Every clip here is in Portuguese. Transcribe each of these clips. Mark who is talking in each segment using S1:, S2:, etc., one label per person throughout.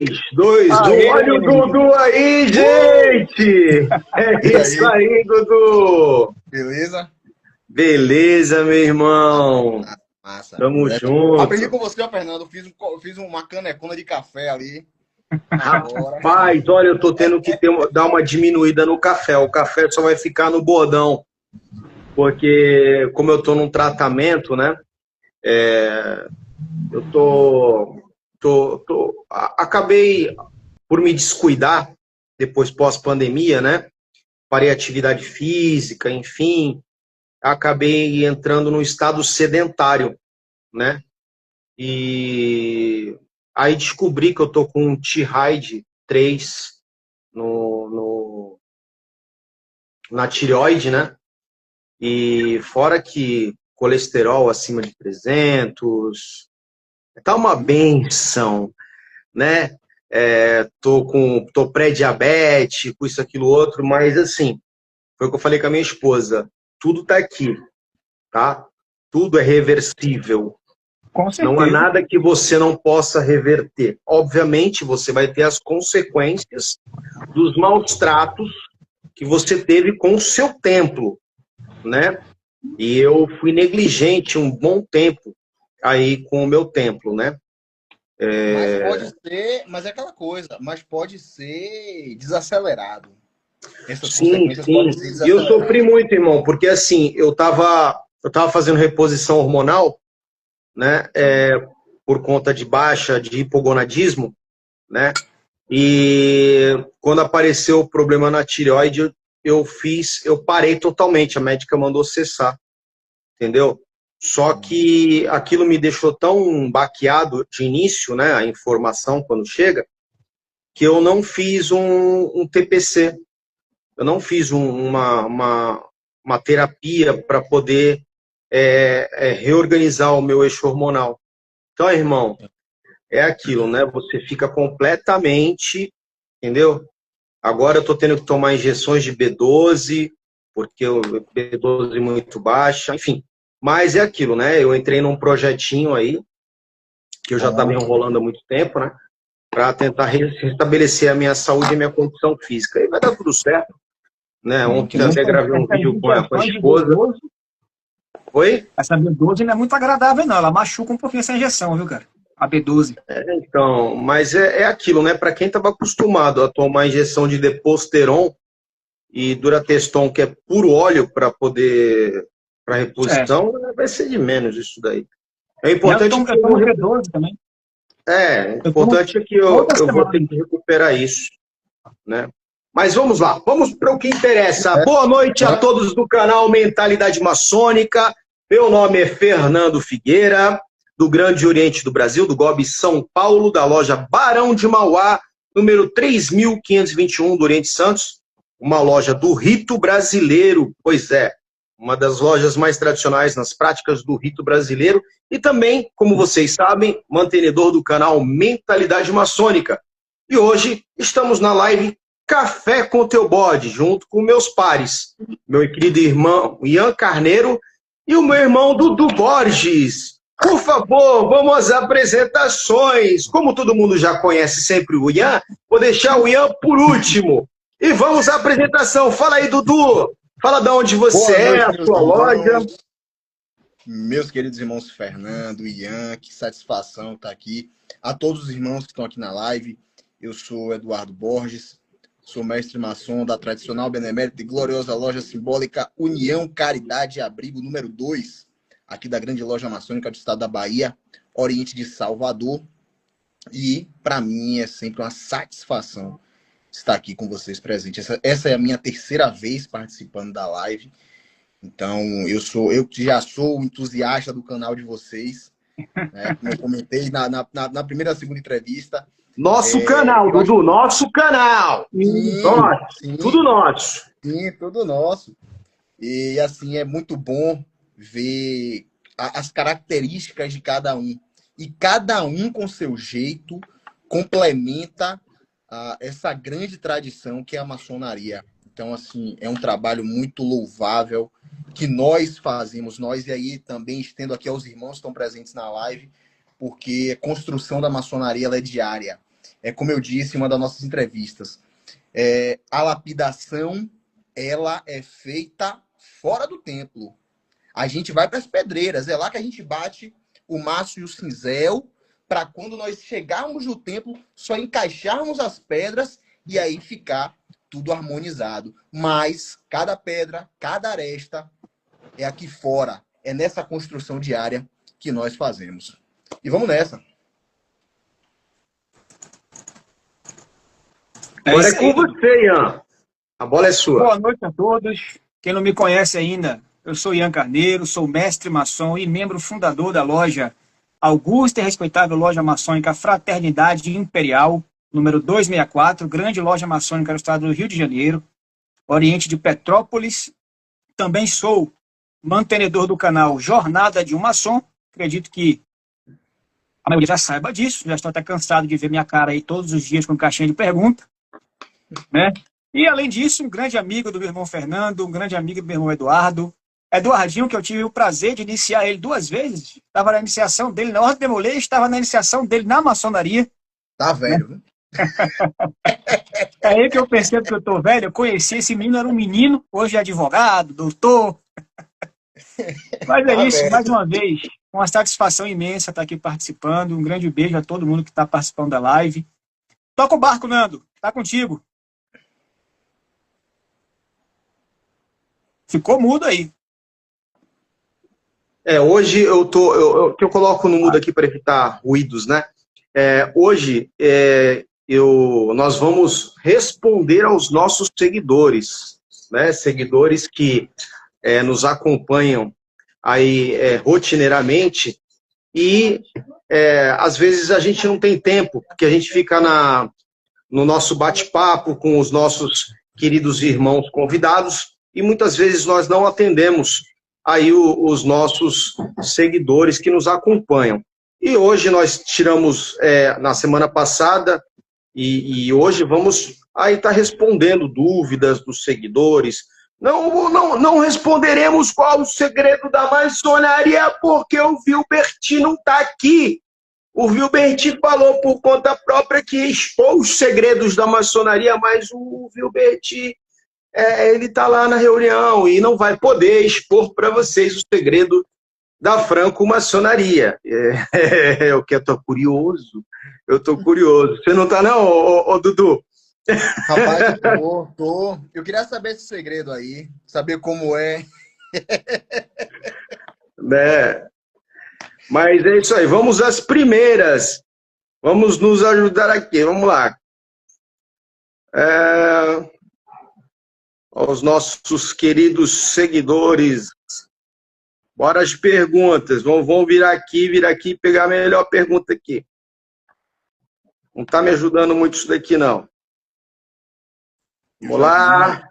S1: 2, 1.
S2: Aê!
S1: Olha o Dudu aí, gente! É isso aí, Dudu!
S3: Beleza?
S1: Beleza, meu irmão!
S3: Massa.
S1: Tamo
S3: Aprendi
S1: junto!
S3: com você, ó, Fernando. Fiz uma canecona de café ali. Agora.
S1: Rapaz, olha, eu tô tendo que dar uma diminuída no café. O café só vai ficar no bordão, porque como eu tô num tratamento, né? Eu acabei por me descuidar depois pós-pandemia, né? Parei atividade física, enfim, acabei entrando num estado sedentário, né? E aí descobri que eu tô com um T-Hyde 3 na tireoide, né? E fora que colesterol acima de 300, tá uma benção, né? Tô pré-diabético, isso, aquilo, outro, mas assim, foi o que eu falei com a minha esposa, tudo tá aqui, tá? Tudo é reversível.
S2: Com
S1: Não há
S2: certeza.
S1: nada que você não possa reverter. Obviamente, você vai ter as consequências dos maus tratos que você teve com o seu templo, né? E eu fui negligente um bom tempo aí com o meu templo, né?
S3: Mas pode ser, mas é aquela coisa, mas pode ser desacelerado. Essas
S1: Sim,
S3: consequências
S1: sim.
S3: podem ser
S1: E eu sofri
S3: desaceleradas.
S1: muito, irmão, porque assim, eu tava fazendo reposição hormonal, né? Por conta de baixa de hipogonadismo, né? E quando apareceu o problema na tireoide, eu parei totalmente, a médica mandou cessar, entendeu? Só que aquilo me deixou tão baqueado de início, né, a informação quando chega, que eu não fiz um TPC, eu não fiz uma terapia para poder reorganizar o meu eixo hormonal. Então, irmão, é aquilo, né? Você fica completamente, entendeu? Agora eu estou tendo que tomar injeções de B12, porque o B12 é muito baixa, enfim. Mas é aquilo, né? Eu entrei num projetinho aí, que eu já estava
S3: Bom,
S1: enrolando há muito tempo, né? Para tentar restabelecer a minha saúde e a minha condição física. E vai dar tudo certo, né? Ontem até gravei um
S2: Essas
S1: vídeo com a
S2: injeções de
S1: esposa.
S2: B12,
S1: Oi?
S2: essa B12 não é muito agradável, não. Ela machuca um pouquinho essa injeção, viu, cara? A B12.
S1: Então, mas é aquilo, né? Para quem estava acostumado a tomar injeção de Deposteron e Durateston, que é puro óleo para
S2: É.
S1: reposição, vai ser de menos isso daí. É
S2: Eu
S1: importante
S2: tomo,
S1: que
S2: eu tomo B12 também. Eu tomo
S1: importante é que
S2: toda
S1: eu vou
S2: semana.
S1: ter que recuperar isso, né? Mas vamos lá, vamos para o que interessa. Boa noite a todos do canal Mentalidade Maçônica. Meu nome é Fernando Figueira, do Grande Oriente do Brasil, do GOB São Paulo, da loja Barão de Mauá, número 3521 do Oriente Santos, uma loja do rito brasileiro, pois é, uma das lojas mais tradicionais nas práticas do rito brasileiro e também, como vocês sabem, mantenedor do canal Mentalidade Maçônica. E hoje estamos na live Café com Teu Bode, junto com meus pares, meu querido irmão Ian Carneiro e o meu irmão Dudu Borges. Por favor, vamos às apresentações. Como todo mundo já conhece sempre o Ian, vou deixar o Ian por último. E vamos à apresentação. Fala aí, Dudu. Fala de onde você é, a sua loja.
S3: Meus queridos irmãos Fernando, Ian, que satisfação estar aqui. A todos os irmãos que estão aqui na live, eu sou Eduardo Borges, sou mestre maçom da tradicional, benemérita e gloriosa loja simbólica União, Caridade e Abrigo número 2, aqui da grande loja maçônica do estado da Bahia, Oriente de Salvador. E, para mim, é sempre uma satisfação estar aqui com vocês presentes. Essa é a minha terceira vez participando da live. Então, eu já sou entusiasta do canal de vocês, né? Como eu comentei na primeira e segunda entrevista.
S1: Nosso canal, Dudu, nosso canal.
S3: Sim,
S1: Nosso,
S3: sim,
S1: tudo nosso.
S3: sim, tudo nosso. E, assim, é muito bom ver as características de cada um. E cada um, com seu jeito, complementa essa grande tradição que é a maçonaria. Então, assim, é um trabalho muito louvável que nós fazemos, nós, e aí também estendo aqui aos irmãos que estão presentes na live, porque a construção da maçonaria ela é diária. É como eu disse em uma das nossas entrevistas, a lapidação, ela é feita fora do templo. A gente vai para as pedreiras, é lá que a gente bate o maço e o cinzel, para quando nós chegarmos no templo, só encaixarmos as pedras e aí ficar tudo harmonizado. Mas cada pedra, cada aresta é aqui fora, é nessa construção diária que nós fazemos. E vamos nessa.
S1: Agora é com você, Ian. A bola é sua.
S2: Boa noite a todos. Quem não me conhece ainda, eu sou Ian Carneiro, sou mestre maçom e membro fundador da loja Augusta e respeitável loja maçônica Fraternidade Imperial, número 264, grande loja maçônica no estado do Rio de Janeiro, oriente de Petrópolis. Também sou mantenedor do canal Jornada de um Maçom. Acredito que a maioria já saiba disso, já estou até cansado de ver minha cara aí todos os dias com caixinha de pergunta, né? E, além disso, um grande amigo do meu irmão Fernando, um grande amigo do meu irmão Eduardo. Eduardinho, que eu tive o prazer de iniciar ele 2 vezes. Estava na iniciação dele na Ordem de Demolei, estava na iniciação dele na maçonaria.
S3: Tá velho, né?
S2: É aí que eu percebo que eu tô velho. Eu conheci esse menino, era um menino, hoje é advogado, doutor. Mas é isso, mais uma vez, uma satisfação imensa estar aqui participando. Um grande beijo a todo mundo que está participando da live. Toca o barco, Nando. Tá contigo. Ficou mudo aí.
S1: Hoje eu coloco no mudo aqui para evitar ruídos, né? Hoje nós vamos responder aos nossos seguidores, né? Seguidores que nos acompanham aí rotineiramente e às vezes a gente não tem tempo, porque a gente fica no nosso bate-papo com os nossos queridos irmãos convidados e muitas vezes nós não atendemos aí os nossos seguidores que nos acompanham. E hoje nós tiramos, na semana passada, e hoje vamos aí estar respondendo dúvidas dos seguidores. Não responderemos qual o segredo da maçonaria, porque o Vilberti não está aqui. O Vilberti falou por conta própria que expôs os segredos da maçonaria, mas o Vilberti ele está lá na reunião e não vai poder expor para vocês o segredo da franco-maçonaria. Eu estou curioso. Eu estou curioso. Você não está não, ô Dudu?
S3: Rapaz, tô. Eu queria saber esse segredo aí, saber como é.
S1: Mas é isso aí. Vamos às primeiras. Vamos nos ajudar aqui. Vamos lá. Aos nossos queridos seguidores. Bora as perguntas. Vamos virar aqui e pegar a melhor pergunta aqui. Não está me ajudando muito isso daqui, não. Vamos lá.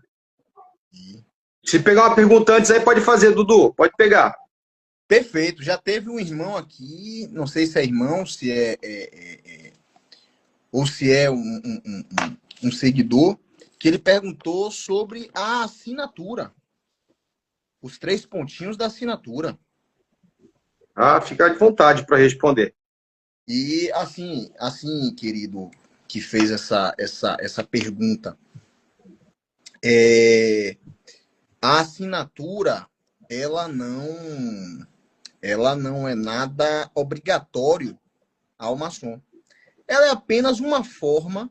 S1: Se pegar uma pergunta antes, aí pode fazer, Dudu. Pode pegar.
S3: Perfeito. Já teve um irmão aqui, não sei se é irmão, se ou se é um seguidor, que ele perguntou sobre a assinatura. Os 3 pontinhos da assinatura.
S1: Fica de vontade para responder.
S3: E assim, querido, que fez essa pergunta, a assinatura, ela não é nada obrigatório ao maçom. Ela é apenas uma forma,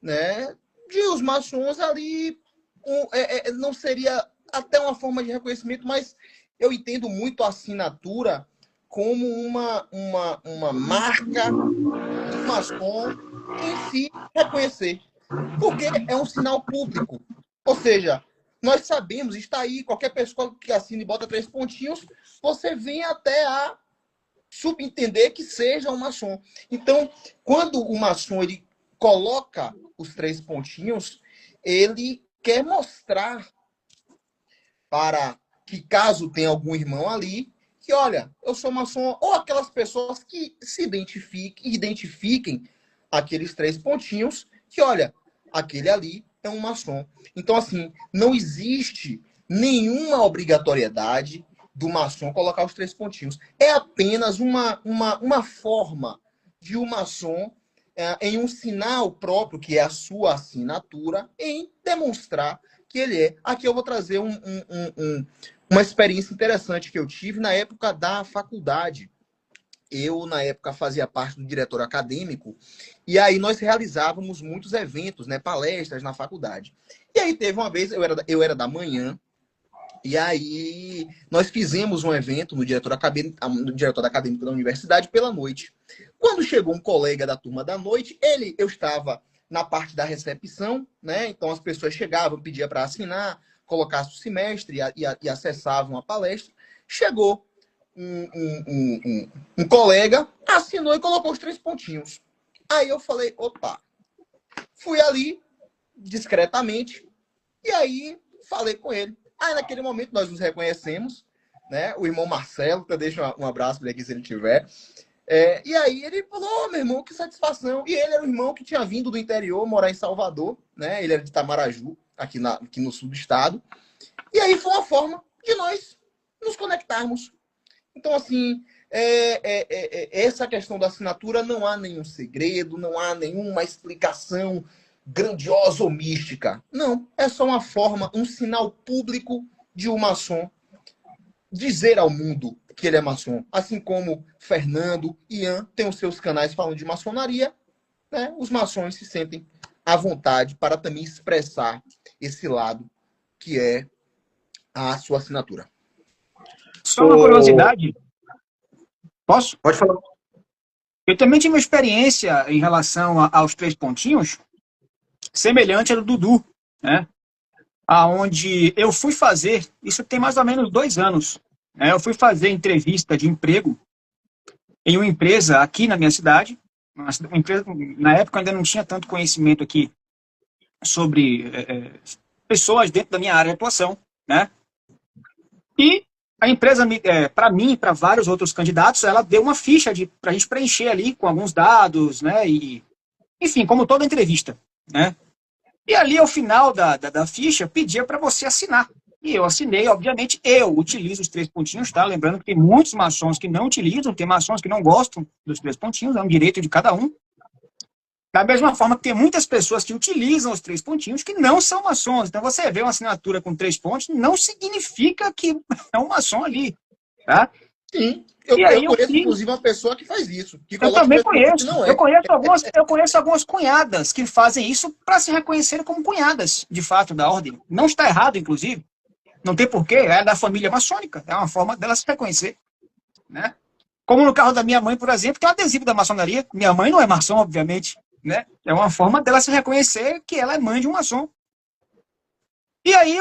S3: né, de os maçons ali, não seria até uma forma de reconhecimento, mas eu entendo muito a assinatura como uma marca do maçom em si reconhecer. Porque é um sinal público. Ou seja, nós sabemos, está aí, qualquer pessoa que assina e bota 3 pontinhos, você vem até a subentender que seja um maçom. Então, quando o maçom ele coloca os 3 pontinhos, ele quer mostrar para que, caso tenha algum irmão ali, que, olha, eu sou maçom, ou aquelas pessoas que se identifiquem aqueles 3 pontinhos, que, olha, aquele ali é um maçom. Então, assim, não existe nenhuma obrigatoriedade do maçom colocar os 3 pontinhos. É apenas uma forma de o maçom em um sinal próprio, que é a sua assinatura, em demonstrar que ele é. Aqui eu vou trazer uma experiência interessante que eu tive na época da faculdade. Eu, na época, fazia parte do diretor acadêmico, e aí nós realizávamos muitos eventos, né, palestras na faculdade. E aí teve uma vez, eu era da manhã, e aí nós fizemos um evento no diretor acadêmico da universidade pela noite. Quando chegou um colega da turma da noite, eu estava na parte da recepção, né? Então as pessoas chegavam, pediam para assinar, colocasse o semestre e acessavam a palestra. Chegou um colega, assinou e colocou os 3 pontinhos. Aí eu falei, opa, fui ali discretamente e aí falei com ele. Aí naquele momento nós nos reconhecemos, né? O irmão Marcelo, que eu deixo um abraço para ele aqui se ele tiver. E aí ele falou, oh, meu irmão, que satisfação. E ele era um irmão que tinha vindo do interior, morar em Salvador, né? Ele era de Itamaraju, aqui no sul do estado. E aí foi uma forma de nós nos conectarmos. Então, assim, essa questão da assinatura não há nenhum segredo, não há nenhuma explicação grandiosa ou mística. Não, é só uma forma, um sinal público de um maçom dizer ao mundo que ele é maçom. Assim como Fernando e Ian têm os seus canais falando de maçonaria, né? Os maçons se sentem à vontade para também expressar esse lado que é a sua assinatura.
S2: Só uma curiosidade. Posso?
S1: Pode falar.
S2: Eu também tive uma experiência em relação aos 3 pontinhos, semelhante à do Dudu, né? Aonde eu fui fazer, isso tem mais ou menos 2 anos, né? Eu fui fazer entrevista de emprego em uma empresa aqui na minha cidade. Uma empresa, na época eu ainda não tinha tanto conhecimento aqui sobre pessoas dentro da minha área de atuação, né? E a empresa, para mim e para vários outros candidatos, ela deu uma ficha para a gente preencher ali com alguns dados, né? E, enfim, como toda entrevista, né? E ali, ao final da ficha, pedia para você assinar. E eu assinei, obviamente, eu utilizo os 3 pontinhos, tá? Lembrando que tem muitos maçons que não utilizam, tem maçons que não gostam dos 3 pontinhos, é um direito de cada um. Da mesma forma que tem muitas pessoas que utilizam os 3 pontinhos que não são maçons. Então, você vê uma assinatura com 3 pontos, não significa que é um maçom ali, tá?
S3: Sim. Eu conheço, inclusive, uma pessoa que faz isso. Que
S2: eu também conheço. Não é. Eu conheço algumas cunhadas que fazem isso para se reconhecerem como cunhadas, de fato, da ordem. Não está errado, inclusive. Não tem porquê, é da família maçônica. É uma forma dela se reconhecer, né? Como no carro da minha mãe, por exemplo, tem um adesivo da maçonaria. Minha mãe não é maçom, obviamente, né? É uma forma dela se reconhecer que ela é mãe de um maçom. E aí,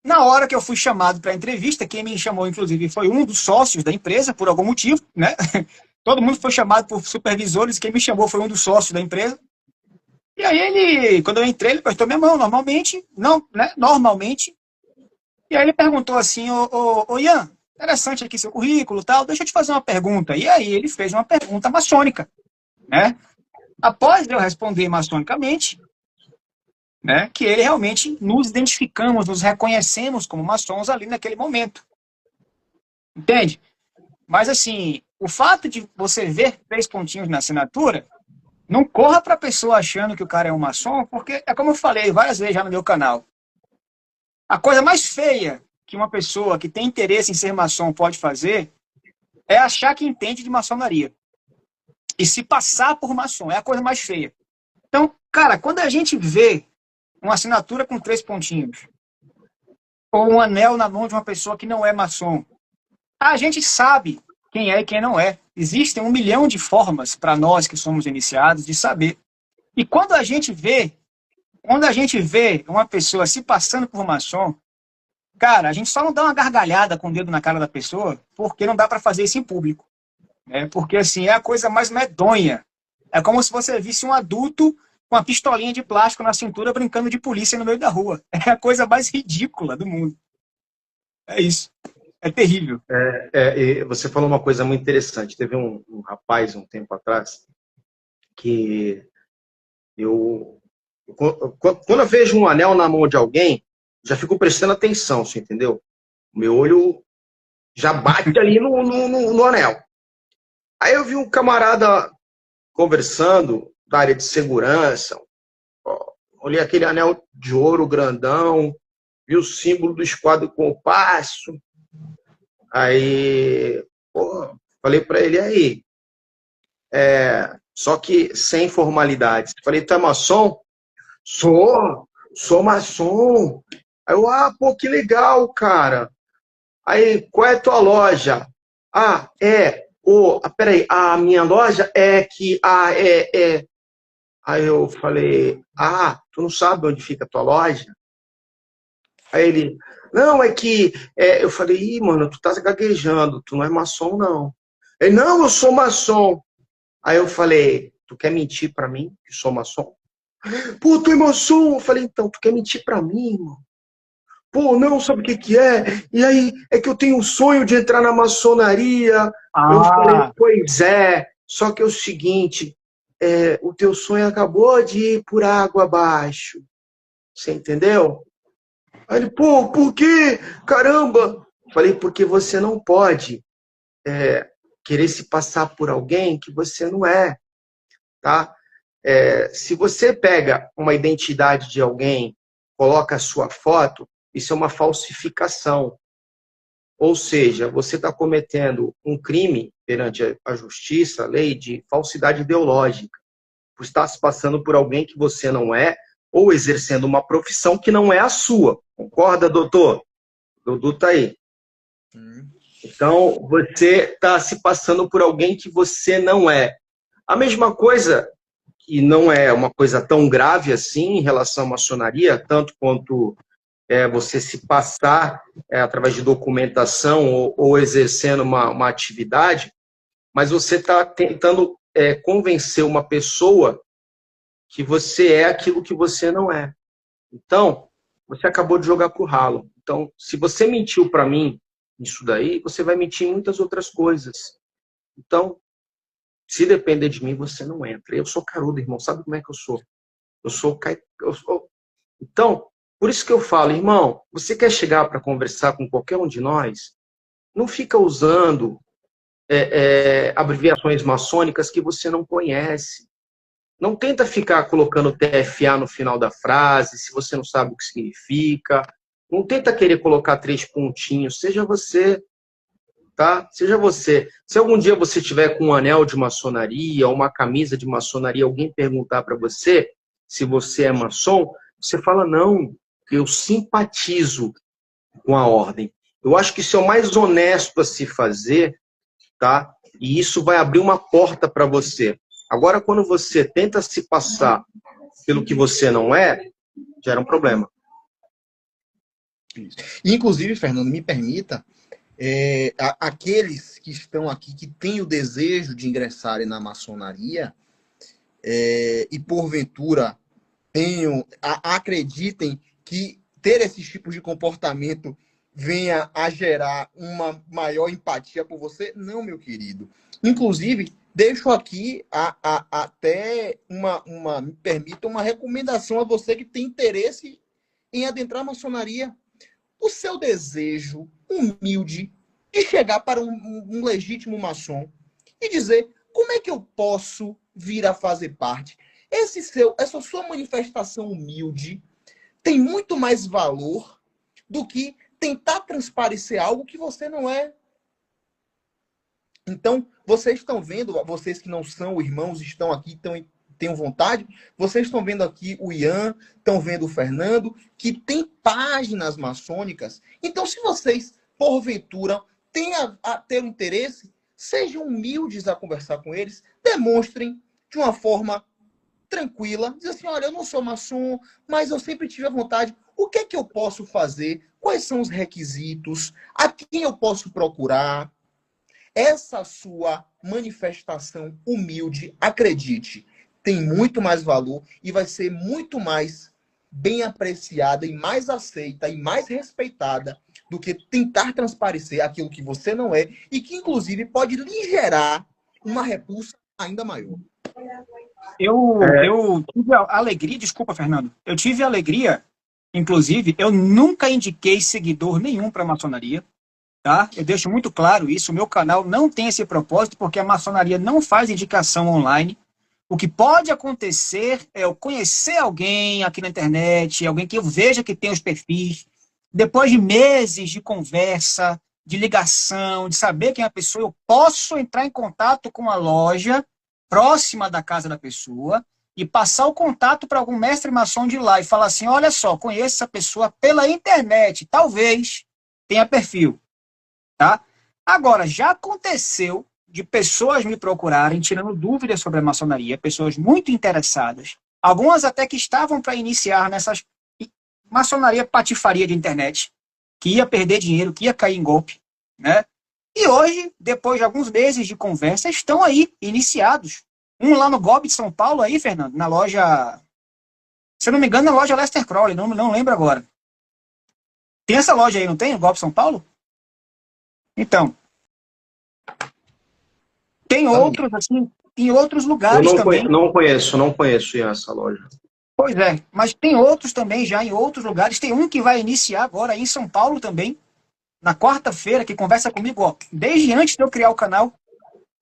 S2: na hora que eu fui chamado para a entrevista, quem me chamou, inclusive, foi um dos sócios da empresa, por algum motivo, né? Todo mundo foi chamado por supervisores, quem me chamou foi um dos sócios da empresa. E aí quando eu entrei, ele apertou minha mão, normalmente, não, né? Normalmente. E aí ele perguntou assim, ô Ian, interessante aqui seu currículo e tal, deixa eu te fazer uma pergunta. E aí ele fez uma pergunta maçônica, né? Após eu responder maçonicamente, né, que ele realmente nos identificamos, nos reconhecemos como maçons ali naquele momento. Entende? Mas assim, o fato de você ver 3 pontinhos na assinatura, não corra para a pessoa achando que o cara é um maçom, porque é como eu falei várias vezes já no meu canal. A coisa mais feia que uma pessoa que tem interesse em ser maçom pode fazer é achar que entende de maçonaria. E se passar por maçom, é a coisa mais feia. Então, cara, quando a gente vê uma assinatura com 3 pontinhos, ou um anel na mão de uma pessoa que não é maçom, a gente sabe quem é e quem não é. Existem 1 milhão de formas para nós que somos iniciados de saber. E quando a gente vê uma pessoa se passando por maçom, cara, a gente só não dá uma gargalhada com o dedo na cara da pessoa, porque não dá para fazer isso em público. Porque assim, é a coisa mais medonha. É como se você visse um adulto com uma pistolinha de plástico na cintura brincando de polícia no meio da rua. É a coisa mais ridícula do mundo. É isso. É terrível.
S1: Você falou uma coisa muito interessante. Teve um rapaz, um tempo atrás, que quando eu vejo um anel na mão de alguém, já fico prestando atenção, você entendeu? O meu olho já bate ali no anel. Aí eu vi um camarada conversando da área de segurança. Ó, olhei aquele anel de ouro grandão, vi o símbolo do esquadro compasso. Aí, pô, falei para ele, aí, só que sem formalidades. Falei, tu é maçom? Sou maçom. Aí eu, pô, que legal, cara. Aí, qual é a tua loja? Peraí, a minha loja é que, é. Aí eu falei, tu não sabe onde fica a tua loja? Aí ele, não, é que, eu falei, mano, tu tá gaguejando, tu não é maçom, não. Ele, não, eu sou maçom. Aí eu falei, tu quer mentir pra mim que sou maçom? Pô, tu é maçom. Eu falei, então, tu quer mentir pra mim, irmão? Pô, não, sabe o que que é? E aí, é que eu tenho um sonho de entrar na maçonaria. Eu falei, pois é, só que é o seguinte, o teu sonho acabou de ir por água abaixo. Você entendeu? Aí ele, pô, por quê? Caramba! Falei, porque você não pode querer se passar por alguém que você não é, tá? Se você pega uma identidade de alguém, coloca a sua foto, isso é uma falsificação. Ou seja, você está cometendo um crime perante a justiça, a lei de falsidade ideológica, por estar se passando por alguém que você não é, ou exercendo uma profissão que não é a sua. Concorda, doutor? Dudu tá aí. Então, você está se passando por alguém que você não é. A mesma coisa, que não é uma coisa tão grave assim em relação à maçonaria, tanto quanto você se passar através de documentação ou exercendo uma atividade, mas você está tentando convencer uma pessoa que você é aquilo que você não é. Então, você acabou de jogar pro ralo. Então, se você mentiu para mim isso daí, você vai mentir em muitas outras coisas. Então, se depender de mim, você não entra. Eu sou carudo, irmão. Sabe como é que eu sou? Eu sou. Então, por isso que eu falo, irmão, você quer chegar para conversar com qualquer um de nós, não fica usando abreviações maçônicas que você não conhece. Não tenta ficar colocando TFA no final da frase, se você não sabe o que significa. Não tenta querer colocar 3 pontinhos. Seja você, tá? Seja você. Se algum dia você tiver com um anel de maçonaria, uma camisa de maçonaria, alguém perguntar para você se você é maçom, você fala, não, eu simpatizo com a ordem. Eu acho que isso é o mais honesto a se fazer, tá? E isso vai abrir uma porta para você. Agora, quando você tenta se passar pelo que você não é, gera um problema.
S3: Inclusive, Fernando, me permita, aqueles que estão aqui, que têm o desejo de ingressarem na maçonaria, e porventura acreditem que ter esses tipos de comportamento venha a gerar uma maior empatia por você, não, meu querido. Inclusive, deixo aqui até me permita uma recomendação a você que tem interesse em adentrar a maçonaria. O seu desejo humilde de chegar para um legítimo maçom e dizer, como é que eu posso vir a fazer parte? Essa sua manifestação humilde tem muito mais valor do que tentar transparecer algo que você não é. Então, vocês estão vendo, vocês que não são irmãos, estão aqui, tenham vontade, vocês estão vendo aqui o Ian, estão vendo o Fernando, que tem páginas maçônicas. Então, se vocês, porventura, têm a ter um interesse, sejam humildes a conversar com eles, demonstrem de uma forma tranquila, diz assim, olha, eu não sou maçom, mas eu sempre tive a vontade, o que é que eu posso fazer? Quais são os requisitos? A quem eu posso procurar? Essa sua manifestação humilde, acredite, tem muito mais valor e vai ser muito mais bem apreciada e mais aceita e mais respeitada do que tentar transparecer aquilo que você não é e que, inclusive, pode lhe gerar uma repulsa ainda maior.
S2: Eu tive a alegria, desculpa, Fernando, eu tive a alegria, inclusive, eu nunca indiquei seguidor nenhum para a maçonaria, tá? Eu deixo muito claro isso, o meu canal não tem esse propósito, porque a maçonaria não faz indicação online. O que pode acontecer é eu conhecer alguém aqui na internet, alguém que eu veja que tem os perfis, depois de meses de conversa, de ligação, de saber quem é a pessoa, eu posso entrar em contato com a loja próxima da casa da pessoa e passar o contato para algum mestre maçom de lá e falar assim, olha só, conheço essa pessoa pela internet, talvez tenha perfil, tá? Agora, já aconteceu de pessoas me procurarem tirando dúvidas sobre a maçonaria, pessoas muito interessadas, algumas até que estavam para iniciar nessas maçonaria patifaria de internet, que ia perder dinheiro, que ia cair em golpe, né? E hoje, depois de alguns meses de conversa, estão aí, iniciados. Um lá no GOB de São Paulo, aí, Fernando, na loja, se eu não me engano, na loja Lester Crowley, não lembro agora. Tem essa loja aí, não tem? No GOB de São Paulo? Então, tem outros, assim, em outros lugares
S1: Eu
S2: também.
S1: não conheço essa loja.
S2: Pois é, mas tem outros também já em outros lugares. Tem um que vai iniciar agora em São Paulo também, na quarta-feira, que conversa comigo, ó, desde antes de eu criar o canal,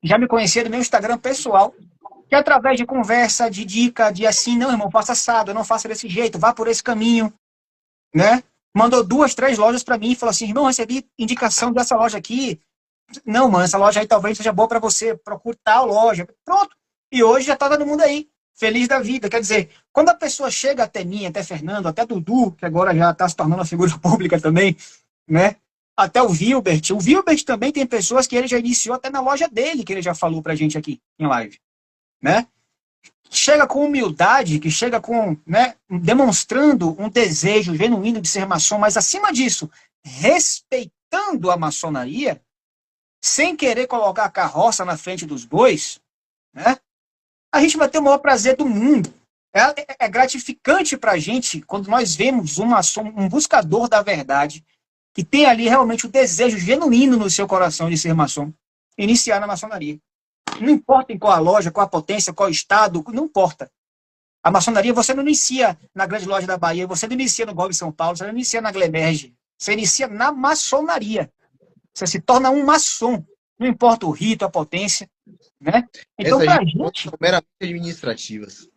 S2: já me conhecia do meu Instagram pessoal, que através de conversa, de dica, de assim, não, irmão, faça assado, não faça desse jeito, vá por esse caminho, né? Mandou 2, 3 lojas para mim e falou assim, irmão, recebi indicação dessa loja aqui. Não, mano, essa loja aí talvez seja boa para você, procure tal loja. Pronto. E hoje já tá todo mundo aí, feliz da vida. Quer dizer, quando a pessoa chega até mim, até Fernando, até Dudu, que agora já está se tornando uma figura pública também, né? Até o Wilbert. O Wilbert também tem pessoas que ele já iniciou até na loja dele, que ele já falou pra gente aqui em live, né? Chega com humildade, que chega com, né, demonstrando um desejo genuíno de ser maçom, mas acima disso, respeitando a maçonaria, sem querer colocar a carroça na frente dos bois, né? A gente vai ter o maior prazer do mundo. É gratificante pra gente quando nós vemos um maçom, um buscador da verdade, que tem ali realmente o desejo genuíno no seu coração de ser maçom, iniciar na maçonaria. Não importa em qual a loja, qual a potência, qual estado, não importa. A maçonaria você não inicia na grande loja da Bahia, você não inicia no GOB São Paulo, você não inicia na Glemerge, você inicia na maçonaria. Você se torna um maçom, não importa o rito, a potência, né? Então, pra gente...
S3: são meramente administrativas.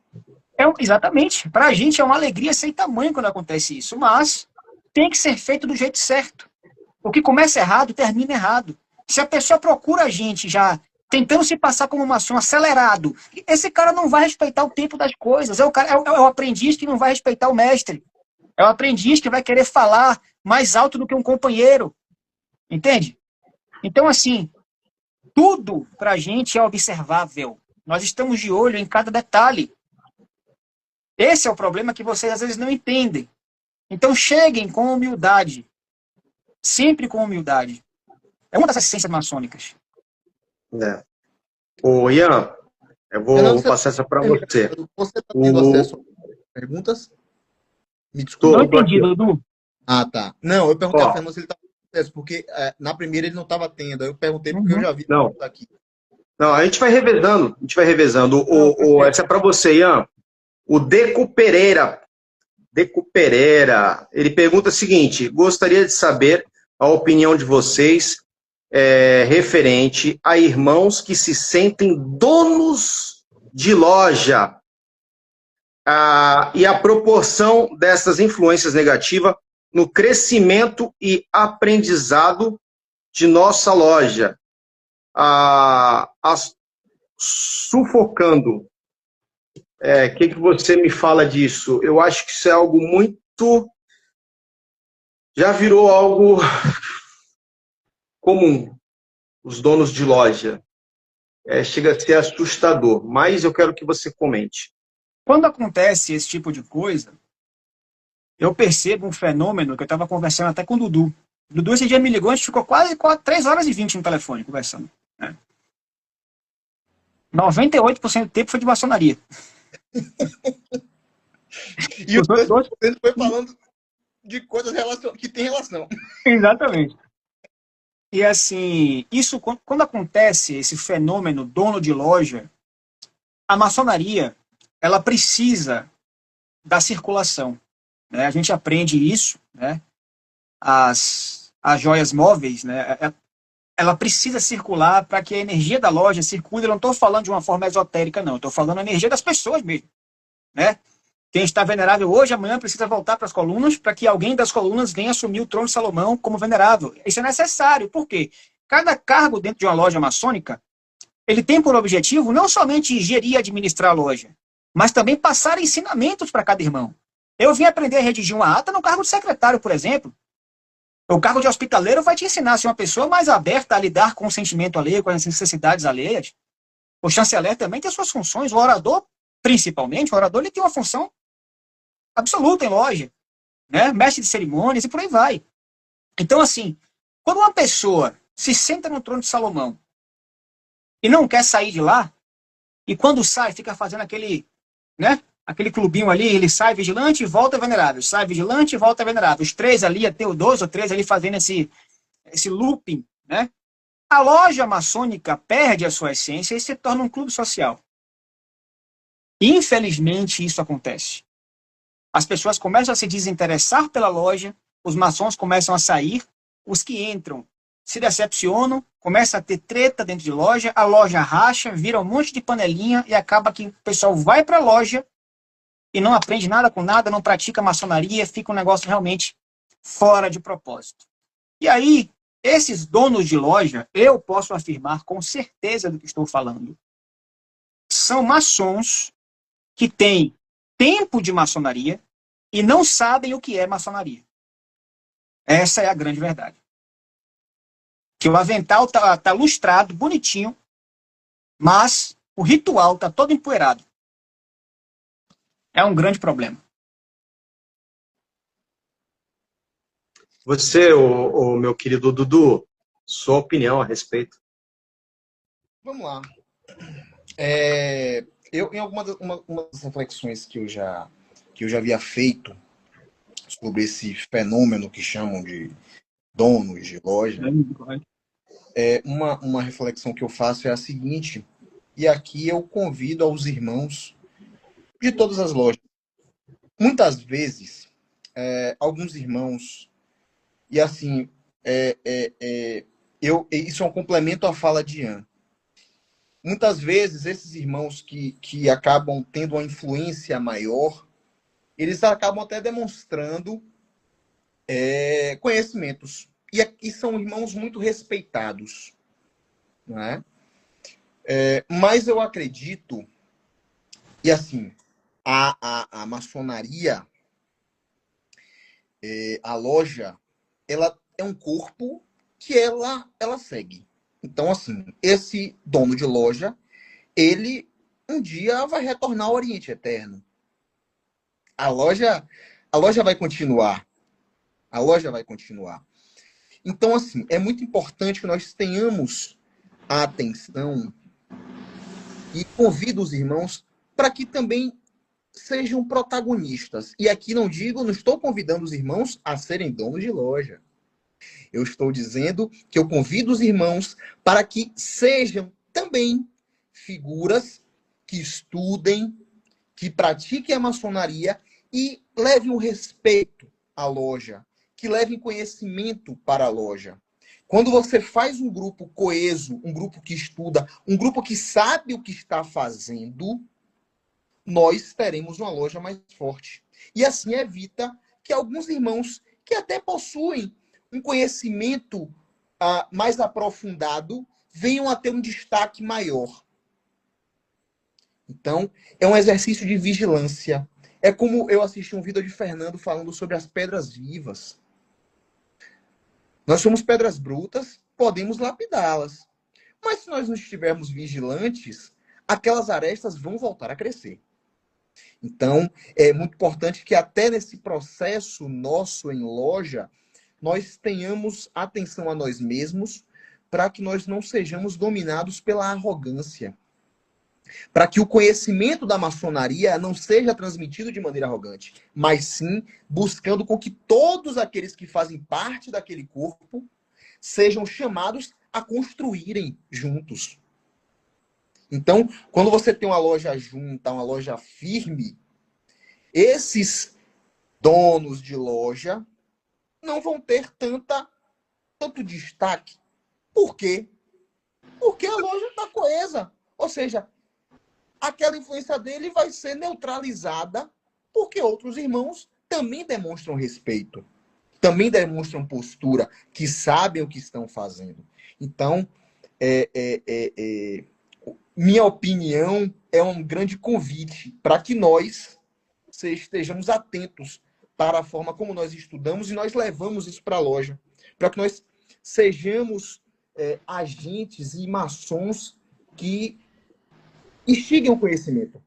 S2: Exatamente. Pra gente é uma alegria sem tamanho quando acontece isso, mas tem que ser feito do jeito certo. O que começa errado, termina errado. Se a pessoa procura a gente já tentando se passar como maçom acelerado, esse cara não vai respeitar o tempo das coisas. É o aprendiz que não vai respeitar o mestre. É o aprendiz que vai querer falar mais alto do que um companheiro. Entende? Então, assim, tudo pra gente é observável. Nós estamos de olho em cada detalhe. Esse é o problema que vocês às vezes não entendem. Então cheguem com humildade. Sempre com humildade. É uma das essências maçônicas.
S1: É. Ô, Ian, eu vou passar essa para você.
S3: Você está tendo acesso a perguntas? Me
S2: desculpa. Não entendi, Dudu.
S3: Ah, tá. Não, eu perguntei ao Fernando se ele estava tendo acesso, porque na primeira ele não estava tendo. Aí eu perguntei porque eu já vi.
S1: Não. Aqui. Não, a gente vai revezando. Essa é para você, Ian. O Deco Pereira, ele pergunta o seguinte: gostaria de saber a opinião de vocês referente a irmãos que se sentem donos de loja e a proporção dessas influências negativas no crescimento e aprendizado de nossa loja, sufocando. O que você me fala disso? Eu acho que isso é algo muito... Já virou algo comum. Os donos de loja. Chega a ser assustador. Mas eu quero que você comente.
S2: Quando acontece esse tipo de coisa, eu percebo um fenômeno que eu estava conversando até com o Dudu. O Dudu esse dia me ligou, a gente ficou quase 3 horas e 20 no telefone conversando. Né? 98% do tempo foi de maçonaria.
S3: E o 2% foi falando de coisas que tem relação.
S2: Exatamente. E assim, isso quando acontece esse fenômeno dono de loja, a maçonaria, ela precisa da circulação. Né? A gente aprende isso, né? As joias móveis, né? ela precisa circular para que a energia da loja circule. Eu não estou falando de uma forma esotérica, não. Estou falando da energia das pessoas mesmo, né? Quem está venerável hoje, amanhã precisa voltar para as colunas para que alguém das colunas venha assumir o trono de Salomão como venerável. Isso é necessário. Por quê? Cada cargo dentro de uma loja maçônica, ele tem por objetivo não somente gerir e administrar a loja, mas também passar ensinamentos para cada irmão. Eu vim aprender a redigir uma ata no cargo de secretário, por exemplo. O cargo de hospitaleiro vai te ensinar a ser uma pessoa mais aberta a lidar com o sentimento alheio, com as necessidades alheias. O chanceler também tem suas funções. O orador, principalmente, o orador ele tem uma função absoluta em loja, né? Mestre de cerimônias e por aí vai. Então, assim, quando uma pessoa se senta no trono de Salomão e não quer sair de lá, e quando sai, fica fazendo aquele, né? Aquele clubinho ali, ele sai vigilante e volta venerável. Sai vigilante e volta venerável. Os três ali, até os 2 ou 3 ali fazendo esse looping, né? A loja maçônica perde a sua essência e se torna um clube social. Infelizmente, isso acontece. As pessoas começam a se desinteressar pela loja, os maçons começam a sair, os que entram se decepcionam, começa a ter treta dentro de loja, a loja racha, vira um monte de panelinha e acaba que o pessoal vai para a loja e não aprende nada com nada, não pratica maçonaria, fica um negócio realmente fora de propósito. E aí, esses donos de loja, eu posso afirmar com certeza do que estou falando, são maçons que têm tempo de maçonaria e não sabem o que é maçonaria. Essa é a grande verdade. Que o avental tá lustrado, bonitinho, mas o ritual tá todo empoeirado. É um grande problema.
S1: Você, o meu querido Dudu, sua opinião a respeito?
S3: Vamos lá. Em uma das reflexões que eu já havia feito sobre esse fenômeno que chamam de donos de loja, uma reflexão que eu faço é a seguinte, e aqui eu convido aos irmãos de todas as lojas. Muitas vezes, alguns irmãos, e assim, isso é um complemento à fala de Ian. Muitas vezes, esses irmãos que acabam tendo uma influência maior, eles acabam até demonstrando conhecimentos. E são irmãos muito respeitados. Não é? Mas eu acredito, e assim, a maçonaria, a loja, ela é um corpo que ela segue. Então, assim, esse dono de loja, ele um dia vai retornar ao Oriente Eterno. A loja vai continuar. A loja vai continuar. Então, assim, é muito importante que nós tenhamos a atenção e convido os irmãos para que também sejam protagonistas. E aqui não estou convidando os irmãos a serem donos de loja. Eu estou dizendo que eu convido os irmãos para que sejam também figuras que estudem, que pratiquem a maçonaria e levem o respeito à loja, que levem conhecimento para a loja. Quando você faz um grupo coeso, um grupo que estuda, um grupo que sabe o que está fazendo, nós teremos uma loja mais forte. E assim evita que alguns irmãos que até possuem um conhecimento mais aprofundado venham a ter um destaque maior. Então, é um exercício de vigilância. É como eu assisti um vídeo de Fernando falando sobre as pedras vivas. Nós somos pedras brutas, podemos lapidá-las. Mas se nós não estivermos vigilantes, aquelas arestas vão voltar a crescer. Então, é muito importante que até nesse processo nosso em loja, nós tenhamos atenção a nós mesmos para que nós não sejamos dominados pela arrogância. Para que o conhecimento da maçonaria não seja transmitido de maneira arrogante, mas sim buscando com que todos aqueles que fazem parte daquele corpo sejam chamados a construírem juntos. Então, quando você tem uma loja junta, uma loja firme, esses donos de loja não vão ter tanto destaque, Por quê? Porque a loja está coesa. Ou seja, aquela influência dele vai ser neutralizada porque outros irmãos também demonstram respeito, também demonstram postura, que sabem o que estão fazendo. Então, minha opinião é um grande convite para que nós estejamos atentos para a forma como nós estudamos e nós levamos isso para a loja, para que nós sejamos agentes e maçons que instiguem o conhecimento,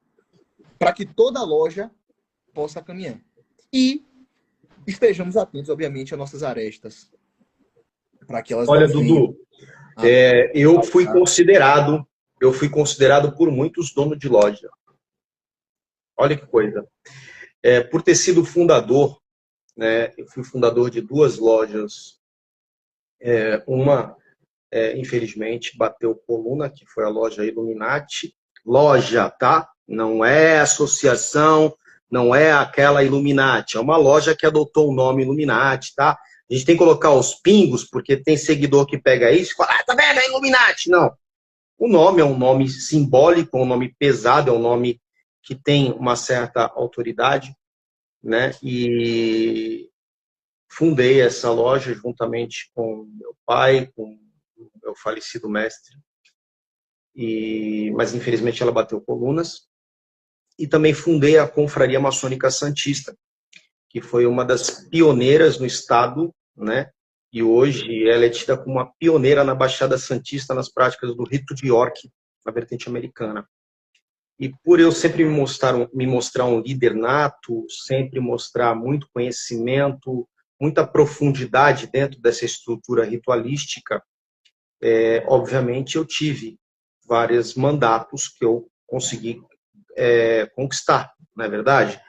S3: para que toda loja possa caminhar. E estejamos atentos, obviamente, às nossas arestas, para que elas
S1: Olha,
S3: não venham.
S1: Dudu, eu fui considerado por muitos donos de loja. Olha que coisa. Por ter sido fundador, né, eu fui fundador de 2 lojas. Uma, infelizmente, bateu coluna, que foi a loja Illuminati. Loja, tá? Não é associação, não é aquela Illuminati. É uma loja que adotou o nome Illuminati, tá? A gente tem que colocar os pingos, porque tem seguidor que pega isso e fala, tá vendo, é Illuminati. Não. O nome é um nome simbólico, é um nome pesado, é um nome que tem uma certa autoridade, né? E fundei essa loja juntamente com meu pai, com o meu falecido mestre. Mas infelizmente ela bateu colunas. E também fundei a Confraria Maçônica Santista, que foi uma das pioneiras no estado, né? E hoje ela é tida como uma pioneira na Baixada Santista nas práticas do rito de York, na vertente americana. E por eu sempre me mostrar um líder nato, sempre mostrar muito conhecimento, muita profundidade dentro dessa estrutura ritualística, obviamente eu tive vários mandatos que eu consegui conquistar, não é verdade?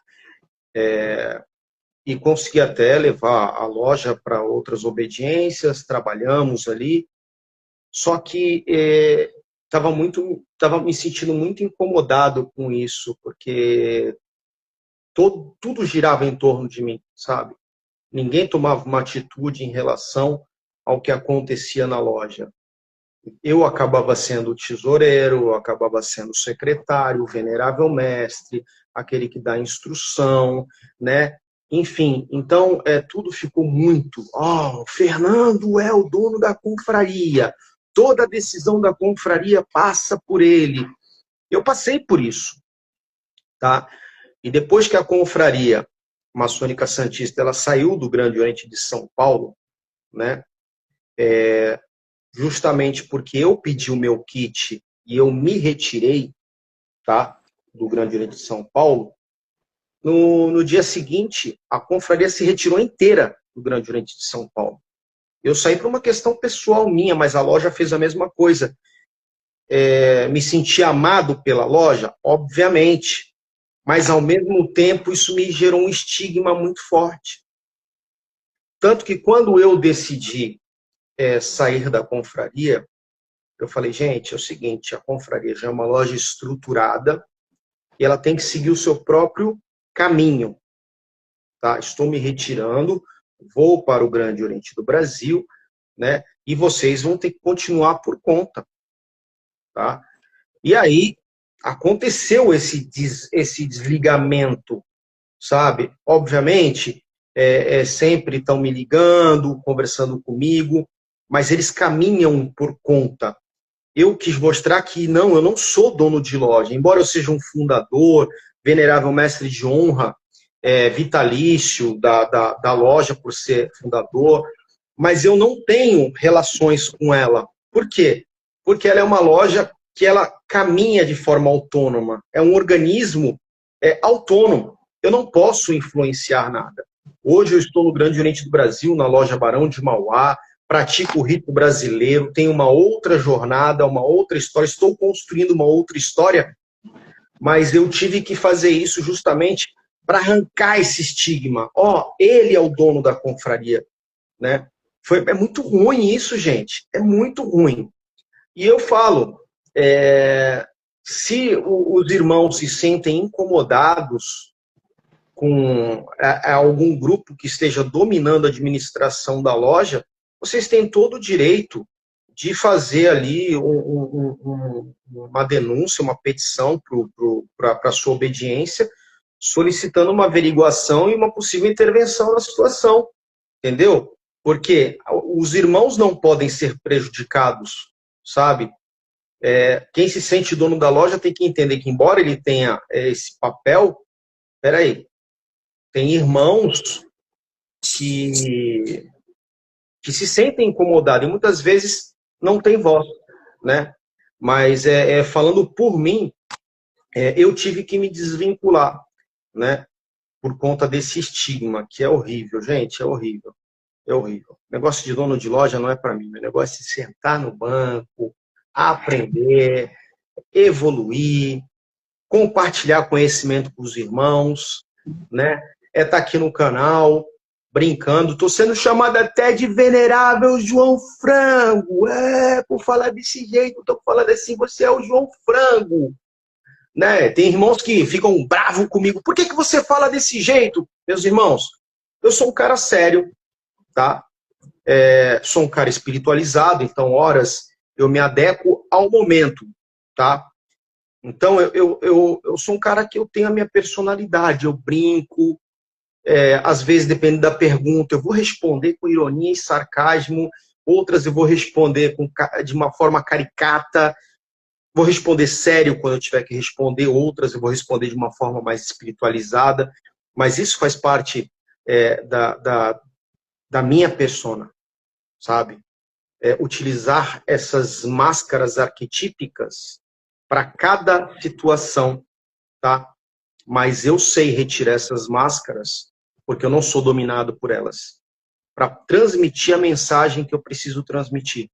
S1: E consegui até levar a loja para outras obediências, trabalhamos ali, só que estava me sentindo muito incomodado com isso, porque tudo girava em torno de mim, sabe? Ninguém tomava uma atitude em relação ao que acontecia na loja. Eu acabava sendo o tesoureiro, eu acabava sendo o secretário, o venerável mestre, aquele que dá instrução, né? Enfim, então tudo ficou muito... o Fernando é o dono da confraria. Toda a decisão da confraria passa por ele. Eu passei por isso, tá? E depois que a confraria maçônica santista ela saiu do Grande Oriente de São Paulo, né? Justamente porque eu pedi o meu kit e eu me retirei, tá, do Grande Oriente de São Paulo, no dia seguinte, a confraria se retirou inteira do Grande Oriente de São Paulo. Eu saí por uma questão pessoal minha, mas a loja fez a mesma coisa. Me senti amado pela loja? Obviamente. Mas, ao mesmo tempo, isso me gerou um estigma muito forte. Tanto que, quando eu decidi sair da confraria, eu falei, gente, é o seguinte, a confraria já é uma loja estruturada e ela tem que seguir o seu próprio caminho. Tá? Estou me retirando, vou para o Grande Oriente do Brasil, né? E vocês vão ter que continuar por conta. Tá? E aí, aconteceu esse desligamento, sabe? Obviamente, sempre estão me ligando, conversando comigo, mas eles caminham por conta. Eu quis mostrar que não, eu não sou dono de loja, embora eu seja um fundador, venerável mestre de honra, vitalício da loja por ser fundador, mas eu não tenho relações com ela. Por quê? Porque ela é uma loja que ela caminha de forma autônoma, é um organismo autônomo. Eu não posso influenciar nada. Hoje eu estou no Grande Oriente do Brasil, na loja Barão de Mauá, pratico o rito brasileiro, tenho uma outra jornada, uma outra história, estou construindo uma outra história, mas eu tive que fazer isso justamente para arrancar esse estigma. Ele é o dono da confraria, né? É muito ruim isso, gente, é muito ruim. E eu falo, se os irmãos se sentem incomodados com algum grupo que esteja dominando a administração da loja, vocês têm todo o direito de fazer ali uma denúncia, uma petição para a sua obediência, solicitando uma averiguação e uma possível intervenção na situação, entendeu? Porque os irmãos não podem ser prejudicados, sabe? Quem se sente dono da loja tem que entender que, embora ele tenha esse papel, peraí, tem irmãos que se sentem incomodados e muitas vezes não tem voz, né? Mas falando por mim, eu tive que me desvincular, né? Por conta desse estigma, que é horrível, gente, é horrível. É horrível. Negócio de dono de loja não é para mim. Meu negócio é sentar no banco, aprender, evoluir, compartilhar conhecimento com os irmãos, né? Estar aqui no canal, brincando. Estou sendo chamado até de venerável João Frango. Por falar desse jeito, estou falando assim, você é o João Frango. Né? Tem irmãos que ficam bravos comigo. Por que você fala desse jeito, meus irmãos? Eu sou um cara sério, tá? Sou um cara espiritualizado, então, horas, eu me adequo ao momento, tá? Então, eu sou um cara que eu tenho a minha personalidade, eu brinco, às vezes, depende da pergunta, eu vou responder com ironia e sarcasmo, outras eu vou responder de uma forma caricata, vou responder sério quando eu tiver que responder, outras eu vou responder de uma forma mais espiritualizada, mas isso faz parte da minha persona, sabe? Utilizar essas máscaras arquetípicas para cada situação, tá? Mas eu sei retirar essas máscaras, porque eu não sou dominado por elas, para transmitir a mensagem que eu preciso transmitir.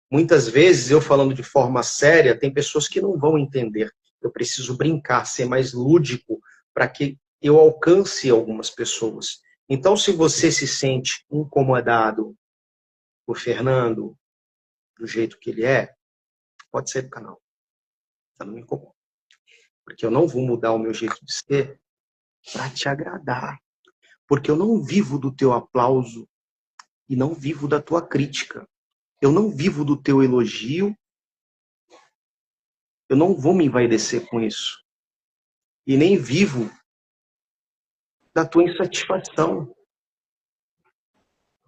S1: Muitas vezes, eu falando de forma séria, tem pessoas que não vão entender. Eu preciso brincar, ser mais lúdico, para que eu alcance algumas pessoas. Então, se você se sente incomodado por Fernando, do jeito que ele pode sair do canal. Não me incomoda. Porque eu não vou mudar o meu jeito de ser para te agradar. Porque eu não vivo do teu aplauso e não vivo da tua crítica. Eu não vivo do teu elogio. Eu não vou me envaidecer com isso. E nem vivo da tua insatisfação.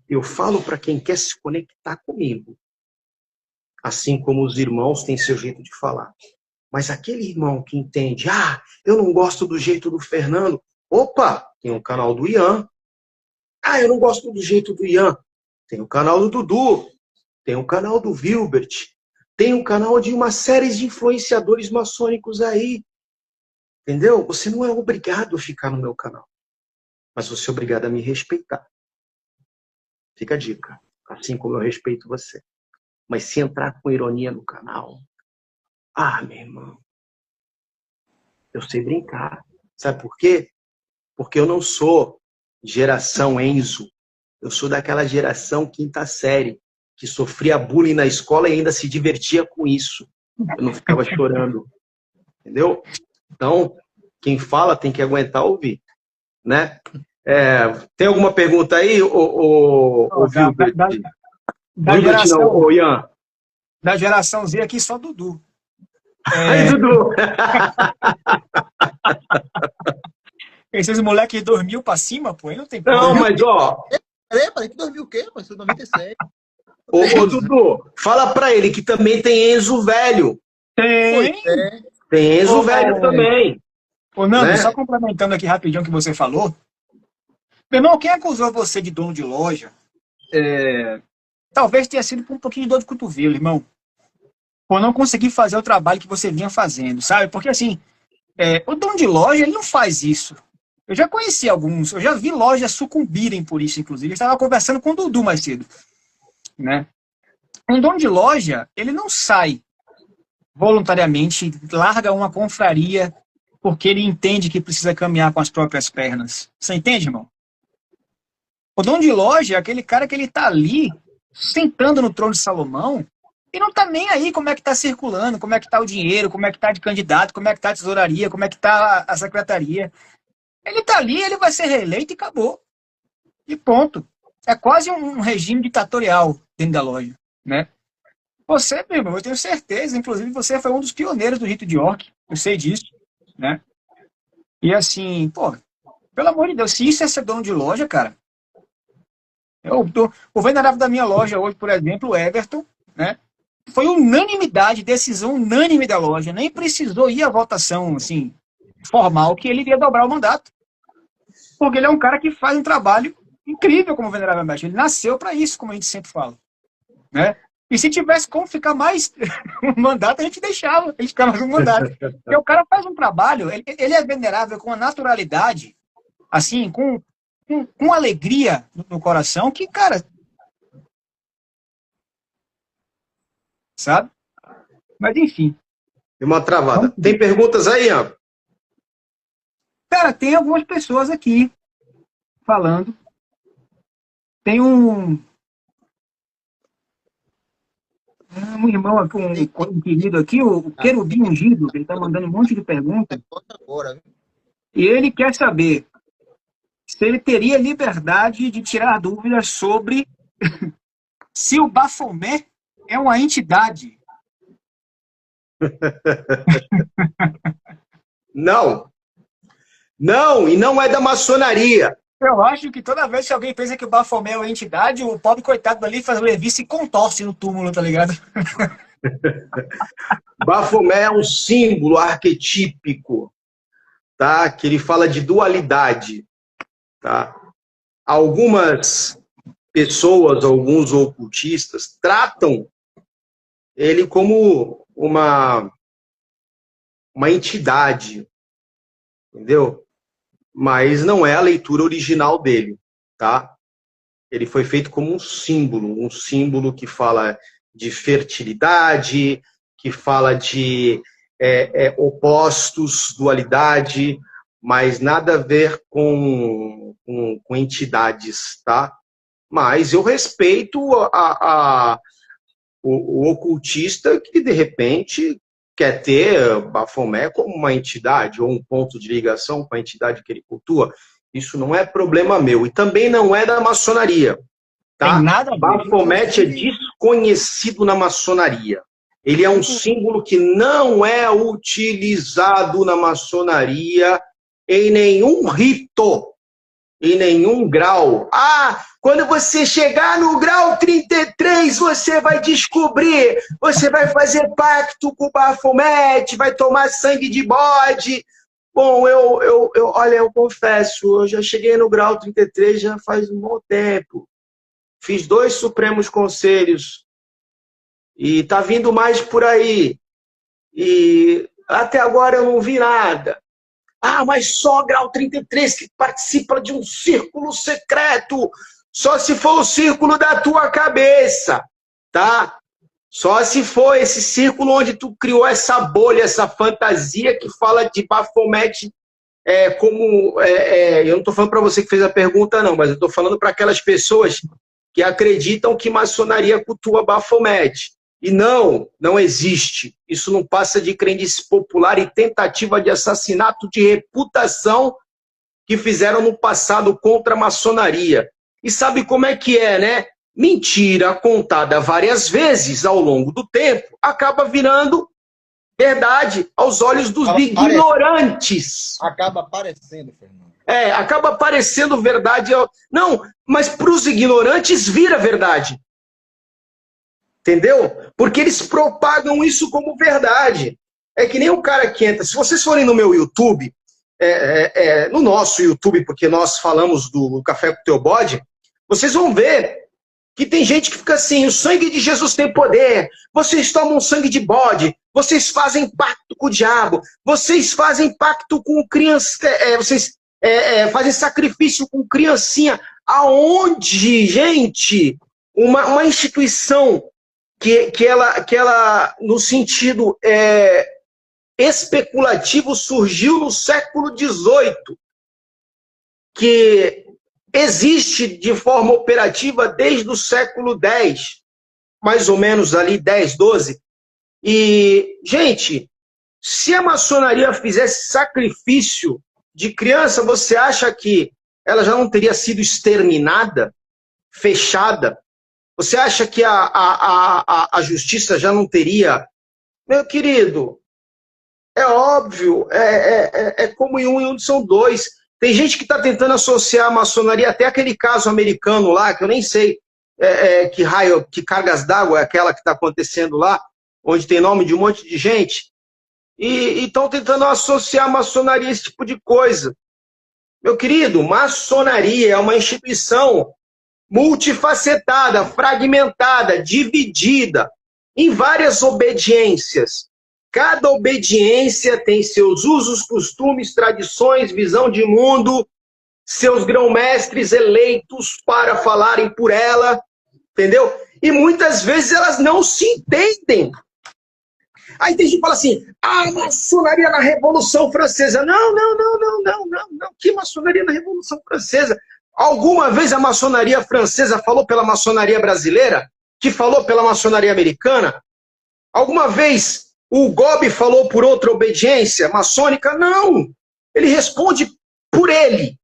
S1: Eu falo para quem quer se conectar comigo. Assim como os irmãos têm seu jeito de falar. Mas aquele irmão que entende, eu não gosto do jeito do Fernando. Opa, tem o canal do Ian. Eu não gosto do jeito do Ian. Tem o canal do Dudu. Tem o canal do Wilbert. Tem o canal de uma série de influenciadores maçônicos aí. Entendeu? Você não é obrigado a ficar no meu canal. Mas você é obrigado a me respeitar. Fica a dica. Assim como eu respeito você. Mas se entrar com ironia no canal... meu irmão. Eu sei brincar. Sabe por quê? Porque eu não sou geração Enzo. Eu sou daquela geração quinta série, que sofria bullying na escola e ainda se divertia com isso. Eu não ficava chorando. Entendeu? Então, quem fala tem que aguentar ouvir. Né? Tem alguma pergunta aí, Wilbert? Ian?
S2: Da geração Z aqui, só Dudu.
S1: Dudu!
S2: Esses moleques dormiu pra cima, pô, aí não tem
S1: Não, mas ó...
S3: Peraí, que dormiu o quê? Mas foi 97.
S1: Dudu, fala pra ele que também tem Enzo velho.
S2: Tem.
S1: Tem Enzo velho também.
S2: Ô, Nando, só complementando aqui rapidinho o que você falou. Meu irmão, quem acusou você de dono de loja, talvez tenha sido por um pouquinho de dor de cotovelo, irmão. Por não conseguir fazer o trabalho que você vinha fazendo, sabe? Porque assim, o dono de loja, ele não faz isso. Eu já conheci alguns, eu já vi lojas sucumbirem por isso, inclusive. Eu estava conversando com o Dudu mais cedo, né? Um dono de loja, ele não sai voluntariamente, larga uma confraria porque ele entende que precisa caminhar com as próprias pernas. Você entende, irmão? O dono de loja é aquele cara que ele tá ali, sentando no trono de Salomão, e não tá nem aí como é que tá circulando, como é que tá o dinheiro, como é que tá de candidato, como é que tá a tesouraria, como é que tá a secretaria. Ele tá ali, ele vai ser reeleito e acabou. E ponto. É quase um regime ditatorial dentro da loja, né? Você, meu irmão, eu tenho certeza, inclusive você foi um dos pioneiros do rito de York, eu sei disso, né? E assim, pô, pelo amor de Deus, se isso é ser dono de loja, cara, o venerável da minha loja hoje, por exemplo, o Everton, né? Foi unanimidade, decisão unânime da loja, nem precisou ir à votação, assim, formal, que ele iria dobrar o mandato. Porque ele é um cara que faz um trabalho incrível como venerável mestre. Ele nasceu para isso, como a gente sempre fala, né? E se tivesse como ficar mais um mandato, a gente deixava, a gente ficava mais um mandato. Porque o cara faz um trabalho, ele é venerável com a naturalidade, assim, com alegria no coração, que, cara, sabe? Mas, enfim.
S1: Deu uma travada. Tem perguntas aí, ó?
S2: Cara, tem algumas pessoas aqui falando. Tem um irmão, um querido aqui, o Querubim Ungido, ele está mandando um monte de perguntas. E ele quer saber se ele teria liberdade de tirar dúvidas sobre se o Bafomé é uma entidade.
S1: Não. Não, e não é da maçonaria.
S2: Eu acho que toda vez que alguém pensa que o Bafomé é uma entidade, o pobre coitado ali faz o Levi se contorce no túmulo, tá ligado?
S1: Bafomé é um símbolo arquetípico, tá? Que ele fala de dualidade, tá? Algumas pessoas, alguns ocultistas, tratam ele como uma entidade, entendeu? Mas não é a leitura original dele, tá? Ele foi feito como um símbolo que fala de fertilidade, que fala de opostos, dualidade, mas nada a ver com entidades, tá? Mas eu respeito o ocultista que, de repente, quer ter Bafomé como uma entidade ou um ponto de ligação com a entidade que ele cultua. Isso não é problema meu. E também não é da maçonaria. Tá?
S2: Tem nada a ver.
S1: Bafomé é desconhecido na maçonaria. Ele é um símbolo que não é utilizado na maçonaria em nenhum rito, em nenhum grau. Ah, quando você chegar no grau 33, você vai descobrir, você vai fazer pacto com o Bafomé, vai tomar sangue de bode. Bom, olha, eu confesso, eu já cheguei no grau 33 já faz um bom tempo. Fiz 2 Supremos Conselhos e tá vindo mais por aí. E até agora eu não vi nada. Ah, mas só grau 33 que participa de um círculo secreto. Só se for o círculo da tua cabeça, tá? Só se for esse círculo onde tu criou essa bolha, essa fantasia que fala de Bafomé como... eu não estou falando para você que fez a pergunta, não, mas eu estou falando para aquelas pessoas que acreditam que maçonaria cultua Bafomé. E não existe. Isso não passa de crendice popular e tentativa de assassinato de reputação que fizeram no passado contra a maçonaria. E sabe como é que é, né? Mentira contada várias vezes ao longo do tempo acaba virando verdade aos olhos dos ignorantes.
S3: Acaba aparecendo, Fernando.
S1: Acaba aparecendo verdade. Não, mas para os ignorantes vira verdade. Entendeu? Porque eles propagam isso como verdade. É que nem o cara que entra. Se vocês forem no meu YouTube, no nosso YouTube, porque nós falamos do Café com o Teu Bode, vocês vão ver que tem gente que fica assim: o sangue de Jesus tem poder, vocês tomam sangue de bode, vocês fazem pacto com o diabo, vocês fazem pacto com criança, vocês fazem sacrifício com criancinha. Aonde, gente, uma instituição que ela, no sentido especulativo, surgiu no século XVIII, que existe de forma operativa desde o século X, mais ou menos ali, 10, 12. E, gente, se a maçonaria fizesse sacrifício de criança, você acha que ela já não teria sido exterminada, fechada? Você acha que a justiça já não teria? Meu querido, é óbvio, como em um são dois. Tem gente que está tentando associar a maçonaria, até aquele caso americano lá, que eu nem sei que raio, que cargas d'água é aquela que está acontecendo lá, onde tem nome de um monte de gente, e estão tentando associar a maçonaria a esse tipo de coisa. Meu querido, maçonaria é uma instituição multifacetada, fragmentada, dividida em várias obediências. Cada obediência tem seus usos, costumes, tradições, visão de mundo, seus grão-mestres eleitos para falarem por ela, entendeu? E muitas vezes elas não se entendem. Aí tem gente que fala assim, a maçonaria na Revolução Francesa. Não. Que maçonaria na Revolução Francesa? Alguma vez a maçonaria francesa falou pela maçonaria brasileira? Que falou pela maçonaria americana? Alguma vez o Gobi falou por outra obediência maçônica? Não. Ele responde por ele.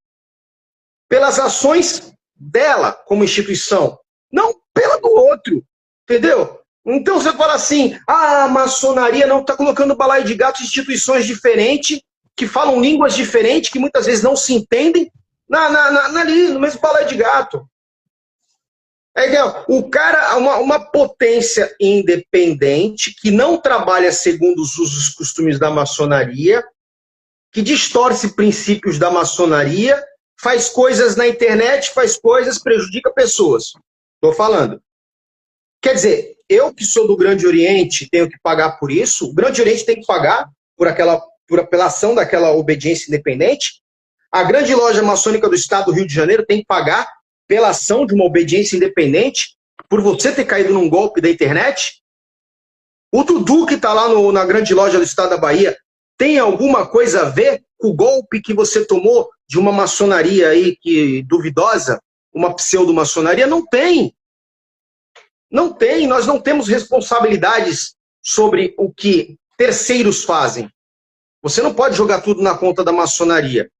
S1: Pelas ações dela como instituição. Não pela do outro. Entendeu? Então você fala assim, a maçonaria não está colocando balaio de gato em instituições diferentes, que falam línguas diferentes, que muitas vezes não se entendem, ali, no mesmo balaio de gato. O cara, uma potência independente, que não trabalha segundo os usos e costumes da maçonaria, que distorce princípios da maçonaria, faz coisas na internet, faz coisas, prejudica pessoas. Estou falando. Quer dizer, eu que sou do Grande Oriente tenho que pagar por isso, o Grande Oriente tem que pagar pela ação daquela obediência independente, a grande loja maçônica do estado do Rio de Janeiro tem que pagar pela ação de uma obediência independente, por você ter caído num golpe da internet. O Dudu que está lá na grande loja do estado da Bahia tem alguma coisa a ver com o golpe que você tomou de uma maçonaria aí duvidosa, uma pseudo-maçonaria? Não tem. Não tem, nós não temos responsabilidades sobre o que terceiros fazem. Você não pode jogar tudo na conta da maçonaria,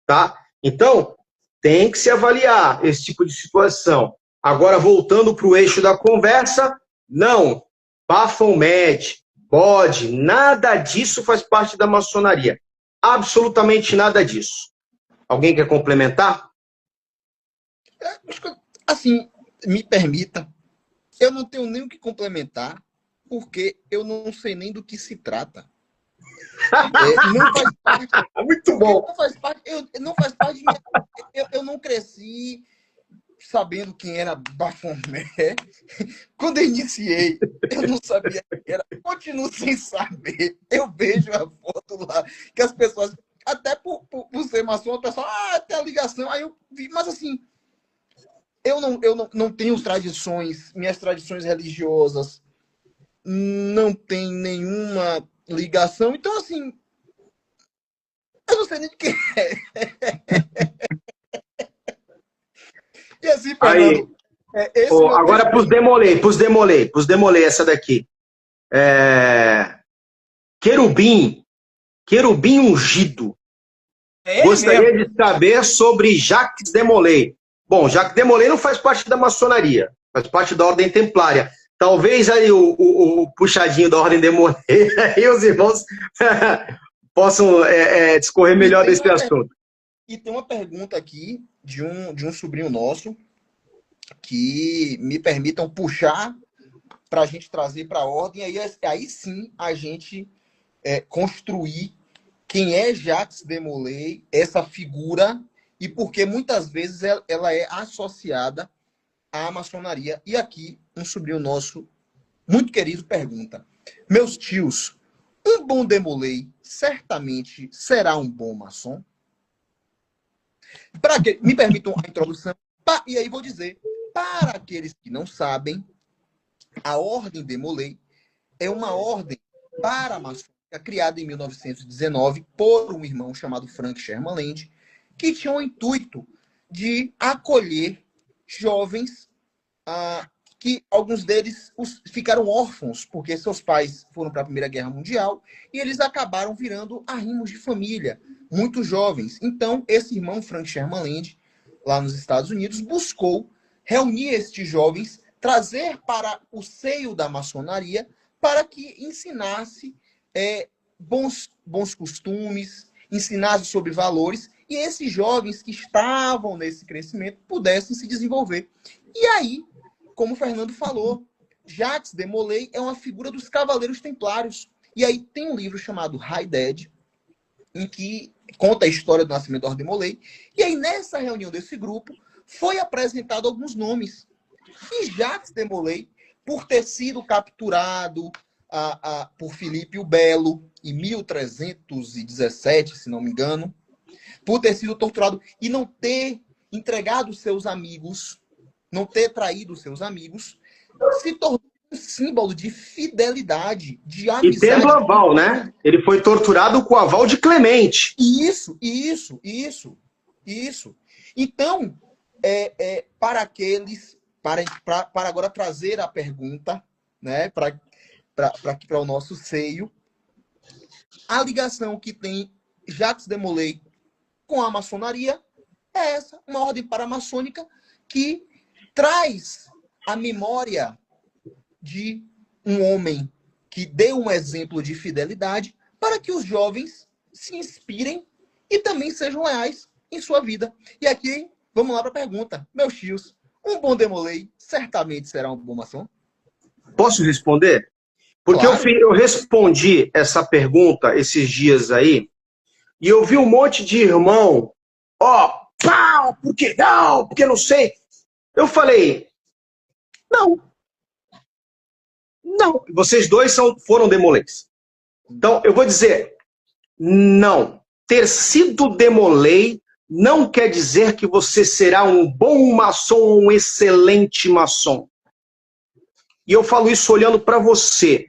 S1: tá? Então, tem que se avaliar esse tipo de situação. Agora, voltando para o eixo da conversa, não. Baphomet, bode, nada disso faz parte da maçonaria. Absolutamente nada disso. Alguém quer complementar?
S3: Assim, me permita. Eu não tenho nem o que complementar, porque eu não sei nem do que se trata. Não faz parte.
S1: Muito bom.
S3: Não faz parte de mim. Eu não cresci sabendo quem era Baphomet. Quando eu iniciei, eu não sabia quem era. Continuo sem saber. Eu vejo a foto lá, que as pessoas, até por ser maçom, o pessoal, tem a ligação. Aí eu vi, mas assim, eu não tenho tradições, minhas tradições religiosas não tem nenhuma ligação. Então, assim, eu não sei nem de quem é. E assim, Fernando,
S1: agora pros demolei essa daqui. Querubim ungido. Gostaria de saber sobre Jacques Demolay. Bom, Jacques Demolay não faz parte da maçonaria, faz parte da Ordem Templária. Talvez aí o puxadinho da Ordem Demolay, aí os irmãos possam discorrer melhor desse assunto.
S3: E tem uma pergunta aqui de um sobrinho nosso, que me permitam puxar para a gente trazer para a ordem, aí sim a gente construir quem é Jacques Demolay, essa figura, e porque muitas vezes ela é associada à maçonaria. E aqui, um sobrinho nosso, muito querido, pergunta: meus tios, um bom Demolay certamente será um bom maçom? Me permitam a introdução, e aí vou dizer, para aqueles que não sabem, a Ordem Demolay é uma ordem paramaçônica criada em 1919 por um irmão chamado Frank Sherman Land, que tinha o intuito de acolher jovens que alguns deles ficaram órfãos porque seus pais foram para a Primeira Guerra Mundial e eles acabaram virando arrimos de família, muito jovens. Então, esse irmão Frank Sherman Land, lá nos Estados Unidos, buscou reunir estes jovens trazer para o seio da maçonaria para que ensinasse bons costumes, ensinasse sobre valores, e esses jovens que estavam nesse crescimento pudessem se desenvolver. E aí, como o Fernando falou, Jacques de Molay é uma figura dos Cavaleiros Templários. E aí tem um livro chamado High Dead, em que conta a história do nascimento da Ordem de Molay. E aí, nessa reunião desse grupo, foi apresentado alguns nomes. E Jacques de Molay, por ter sido capturado por Filipe o Belo em 1317, se não me engano, por ter sido torturado e não ter entregado seus amigos, não ter traído seus amigos, se tornou um símbolo de fidelidade, de amizade.
S1: E tendo aval, né? Ele foi torturado com o aval de Clemente.
S3: Isso. Então, para agora trazer a pergunta, né, para o nosso seio, a ligação que tem Jacques de Molay com a maçonaria é essa, uma ordem paramaçônica que traz a memória de um homem que deu um exemplo de fidelidade para que os jovens se inspirem e também sejam leais em sua vida. E aqui, vamos lá para a pergunta. Meus tios, um bom de Molay certamente será um bom maçom?
S1: Posso responder? Porque
S3: claro.
S1: eu respondi essa pergunta esses dias aí, e eu vi um monte de irmão, pau, porque não, porque não sei. Eu falei, não. Vocês dois foram de Molays. Então, eu vou dizer, não. Ter sido de Molay não quer dizer que você será um bom maçom ou um excelente maçom. E eu falo isso olhando para você.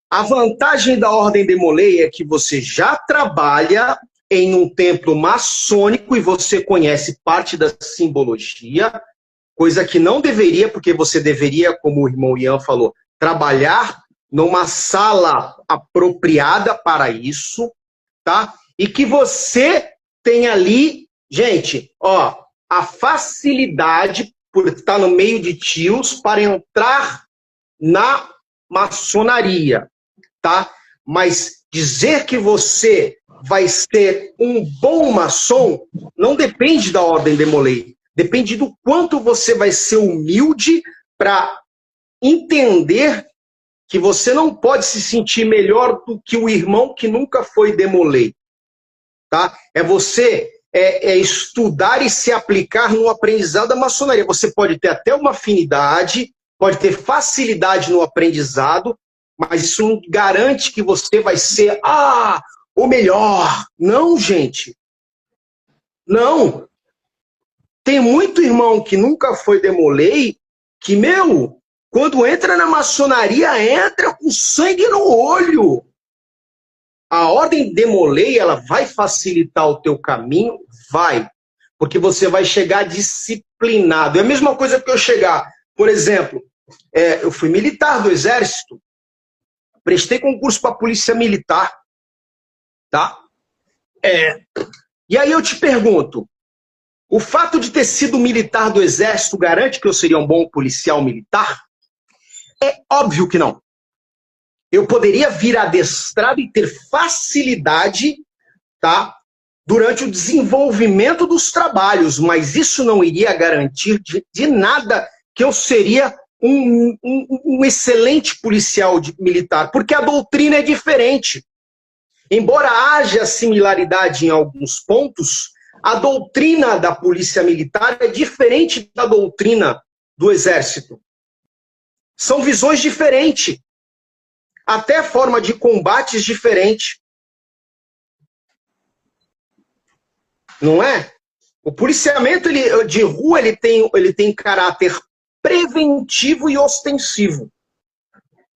S1: A vantagem da Ordem de Molay é que você já trabalha em um templo maçônico e você conhece parte da simbologia, coisa que não deveria, porque você deveria, como o irmão Ian falou, trabalhar numa sala apropriada para isso, tá? E que você tem ali, gente, a facilidade por estar no meio de tios para entrar na maçonaria, tá? Mas dizer que você vai ser um bom maçom não depende da Ordem de Molay. Depende do quanto você vai ser humilde para entender que você não pode se sentir melhor do que o irmão que nunca foi de Molay. Tá? É você estudar e se aplicar no aprendizado da maçonaria. Você pode ter até uma afinidade, pode ter facilidade no aprendizado, mas isso não garante que você vai ser o melhor. Não, gente. Não. Tem muito irmão que nunca foi de Molay que, quando entra na maçonaria, entra com sangue no olho. A Ordem de Molay, ela vai facilitar o teu caminho? Vai. Porque você vai chegar disciplinado. É a mesma coisa que eu chegar. Por exemplo, eu fui militar do Exército, prestei concurso para a Polícia Militar. Tá? E aí eu te pergunto, o fato de ter sido militar do Exército garante que eu seria um bom policial militar? É óbvio que não. Eu poderia vir adestrado e ter facilidade, tá, durante o desenvolvimento dos trabalhos, mas isso não iria garantir de nada que eu seria um excelente policial militar, porque a doutrina é diferente. Embora haja similaridade em alguns pontos, a doutrina da polícia militar é diferente da doutrina do Exército. São visões diferentes. Até forma de combates diferente. Não é? O policiamento de rua ele tem caráter preventivo e ostensivo.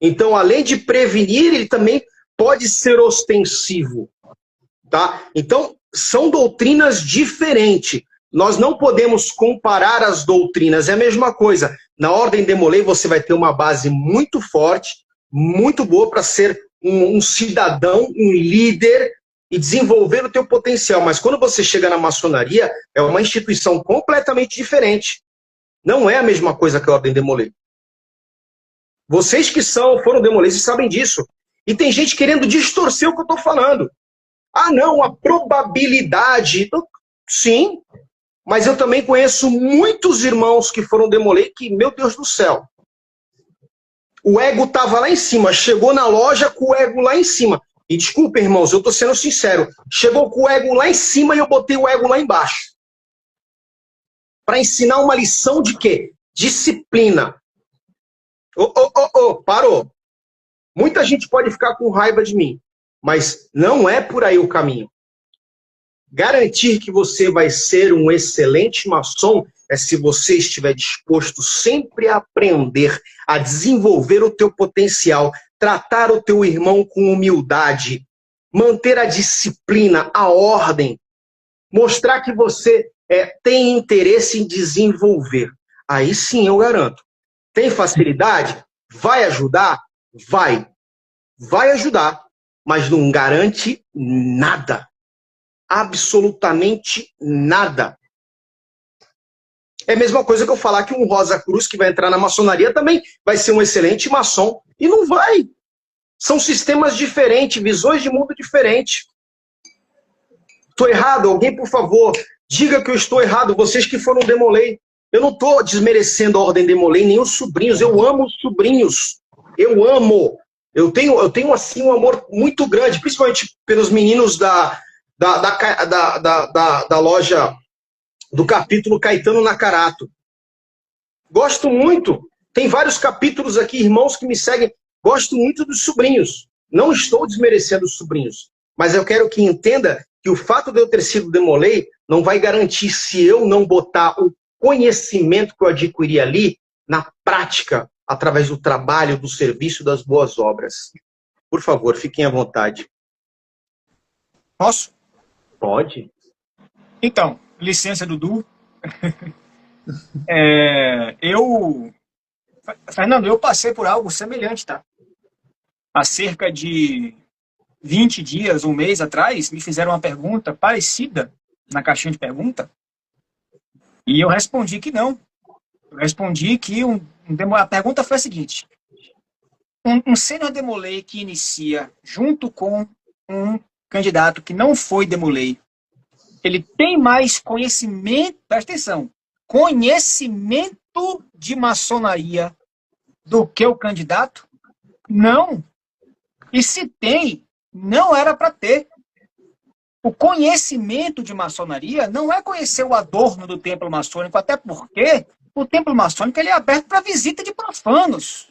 S1: Então, além de prevenir, ele também pode ser ostensivo. Tá? Então, são doutrinas diferentes. Nós não podemos comparar as doutrinas. É a mesma coisa. Na Ordem de Molay, você vai ter uma base muito forte, muito boa para ser um cidadão, um líder e desenvolver o teu potencial. Mas quando você chega na maçonaria, é uma instituição completamente diferente. Não é a mesma coisa que a Ordem Demolei. Vocês que foram Demolei, vocês sabem disso. E tem gente querendo distorcer o que eu estou falando. Ah, não, a probabilidade... Sim, mas eu também conheço muitos irmãos que foram Demolei que, meu Deus do céu, o ego estava lá em cima, chegou na loja com o ego lá em cima. E desculpa, irmãos, eu estou sendo sincero, chegou com o ego lá em cima e eu botei o ego lá embaixo. Para ensinar uma lição de quê? Disciplina. Parou. Muita gente pode ficar com raiva de mim, mas não é por aí o caminho. Garantir que você vai ser um excelente maçom é se você estiver disposto sempre a aprender, a desenvolver o teu potencial, tratar o teu irmão com humildade, manter a disciplina, a ordem, mostrar que você tem interesse em desenvolver. Aí sim eu garanto. Tem facilidade? Vai ajudar? Vai. Vai ajudar, mas não garante nada. Absolutamente nada. É a mesma coisa que eu falar que um Rosa Cruz que vai entrar na maçonaria também vai ser um excelente maçom. E não vai. São sistemas diferentes, visões de mundo diferentes. Estou errado? Alguém, por favor, diga que eu estou errado. Vocês que foram Demolei. Eu não estou desmerecendo a Ordem Demolei, nem os sobrinhos. Eu amo os sobrinhos. Eu amo. Eu tenho assim, um amor muito grande, principalmente pelos meninos da loja do capítulo Caetano Nakarato. Gosto muito. Tem vários capítulos aqui, irmãos que me seguem. Gosto muito dos sobrinhos. Não estou desmerecendo os sobrinhos. Mas eu quero que entenda que o fato de eu ter sido Demolei não vai garantir, se eu não botar o conhecimento que eu adquiri ali na prática, através do trabalho, do serviço, das boas obras. Por favor, fiquem à vontade.
S2: Posso?
S1: Pode.
S2: Então, licença, Dudu. Fernando, eu passei por algo semelhante, tá? Há cerca de 20 dias, um mês atrás, me fizeram uma pergunta parecida na caixinha de pergunta e eu respondi que não. Eu respondi que a pergunta foi a seguinte: um sênior Demolei que inicia junto com um candidato que não foi Demolei, ele tem mais conhecimento, presta atenção, conhecimento de maçonaria do que o candidato? Não. E se tem, não era para ter. O conhecimento de maçonaria não é conhecer o adorno do templo maçônico, até porque o templo maçônico ele é aberto para visita de profanos.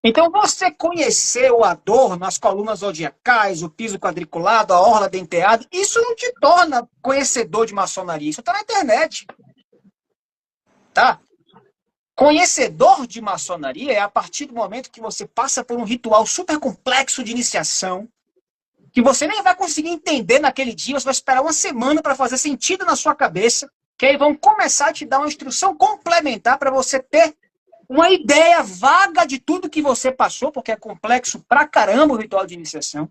S2: Então, você conhecer o adorno, as colunas zodiacais, o piso quadriculado, a orla denteada, isso não te torna conhecedor de maçonaria. Isso está na internet. Tá? Conhecedor de maçonaria é a partir do momento que você passa por um ritual super complexo de iniciação, que você nem vai conseguir entender naquele dia, você vai esperar uma semana para fazer sentido na sua cabeça, que aí vão começar a te dar uma instrução complementar para você ter uma ideia vaga de tudo que você passou, porque é complexo pra caramba o ritual de iniciação.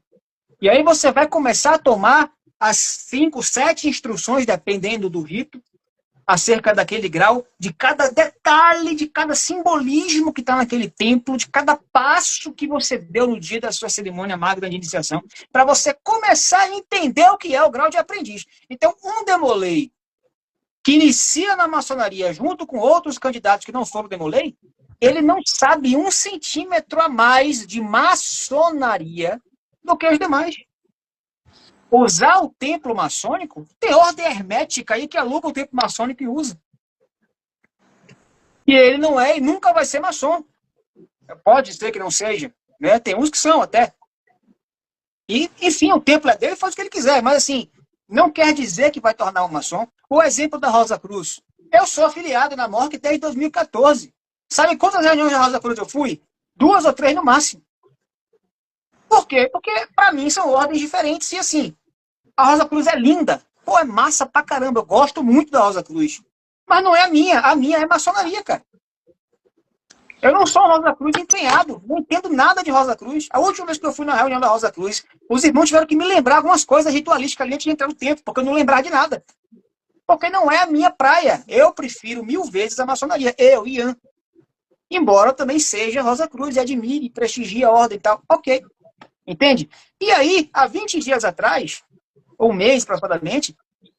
S2: E aí você vai começar a tomar as 5, 7 instruções, dependendo do rito, acerca daquele grau, de cada detalhe, de cada simbolismo que está naquele templo, de cada passo que você deu no dia da sua cerimônia magna de iniciação, para você começar a entender o que é o grau de aprendiz. Então, um Demolei que inicia na maçonaria junto com outros candidatos que não foram Demolei, ele não sabe 1 centímetro a mais de maçonaria do que os demais. Usar o templo maçônico, tem ordem hermética aí que aluga o templo maçônico e usa. E ele não é e nunca vai ser maçom. Pode ser que não seja, né? Tem uns que são até. E, enfim, o templo é dele, faz o que ele quiser, mas assim, não quer dizer que vai tornar um maçom. O exemplo da Rosa Cruz. Eu sou afiliado na MORC desde 2014. Sabe quantas reuniões da Rosa Cruz eu fui? 2 ou 3 no máximo. Por quê? Porque, pra mim, são ordens diferentes. E assim, a Rosa Cruz é linda. Pô, é massa pra caramba. Eu gosto muito da Rosa Cruz. Mas não é a minha. A minha é maçonaria, cara. Eu não sou Rosa Cruz empenhado. Não entendo nada de Rosa Cruz. A última vez que eu fui na reunião da Rosa Cruz, os irmãos tiveram que me lembrar algumas coisas ritualísticas ali antes de entrar no templo, porque eu não lembrava de nada. porque não é a minha praia. Eu prefiro 1000 vezes a maçonaria. Eu, Ian. Embora eu também seja Rosa Cruz e admire, prestigie a ordem e tal. Ok. Entende? E aí, há 20 dias atrás, ou um mês, aproximadamente,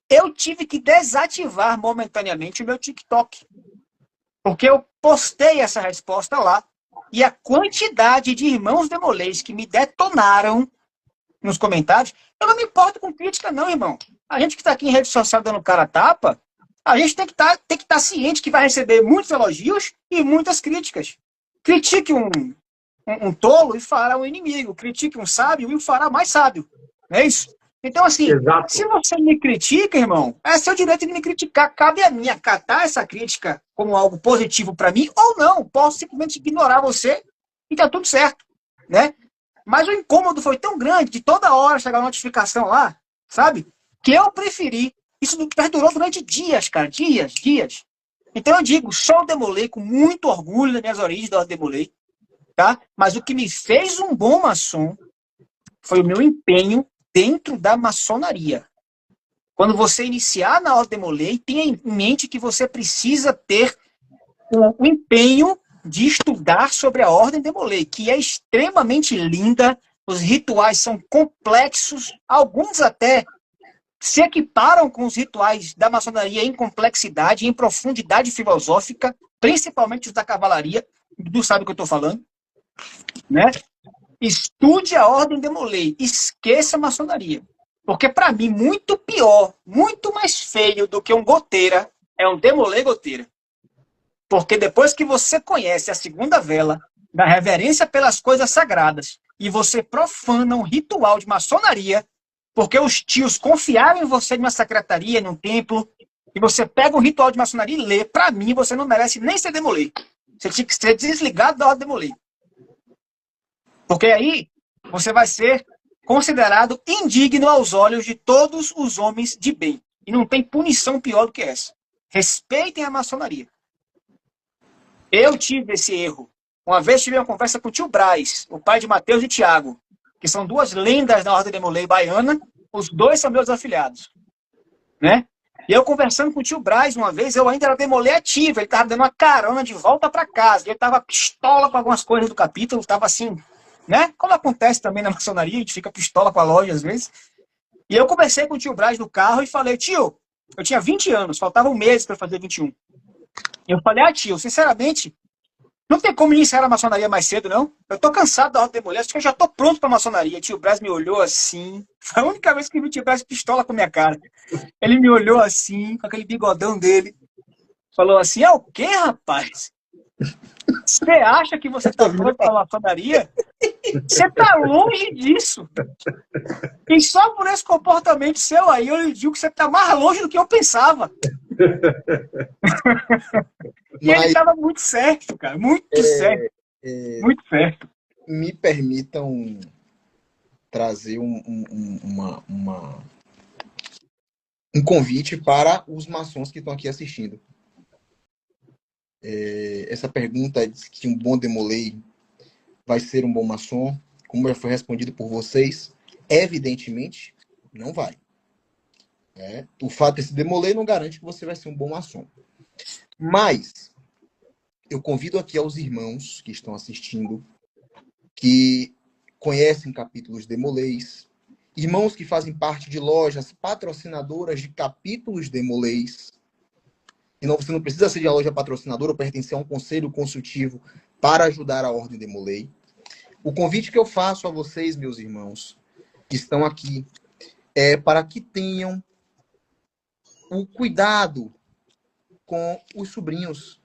S2: eu tive que desativar momentaneamente o meu TikTok. Porque eu postei essa resposta lá, e a quantidade de irmãos demolês que me detonaram nos comentários, eu não me importo com crítica não, irmão. A gente que está aqui em rede social dando cara a tapa, a gente tem que estar ciente que vai receber muitos elogios e muitas críticas. Critique um tolo e fará um inimigo. Critique um sábio e o fará mais sábio. Não é isso? Então, assim,
S1: Exato.
S2: se você me critica, irmão, é seu direito de me criticar. Cabe a mim acatar essa crítica como algo positivo para mim ou não. Posso simplesmente ignorar você e tá tudo certo, né? Mas o incômodo foi tão grande de toda hora chegar uma notificação lá, sabe? Que eu preferi. Isso perdurou durante dias, cara. Dias. Então eu digo, sou Demolei com muito orgulho das minhas origens da Ordem Demolei, tá? Mas o que me fez um bom maçom foi o meu empenho dentro da maçonaria. Quando você iniciar na Ordem Demolei, tenha em mente que você precisa ter o empenho de estudar sobre a Ordem Demolei, que é extremamente linda, os rituais são complexos, alguns até se equiparam com os rituais da maçonaria em complexidade, em profundidade filosófica, principalmente os da cavalaria, tu sabe o que eu estou falando, né? Estude a Ordem Demolei, esqueça a maçonaria. Porque, para mim, muito pior, muito mais feio do que um goteira é um Demolei goteira. Porque depois que você conhece a segunda vela, da reverência pelas coisas sagradas, e você profana um ritual de maçonaria, porque os tios confiaram em você numa secretaria, num templo, e você pega um ritual de maçonaria e lê, para mim, você não merece nem ser Demolei. Você tinha que ser desligado da Ordem Demolei. Porque aí você vai ser considerado indigno aos olhos de todos os homens de bem. E não tem punição pior do que essa. Respeitem a maçonaria. Eu tive esse erro. Uma vez tive uma conversa com o tio Braz, o pai de Mateus e Tiago, que são duas lendas da Ordem Demolei baiana. Os dois são meus afilhados. Né? E eu conversando com o tio Braz uma vez, eu ainda era Demolei ativo, ele estava dando uma carona de volta para casa. Ele estava pistola com algumas coisas do capítulo, estava assim... Né? Como acontece também na maçonaria, a gente fica pistola com a loja às vezes. E eu conversei com o tio Braz no carro e falei, tio, eu tinha 20 anos, faltavam meses para fazer 21. Eu falei, tio, sinceramente, não tem como iniciar a maçonaria mais cedo, não? Eu tô cansado da Ordem Demolei, acho que eu já tô pronto para maçonaria. O tio Braz me olhou assim, foi a única vez que eu vi o tio Braz pistola com a minha cara. Ele me olhou assim, com aquele bigodão dele, falou assim, é o quê, rapaz? Você acha que você tá pronto para maçonaria? Você tá longe disso. E só por esse comportamento seu aí, eu lhe digo que você tá mais longe do que eu pensava. E ele tava muito certo, cara. Muito certo. Muito certo.
S3: Me permitam trazer um convite para os maçons que estão aqui assistindo. Essa pergunta diz que um bom Demolei vai ser um bom maçom, como já foi respondido por vocês, evidentemente, não vai. O fato de se Demolei não garante que você vai ser um bom maçom. Mas, eu convido aqui aos irmãos que estão assistindo, que conhecem capítulos Demoleis, irmãos que fazem parte de lojas patrocinadoras de capítulos Demoleis, e você não precisa ser de uma loja patrocinadora ou pertencer a um conselho consultivo para ajudar a Ordem Demolei. O convite que eu faço a vocês, meus irmãos, que estão aqui, é para que tenham o cuidado com os sobrinhos,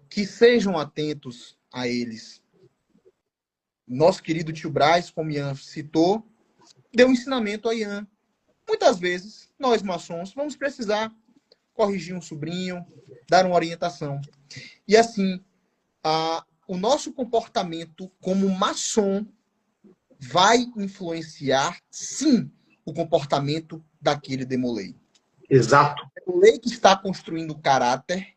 S3: que sejam atentos a eles. Nosso querido tio Braz, como Ian citou, deu ensinamento a Ian. Muitas vezes, nós maçons vamos precisar corrigir um sobrinho, dar uma orientação. E assim, o nosso comportamento como maçom vai influenciar, sim, o comportamento daquele Demolei.
S1: Exato.
S3: O Demolei que está construindo caráter,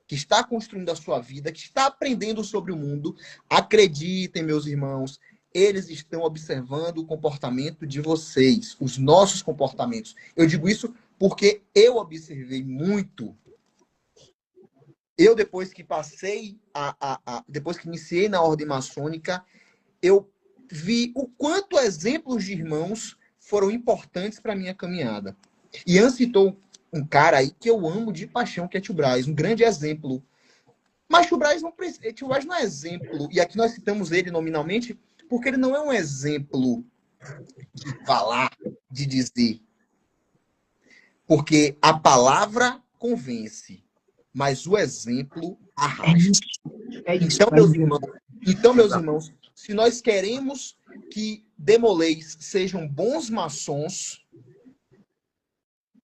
S3: que está construindo a sua vida, que está aprendendo sobre o mundo. Acreditem, meus irmãos, eles estão observando o comportamento de vocês, os nossos comportamentos. Eu digo isso porque eu observei muito. Eu, depois que depois que iniciei na ordem maçônica, eu vi o quanto exemplos de irmãos foram importantes para a minha caminhada. E Ian citou um cara aí que eu amo de paixão, que é Tio Braz, um grande exemplo. Mas Tio Braz não é exemplo, e aqui nós citamos ele nominalmente, porque ele não é um exemplo de falar, de dizer. Porque a palavra convence, mas o exemplo arrasta. Então, meus irmãos, se nós queremos que Demolês sejam bons maçons,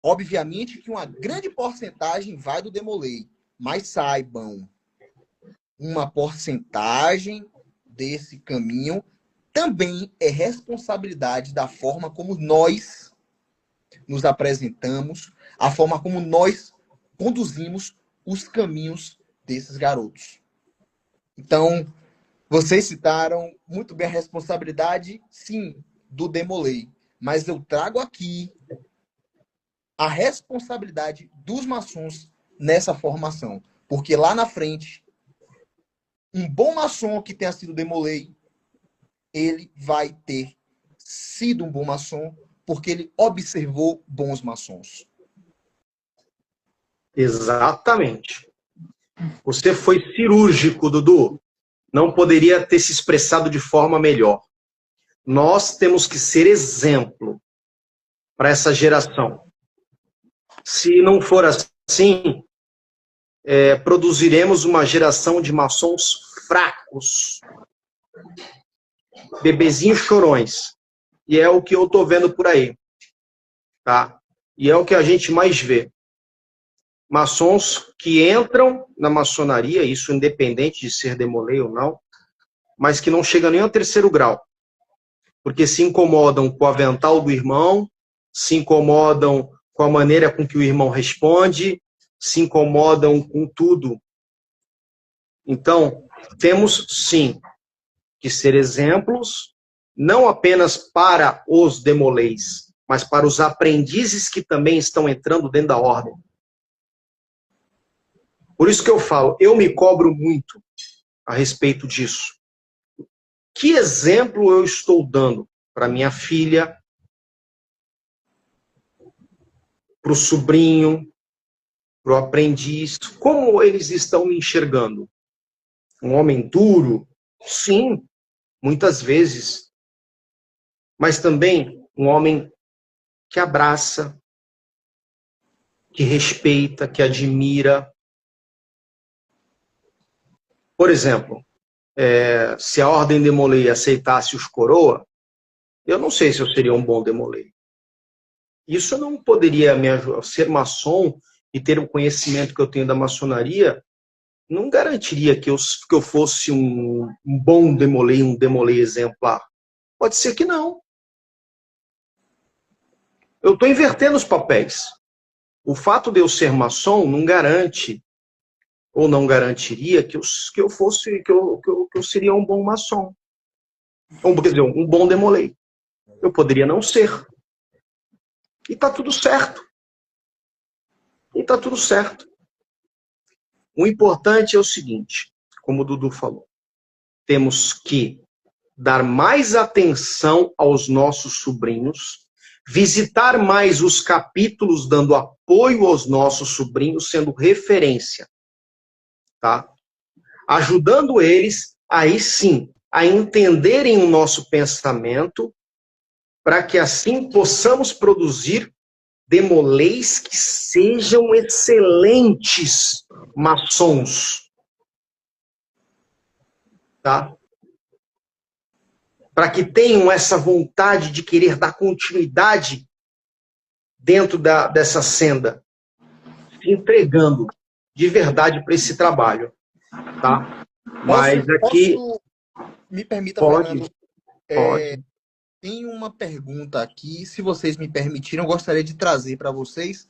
S3: obviamente que uma grande porcentagem vai do Demolei, mas saibam, uma porcentagem desse caminho também é responsabilidade da forma como nós nos apresentamos, a forma como nós conduzimos os caminhos desses garotos. Então, vocês citaram muito bem a responsabilidade, sim, do Demolei, mas eu trago aqui a responsabilidade dos maçons nessa formação, porque lá na frente, um bom maçom que tenha sido Demolei, ele vai ter sido um bom maçom porque ele observou bons maçons.
S1: Exatamente. Você foi cirúrgico, Dudu. Não poderia ter se expressado de forma melhor. Nós temos que ser exemplo para essa geração. Se não for assim, produziremos uma geração de maçons fracos, bebezinhos chorões. E é o que eu estou vendo por aí. Tá? E é o que a gente mais vê. Maçons que entram na maçonaria, isso independente de ser Demolei ou não, mas que não chegam nem ao 3º grau. Porque se incomodam com o avental do irmão, se incomodam com a maneira com que o irmão responde, se incomodam com tudo. Então, temos sim que ser exemplos, não apenas para os Demoleis, mas para os aprendizes que também estão entrando dentro da ordem. Por isso que eu falo, eu me cobro muito a respeito disso. Que exemplo eu estou dando para minha filha, para o sobrinho, para o aprendiz? Como eles estão me enxergando? Um homem duro? Sim, muitas vezes. Mas também um homem que abraça, que respeita, que admira. Por exemplo, se a ordem Demolei aceitasse os coroa, eu não sei se eu seria um bom Demolei. Isso não poderia me ajudar. Ser maçom e ter o conhecimento que eu tenho da maçonaria não garantiria que eu fosse um bom Demolei, um Demolei exemplar. Pode ser que não. Eu estou invertendo os papéis. O fato de eu ser maçom não garante, ou não garantiria, que eu seria um bom maçom. Ou, quer dizer, um bom Demolei. Eu poderia não ser. E está tudo certo. E está tudo certo. O importante é o seguinte, como o Dudu falou, temos que dar mais atenção aos nossos sobrinhos, visitar mais os capítulos, dando apoio aos nossos sobrinhos, sendo referência, tá? Ajudando eles, aí sim, a entenderem o nosso pensamento, para que assim possamos produzir Demoleis que sejam excelentes maçons. Tá? Para que tenham essa vontade de querer dar continuidade dentro dessa senda, se entregando de verdade para esse trabalho. Tá? Mas aqui...
S3: Me permita,
S1: pode,
S3: Fernando.
S1: pode.
S3: Tem uma pergunta aqui, se vocês me permitirem, eu gostaria de trazer para vocês,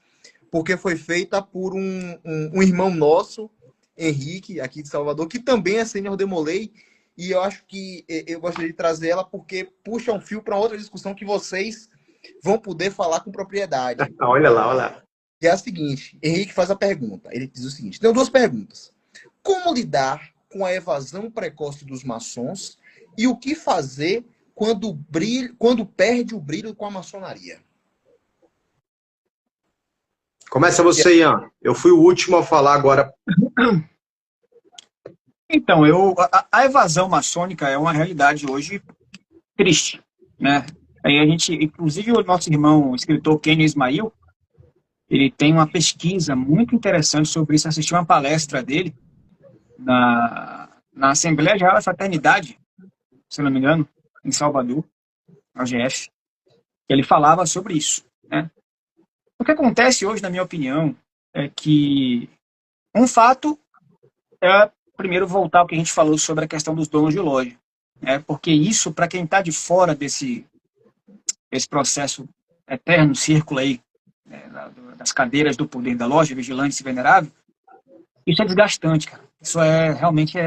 S3: porque foi feita por um irmão nosso, Henrique, aqui de Salvador, que também é sênior Demolei, e eu acho que eu gostaria de trazer ela porque puxa um fio para outra discussão que vocês vão poder falar com propriedade.
S1: Olha lá, olha lá.
S3: Que é a seguinte, Henrique faz a pergunta, ele diz o seguinte, tem duas perguntas. Como lidar com a evasão precoce dos maçons e o que fazer quando perde o brilho com a maçonaria?
S1: Começa você, Ian. Eu fui o último a falar agora.
S2: Então, a evasão maçônica é uma realidade hoje triste, né? Aí a gente, inclusive o nosso irmão, o escritor Kenny Ismail, ele tem uma pesquisa muito interessante sobre isso. Assisti uma palestra dele na Assembleia Geral da Fraternidade, se não me engano, em Salvador, na UGF. Ele falava sobre isso, né? O que acontece hoje, na minha opinião, é que um fato é, primeiro, voltar ao que a gente falou sobre a questão dos donos de loja, né? Porque isso, para quem está de fora desse processo eterno, círculo aí, né, das cadeiras do poder da loja, vigilante e venerável, isso é desgastante, cara. Isso realmente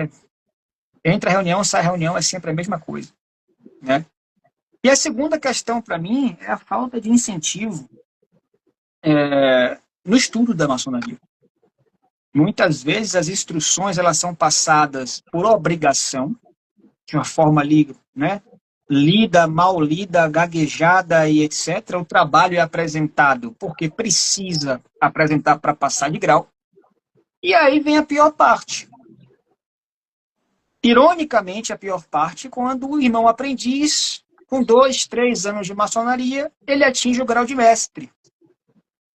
S2: entra a reunião, sai a reunião, é sempre a mesma coisa, né? E a segunda questão, para mim, é a falta de incentivo no estudo da maçonaria. Muitas vezes as instruções elas são passadas por obrigação, de uma forma ali, né? Lida, mal lida, gaguejada e etc. O trabalho é apresentado porque precisa apresentar para passar de grau. E aí vem a pior parte. Ironicamente, a pior parte, quando o irmão aprendiz, com 2, 3 anos de maçonaria, ele atinge o grau de mestre.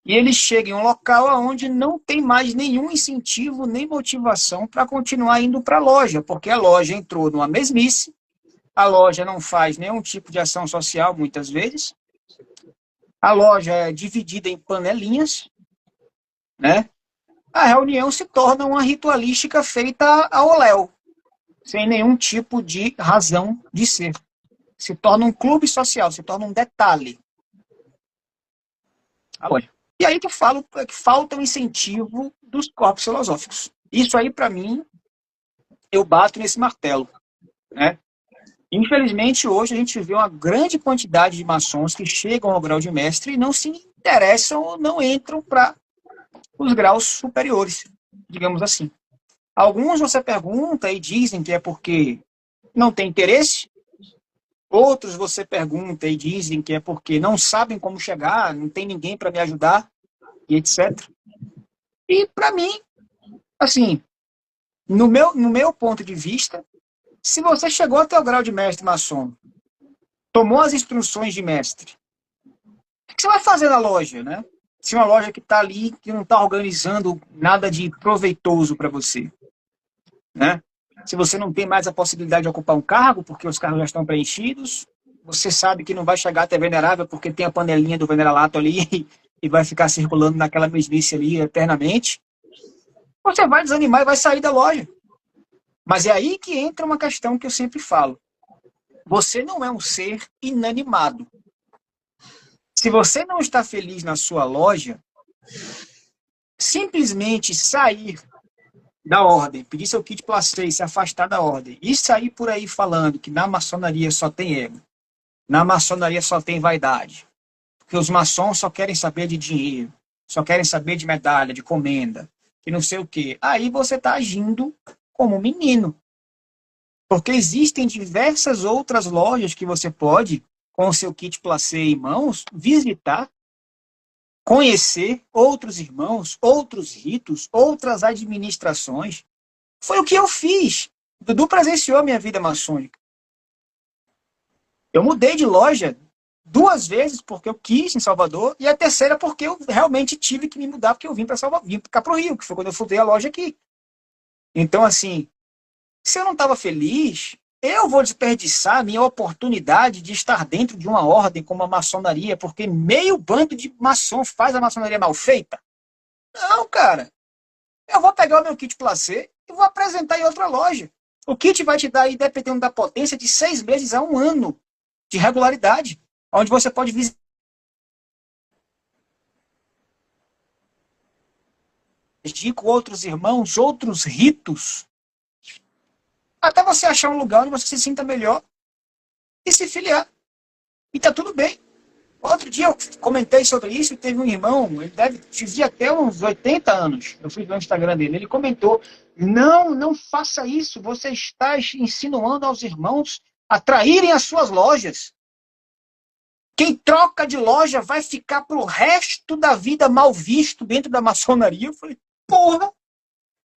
S2: E ele chega em um local onde não tem mais nenhum incentivo nem motivação para continuar indo para a loja, porque a loja entrou numa mesmice, a loja não faz nenhum tipo de ação social, muitas vezes, a loja é dividida em panelinhas, né? A reunião se torna uma ritualística feita ao léu, sem nenhum tipo de razão de ser. Se torna um clube social, se torna um detalhe. A loja. E aí que eu falo que falta o incentivo dos corpos filosóficos. Isso aí, para mim, eu bato nesse martelo, né? Infelizmente, hoje a gente vê uma grande quantidade de maçons que chegam ao grau de mestre e não se interessam ou não entram para os graus superiores, digamos assim. Alguns você pergunta e dizem que é porque não tem interesse, outros você pergunta e dizem que é porque não sabem como chegar, não tem ninguém para me ajudar, e etc. E, para mim, assim, no meu ponto de vista, se você chegou até o grau de mestre maçom, tomou as instruções de mestre, o que você vai fazer na loja, né? Se uma loja que está ali, que não está organizando nada de proveitoso para você, né? Se você não tem mais a possibilidade de ocupar um cargo, porque os cargos já estão preenchidos, você sabe que não vai chegar até venerável, porque tem a panelinha do veneralato ali e vai ficar circulando naquela mesmice ali eternamente, você vai desanimar e vai sair da loja. Mas é aí que entra uma questão que eu sempre falo. Você não é um ser inanimado. Se você não está feliz na sua loja, simplesmente sair da ordem, pedir seu kit placei, se afastar da ordem e sair por aí falando que na maçonaria só tem ego, na maçonaria só tem vaidade, porque os maçons só querem saber de dinheiro, só querem saber de medalha, de comenda, que não sei o quê. Aí você está agindo como um menino. Porque existem diversas outras lojas que você pode, com o seu kit placé em mãos, visitar, conhecer outros irmãos, outros ritos, outras administrações. Foi o que eu fiz. Dudu presenciou a minha vida maçônica. Eu mudei de loja 2 vezes porque eu quis em Salvador, e a terceira porque eu realmente tive que me mudar, porque eu vim para Salvador, vim para o Rio, que foi quando eu fundei a loja aqui. Então, assim, se eu não estava feliz, eu vou desperdiçar a minha oportunidade de estar dentro de uma ordem como a maçonaria, porque meio bando de maçom faz a maçonaria mal feita? Não, cara. Eu vou pegar o meu kit placé e vou apresentar em outra loja. O kit vai te dar aí, dependendo da potência, de 6 meses a 1 ano de regularidade, onde você pode visitar com outros irmãos, outros ritos. até você achar um lugar onde você se sinta melhor e se filiar. E tá tudo bem. Outro dia eu comentei sobre isso, teve um irmão, ele devia até uns 80 anos, eu fui ver o Instagram dele, ele comentou, não faça isso, você está insinuando aos irmãos a traírem as suas lojas. Quem troca de loja vai ficar pro resto da vida mal visto dentro da maçonaria. Eu falei, porra,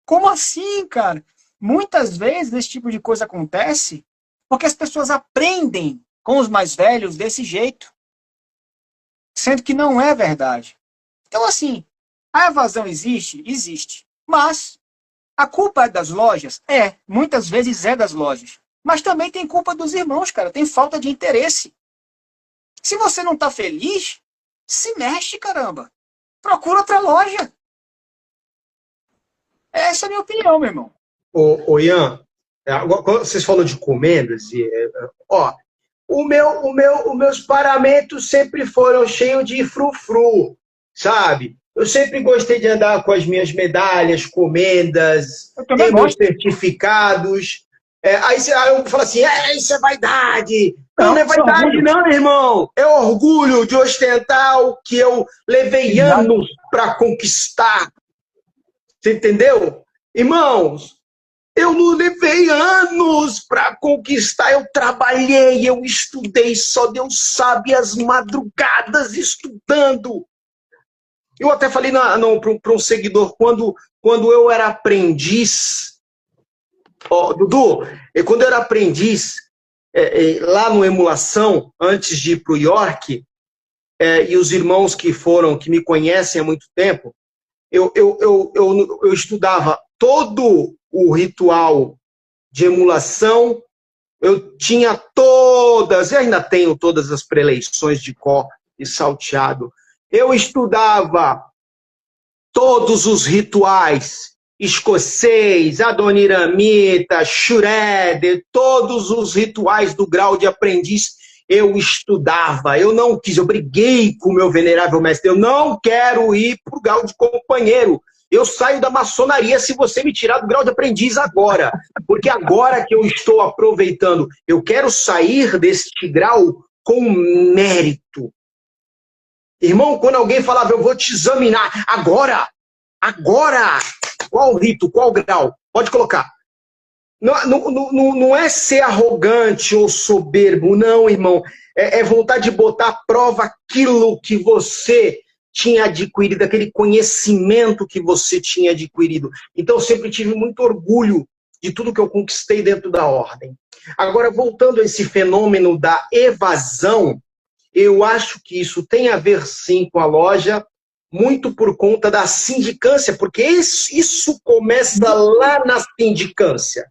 S2: como assim, cara? Muitas vezes esse tipo de coisa acontece porque as pessoas aprendem com os mais velhos desse jeito, sendo que não é verdade. Então, assim, a evasão existe? Existe. Mas a culpa é das lojas? Muitas vezes é das lojas. Mas também tem culpa dos irmãos, cara. Tem falta de interesse. Se você não tá feliz, se mexe, caramba. Procura outra loja. Essa é a minha opinião, meu irmão.
S1: Ô Ian, agora, vocês falam de comendas, ó, os meus paramentos sempre foram cheios de frufru, sabe? Eu sempre gostei de andar com as minhas medalhas, comendas, ter meus certificados. Aí eu falo assim, isso é vaidade. Não é vaidade não, meu irmão. É orgulho de ostentar o que eu levei anos para conquistar. Você entendeu? Irmãos, eu não levei anos para conquistar. Eu trabalhei, eu estudei, só Deus sabe as madrugadas estudando. Eu até falei para um seguidor, quando eu era aprendiz, Dudu, quando eu era aprendiz, lá no Emulação, antes de ir para o York, e os irmãos que me conhecem há muito tempo, eu estudava todo o ritual de emulação, eu tinha todas, e ainda tenho todas as preleições de cor e salteado. Eu estudava todos os rituais, escocês, adoniramita, shredder, todos os rituais do grau de aprendiz, eu estudava. Eu não quis, eu briguei com o meu venerável mestre, eu não quero ir para o grau de companheiro. Eu saio da maçonaria se você me tirar do grau de aprendiz agora. Porque agora que eu estou aproveitando, eu quero sair deste grau com mérito. Irmão, quando alguém falava, eu vou te examinar, agora, qual rito, qual grau? Pode colocar. Não é ser arrogante ou soberbo, não, irmão. É vontade de botar à prova aquilo que você tinha adquirido, aquele conhecimento que você tinha adquirido. Então, eu sempre tive muito orgulho de tudo que eu conquistei dentro da ordem. Agora, voltando a esse fenômeno da evasão, eu acho que isso tem a ver, sim, com a loja, muito por conta da sindicância, porque isso começa lá na sindicância.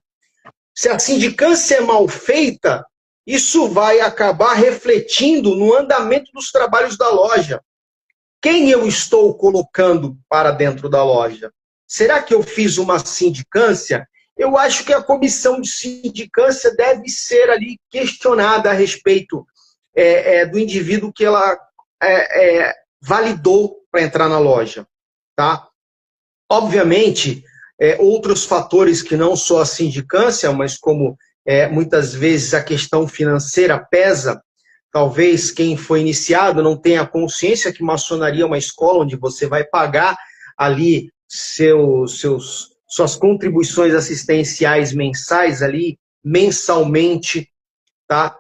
S1: Se a sindicância é mal feita, isso vai acabar refletindo no andamento dos trabalhos da loja. Quem eu estou colocando para dentro da loja? Será que eu fiz uma sindicância? Eu acho que a comissão de sindicância deve ser ali questionada a respeito do indivíduo que ela validou para entrar na loja. Tá? Obviamente, outros fatores que não só a sindicância, mas como muitas vezes a questão financeira pesa. Talvez quem foi iniciado não tenha consciência que maçonaria é uma escola onde você vai pagar ali suas contribuições assistenciais mensais ali, mensalmente, tá?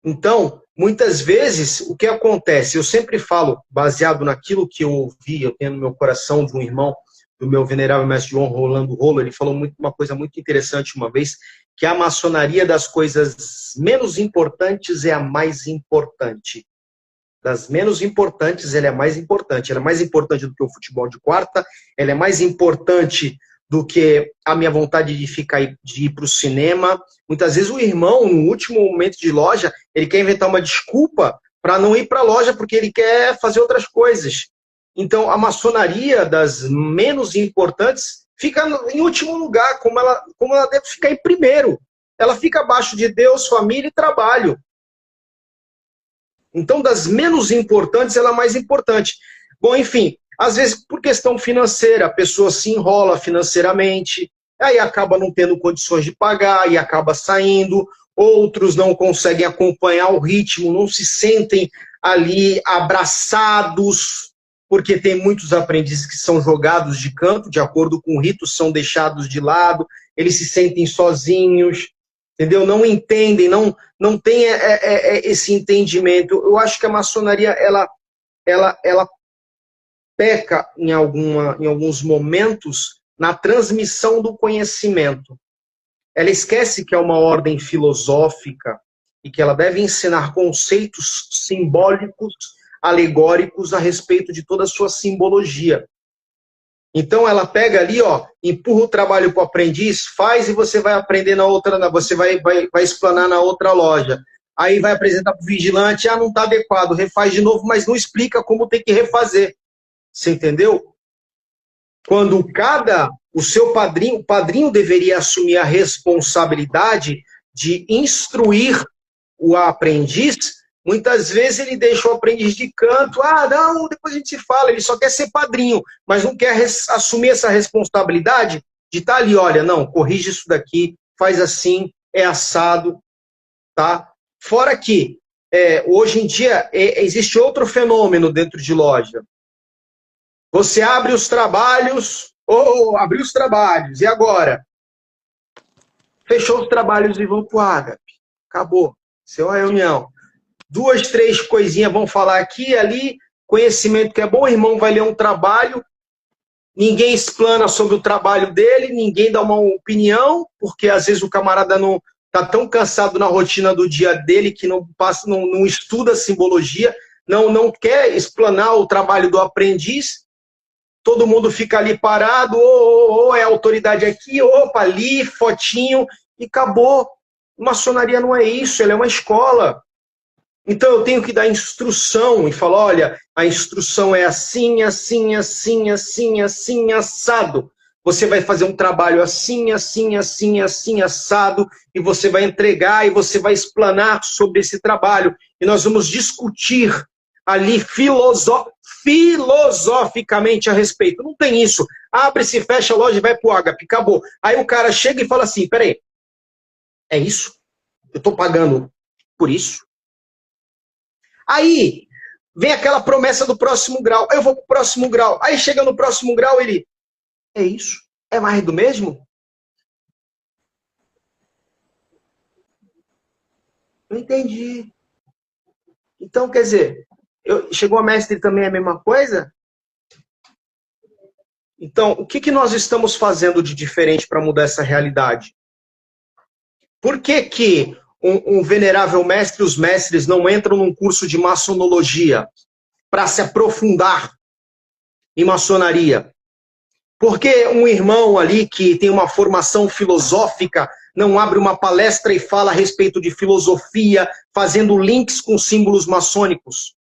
S1: Então, muitas vezes, o que acontece? Eu sempre falo, baseado naquilo que eu ouvi, eu tenho no meu coração de um irmão, do meu venerável mestre João Rolando Rolo, ele falou uma coisa muito interessante uma vez, que a maçonaria das coisas menos importantes é a mais importante. Das menos importantes, ela é a mais importante. Ela é mais importante do que o futebol de quarta, ela é mais importante do que a minha vontade de ir para o cinema. Muitas vezes o irmão, no último momento de loja, ele quer inventar uma desculpa para não ir para a loja porque ele quer fazer outras coisas. Então, a maçonaria das menos importantes fica em último lugar, como ela deve ficar em primeiro. Ela fica abaixo de Deus, família e trabalho. Então, das menos importantes, ela é a mais importante. Bom, enfim, às vezes por questão financeira, a pessoa se enrola financeiramente, aí acaba não tendo condições de pagar e acaba saindo. Outros não conseguem acompanhar o ritmo, não se sentem ali abraçados, porque tem muitos aprendizes que são jogados de canto, de acordo com o rito, são deixados de lado, eles se sentem sozinhos, entendeu? Não entendem, não tem esse entendimento. Eu acho que a maçonaria, ela peca em alguns momentos na transmissão do conhecimento. Ela esquece que é uma ordem filosófica e que ela deve ensinar conceitos simbólicos, alegóricos a respeito de toda a sua simbologia. Então ela pega ali, ó, empurra o trabalho para o aprendiz, faz e você vai aprender na outra, você vai explanar na outra loja. Aí vai apresentar para o vigilante, não está adequado, refaz de novo, mas não explica como tem que refazer. Você entendeu? Quando o seu padrinho, o padrinho deveria assumir a responsabilidade de instruir o aprendiz, muitas vezes ele deixa o aprendiz de canto, não, depois a gente se fala, ele só quer ser padrinho, mas não quer assumir essa responsabilidade de estar ali, olha, não, corrige isso daqui, faz assim, é assado, tá? Fora que, hoje em dia, existe outro fenômeno dentro de loja. Você abre os trabalhos, abriu os trabalhos, e agora? Fechou os trabalhos e vão pro ágape. Acabou. Isso é uma reunião. 2, 3 coisinhas vão falar aqui e ali, conhecimento que é bom, o irmão vai ler um trabalho, ninguém explana sobre o trabalho dele, ninguém dá uma opinião, porque às vezes o camarada não está tão cansado na rotina do dia dele que não estuda a simbologia, não quer explanar o trabalho do aprendiz. Todo mundo fica ali parado, é autoridade aqui, opa, ali, fotinho, e acabou. Maçonaria não é isso, ela é uma escola. Então eu tenho que dar instrução e falar, olha, a instrução é assim, assim, assim, assim, assim, assado. Você vai fazer um trabalho assim, assim, assim, assim, assado, e você vai entregar e você vai explanar sobre esse trabalho. E nós vamos discutir ali filosoficamente a respeito. Não tem isso. Abre-se, fecha a loja e vai pro ágape. Acabou. Aí o cara chega e fala assim, peraí, é isso? Eu tô pagando por isso? Aí vem aquela promessa do próximo grau. Eu vou pro próximo grau. Aí chega no próximo grau, ele, é isso? É mais do mesmo? Não entendi. Então, quer dizer, chegou a mestre também é a mesma coisa? Então, o que nós estamos fazendo de diferente para mudar essa realidade? Por que um venerável mestre, os mestres não entram num curso de maçonologia para se aprofundar em maçonaria? Por que um irmão ali que tem uma formação filosófica não abre uma palestra e fala a respeito de filosofia, fazendo links com símbolos maçônicos?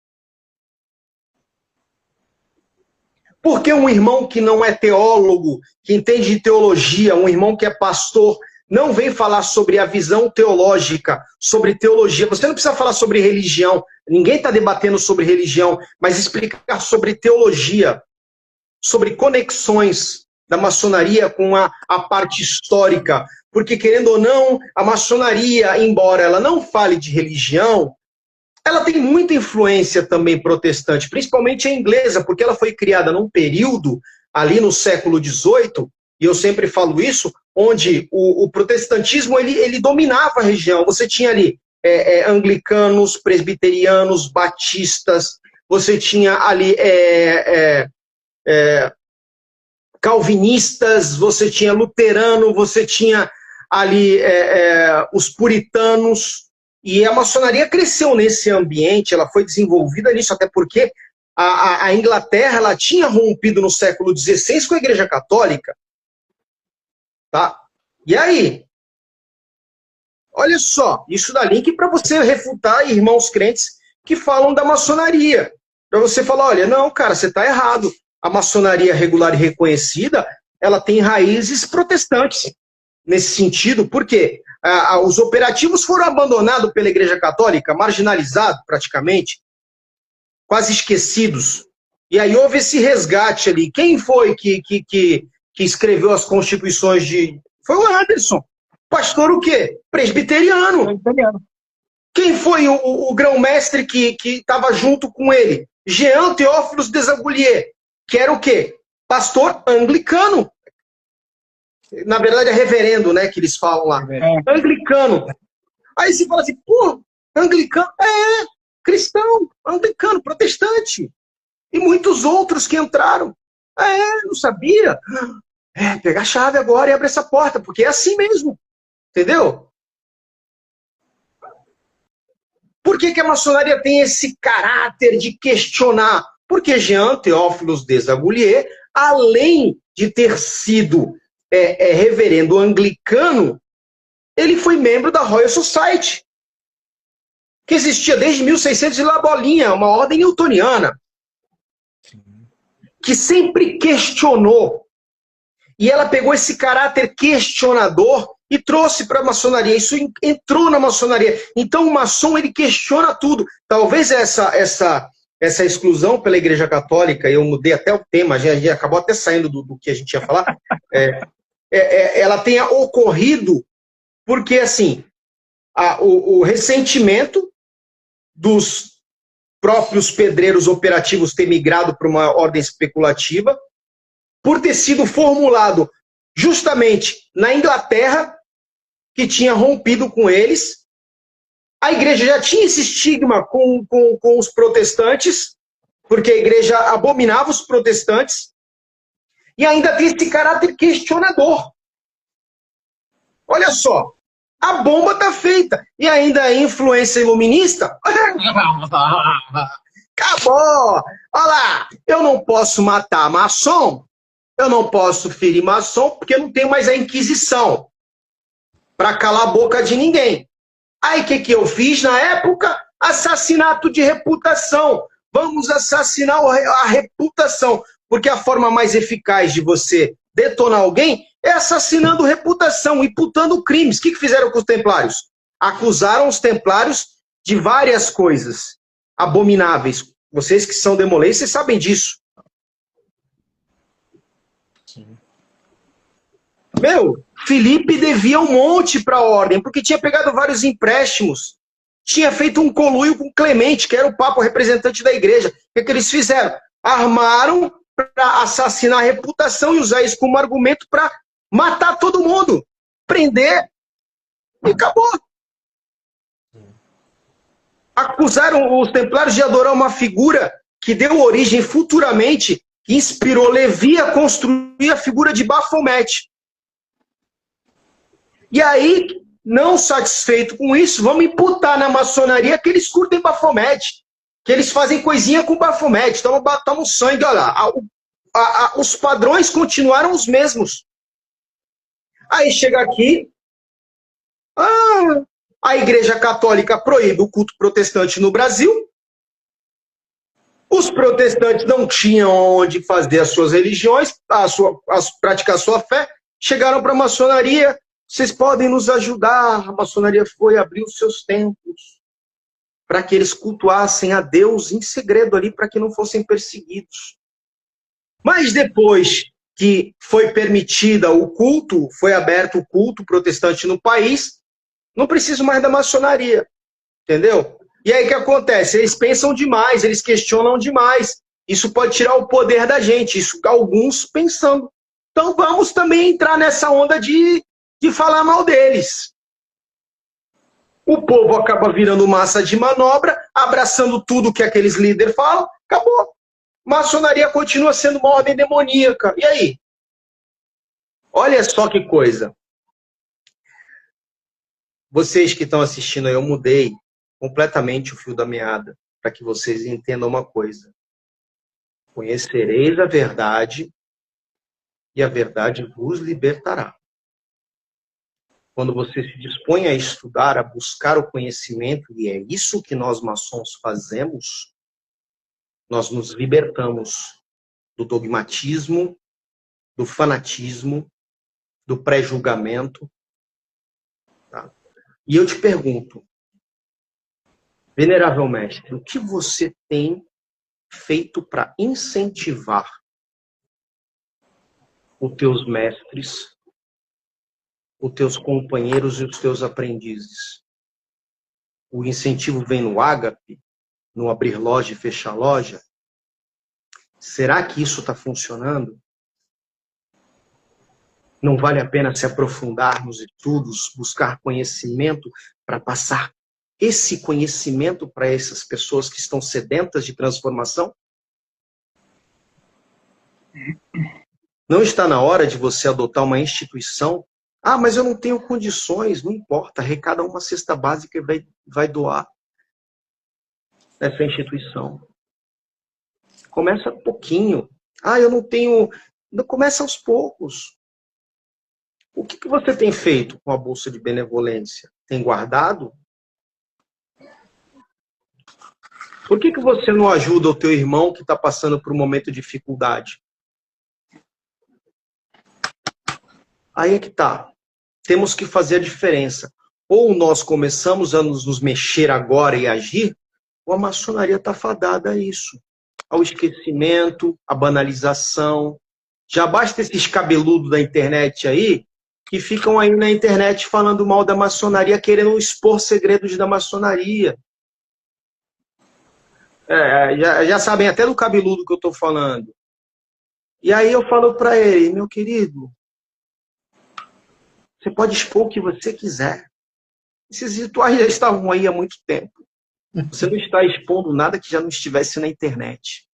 S1: Por que um irmão que não é teólogo, que entende de teologia, um irmão que é pastor, não vem falar sobre a visão teológica, sobre teologia? Você não precisa falar sobre religião, ninguém está debatendo sobre religião, mas explicar sobre teologia, sobre conexões da maçonaria com a parte histórica. Porque, querendo ou não, a maçonaria, embora ela não fale de religião, ela tem muita influência também protestante, principalmente a inglesa, porque ela foi criada num período, ali no século XVIII, e eu sempre falo isso, onde o protestantismo ele dominava a região. Você tinha ali anglicanos, presbiterianos, batistas, você tinha ali calvinistas, você tinha luterano, você tinha ali os puritanos, e a maçonaria cresceu nesse ambiente, ela foi desenvolvida nisso, até porque a Inglaterra ela tinha rompido no século XVI com a Igreja Católica. Tá? E aí? Olha só, isso dá link para você refutar irmãos crentes que falam da maçonaria. Para você falar, olha, não, cara, você está errado. A maçonaria regular e reconhecida, ela tem raízes protestantes nesse sentido. Por quê? Os operativos foram abandonados pela Igreja Católica, marginalizados praticamente, quase esquecidos. E aí houve esse resgate ali. Quem foi que que escreveu as constituições de... Foi o Anderson. Pastor o quê? Presbiteriano.
S2: Presbiteriano.
S1: Quem foi o grão-mestre que estava junto com ele? Jean Théophile Desaguliers, que era o quê? Pastor anglicano. Na verdade é reverendo, né, que eles falam lá. Anglicano. Aí você fala assim, pô, anglicano? Cristão, anglicano, protestante. E muitos outros que entraram. Não sabia. Pega a chave agora e abre essa porta, porque é assim mesmo. Entendeu? Por que a maçonaria tem esse caráter de questionar? Porque Jean Théophile Desaguliers, além de ter sido reverendo anglicano, ele foi membro da Royal Society, que existia desde 1600 e lá bolinha, uma ordem newtoniana, que sempre questionou. E ela pegou esse caráter questionador e trouxe para a maçonaria. Isso entrou na maçonaria. Então o maçom, ele questiona tudo. Talvez essa exclusão pela Igreja Católica, eu mudei até o tema, a gente acabou até saindo do que a gente ia falar, ela tenha ocorrido porque, assim, o ressentimento dos próprios pedreiros operativos ter migrado para uma ordem especulativa, por ter sido formulado justamente na Inglaterra, que tinha rompido com eles. A igreja já tinha esse estigma com os protestantes, porque a igreja abominava os protestantes, e ainda tem esse caráter questionador. Olha só, a bomba está feita, e ainda a influência iluminista... Acabou! Olha lá, eu não posso matar maçom, eu não posso ferir maçom, porque eu não tenho mais a Inquisição para calar a boca de ninguém. Aí o que eu fiz na época? Assassinato de reputação. Vamos assassinar a reputação, porque a forma mais eficaz de você detonar alguém é assassinando reputação, imputando crimes. O que fizeram com os templários? Acusaram os templários de várias coisas abomináveis. Vocês que são demolês, vocês sabem disso.
S3: Sim.
S1: Filipe devia um monte para a ordem, porque tinha pegado vários empréstimos. Tinha feito um conluio com Clemente, que era o papa, o representante da igreja. O que eles fizeram? Armaram para assassinar a reputação e usar isso como argumento para matar todo mundo. Prender e acabou. Acusaram os templários de adorar uma figura que deu origem futuramente, que inspirou Levi a construir a figura de Baphomet. E aí, não satisfeito com isso, vamos imputar na maçonaria que eles curtem Baphomet, que eles fazem coisinha com Baphomet, tomam sangue, olha lá. Os padrões continuaram os mesmos. Aí chega aqui, a Igreja Católica proíbe o culto protestante no Brasil. Os protestantes não tinham onde fazer as suas religiões, praticar a sua fé. Chegaram para a maçonaria. Vocês podem nos ajudar. A maçonaria foi abrir os seus templos para que eles cultuassem a Deus em segredo ali, para que não fossem perseguidos. Mas depois que foi permitida o culto, foi aberto o culto protestante no país, não preciso mais da maçonaria, entendeu? E aí o que acontece? Eles pensam demais, eles questionam demais. Isso pode tirar o poder da gente, isso alguns pensando. Então vamos também entrar nessa onda de falar mal deles. O povo acaba virando massa de manobra, abraçando tudo que aqueles líderes falam, acabou. Maçonaria continua sendo uma ordem demoníaca. E aí? Olha só que coisa. Vocês que estão assistindo aí, eu mudei completamente o fio da meada, para que vocês entendam uma coisa. Conhecereis a verdade, e a verdade vos libertará. Quando você se dispõe a estudar, a buscar o conhecimento, e é isso que nós maçons fazemos, nós nos libertamos do dogmatismo, do fanatismo, do pré-julgamento. Tá? E eu te pergunto, venerável mestre, o que você tem feito para incentivar os teus mestres, os teus companheiros e os teus aprendizes. O incentivo vem no ágape, no abrir loja e fechar loja. Será que isso está funcionando? Não vale a pena se aprofundar nos estudos, buscar conhecimento para passar esse conhecimento para essas pessoas que estão sedentas de transformação? Não está na hora de você adotar uma instituição? Ah, mas eu não tenho condições. Não importa, arrecada uma cesta básica e vai doar essa instituição. Começa pouquinho. Ah, eu não tenho... Começa aos poucos. O que você tem feito com a Bolsa de Benevolência? Tem guardado? Por que você não ajuda o teu irmão que está passando por um momento de dificuldade? Aí é que tá. Temos que fazer a diferença. Ou nós começamos a nos mexer agora e agir, ou a maçonaria está fadada a isso. Ao esquecimento, à banalização. Já basta esses cabeludos da internet aí, que ficam aí na internet falando mal da maçonaria, querendo expor segredos da maçonaria. Já sabem até do cabeludo que eu estou falando. E aí eu falo para ele, meu querido, você pode expor o que você quiser. Esses rituais já estavam aí há muito tempo. Você não está expondo nada que já não estivesse na internet.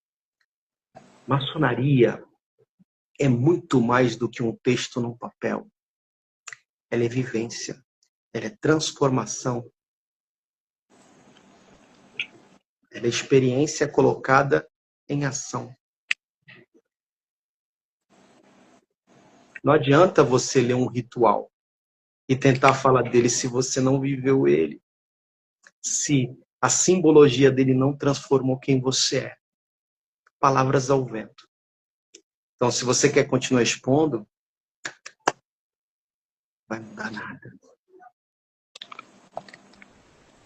S1: Maçonaria é muito mais do que um texto no papel. Ela é vivência. Ela é transformação. Ela é experiência colocada em ação. Não adianta você ler um ritual e tentar falar dele se você não viveu ele. Se a simbologia dele não transformou quem você é. Palavras ao vento. Então, se você quer continuar expondo, vai mudar nada.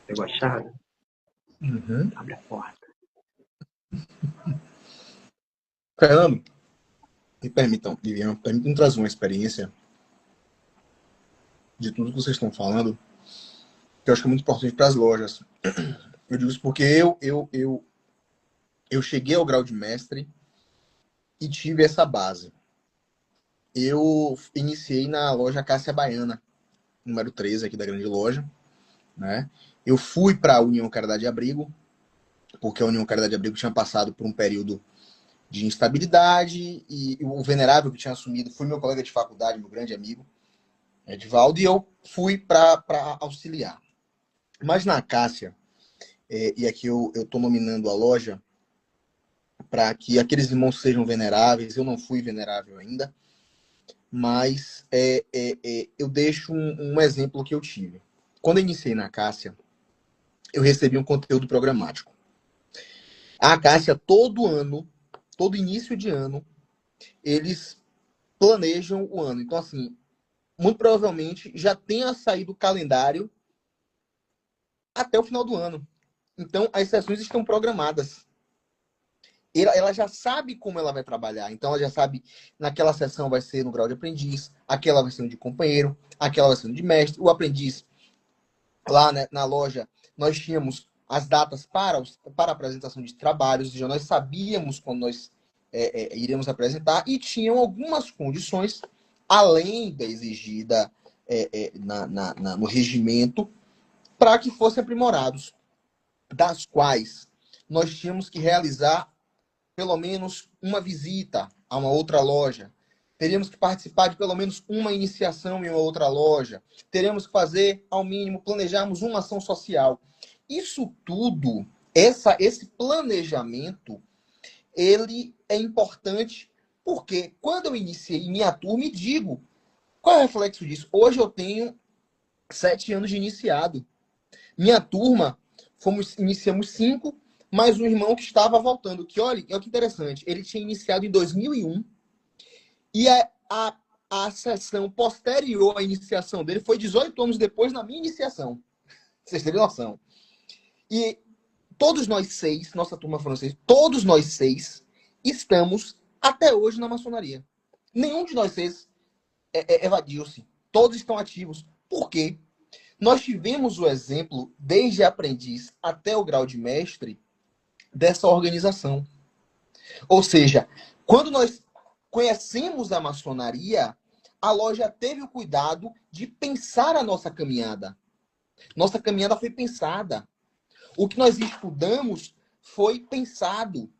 S1: Pegou a chave?
S3: Uhum.
S1: Abre a porta.
S3: Fernando, me permitam, Vivian, permitam trazer uma experiência de tudo que vocês estão falando, que eu acho que é muito importante para as lojas. Eu digo isso porque eu cheguei ao grau de mestre e tive essa base. Eu iniciei na loja Cássia Baiana, número 13 aqui da grande loja, né? Eu fui para a União Caridade e Abrigo, porque a União Caridade e Abrigo tinha passado por um período de instabilidade e o venerável que tinha assumido foi meu colega de faculdade, meu grande amigo, Edivaldo, e eu fui para auxiliar. Mas na Cássia, e aqui eu estou nominando a loja para que aqueles irmãos sejam veneráveis, eu não fui venerável ainda, mas eu deixo um exemplo que eu tive. Quando eu iniciei na Cássia, eu recebi um conteúdo programático. A Cássia, todo ano, todo início de ano, eles planejam o ano. Então, assim, muito provavelmente já tenha saído o calendário até o final do ano. Então, as sessões estão programadas. Ela já sabe como ela vai trabalhar. Então, ela já sabe, naquela sessão vai ser no grau de aprendiz, aquela vai ser no de companheiro, aquela vai ser no de mestre. O aprendiz, lá, né, na loja, nós tínhamos as datas para a apresentação de trabalhos, ou seja, nós sabíamos quando nós iremos apresentar, e tinham algumas condições, além da exigida no regimento, para que fossem aprimorados, das quais nós tínhamos que realizar pelo menos uma visita a uma outra loja, teríamos que participar de pelo menos uma iniciação em uma outra loja, teríamos que fazer, ao mínimo, planejarmos uma ação social. Isso tudo, esse planejamento, ele é importante porque quando eu iniciei minha turma, e digo, qual é o reflexo disso? Hoje eu tenho 7 anos de iniciado. Minha turma, iniciamos 5, mais um irmão que estava voltando. Que olha que interessante, ele tinha iniciado em 2001 e a sessão posterior à iniciação dele foi 18 anos depois na minha iniciação. Vocês terem noção. E todos nós 6, nossa turma foram 6, todos nós 6 estamos até hoje na maçonaria. Nenhum de nós seis evadiu-se. Todos estão ativos. Por quê? Nós tivemos o exemplo, desde aprendiz até o grau de mestre, dessa organização. Ou seja, quando nós conhecemos a maçonaria, a loja teve o cuidado de pensar a nossa caminhada. Nossa caminhada foi pensada. O que nós estudamos foi pensado.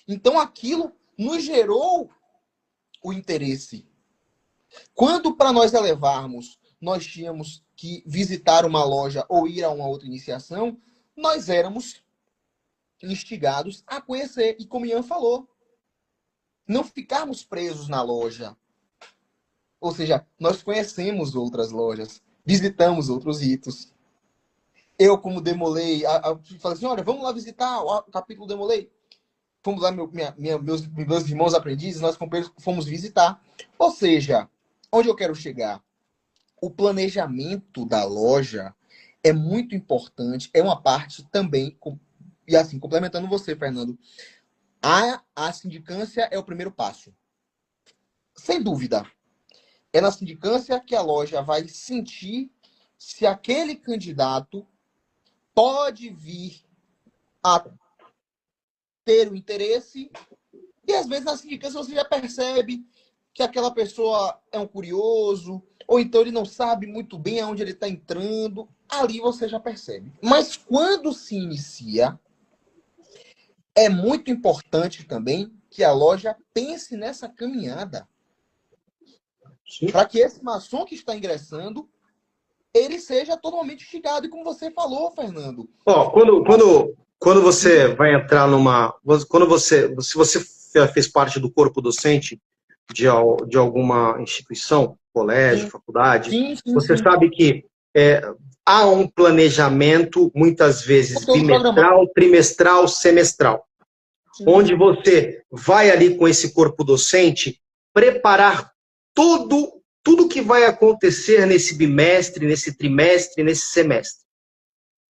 S3: Então, aquilo nos gerou o interesse. Quando, para nós elevarmos, nós tínhamos que visitar uma loja ou ir a uma outra iniciação, nós éramos instigados a conhecer. E como Ian falou, não ficarmos presos na loja. Ou seja, nós conhecemos outras lojas, visitamos outros ritos. Eu, como Demolei, falei assim, olha, vamos lá visitar o capítulo Demolei. Fomos lá, meus irmãos aprendizes, nós companheiros fomos visitar. Ou seja, onde eu quero chegar? O planejamento da loja é muito importante, é uma parte também, e assim, complementando você, Fernando, a sindicância é o primeiro passo. Sem dúvida. É na sindicância que a loja vai sentir se aquele candidato pode vir a ter o interesse. E às vezes na sindicância você já percebe que aquela pessoa é um curioso, ou então ele não sabe muito bem aonde ele está entrando. Ali você já percebe. Mas quando se inicia, é muito importante também que a loja pense nessa caminhada. Para que esse maçom que está ingressando, ele seja totalmente instigado. E como você falou, Fernando...
S1: Quando você vai entrar numa... Se você fez parte do corpo docente de alguma instituição, colégio, faculdade, você sabe que há um planejamento, muitas vezes, bimestral, trimestral, semestral. Sim. Onde você vai ali com esse corpo docente preparar tudo que vai acontecer nesse bimestre, nesse trimestre, nesse semestre.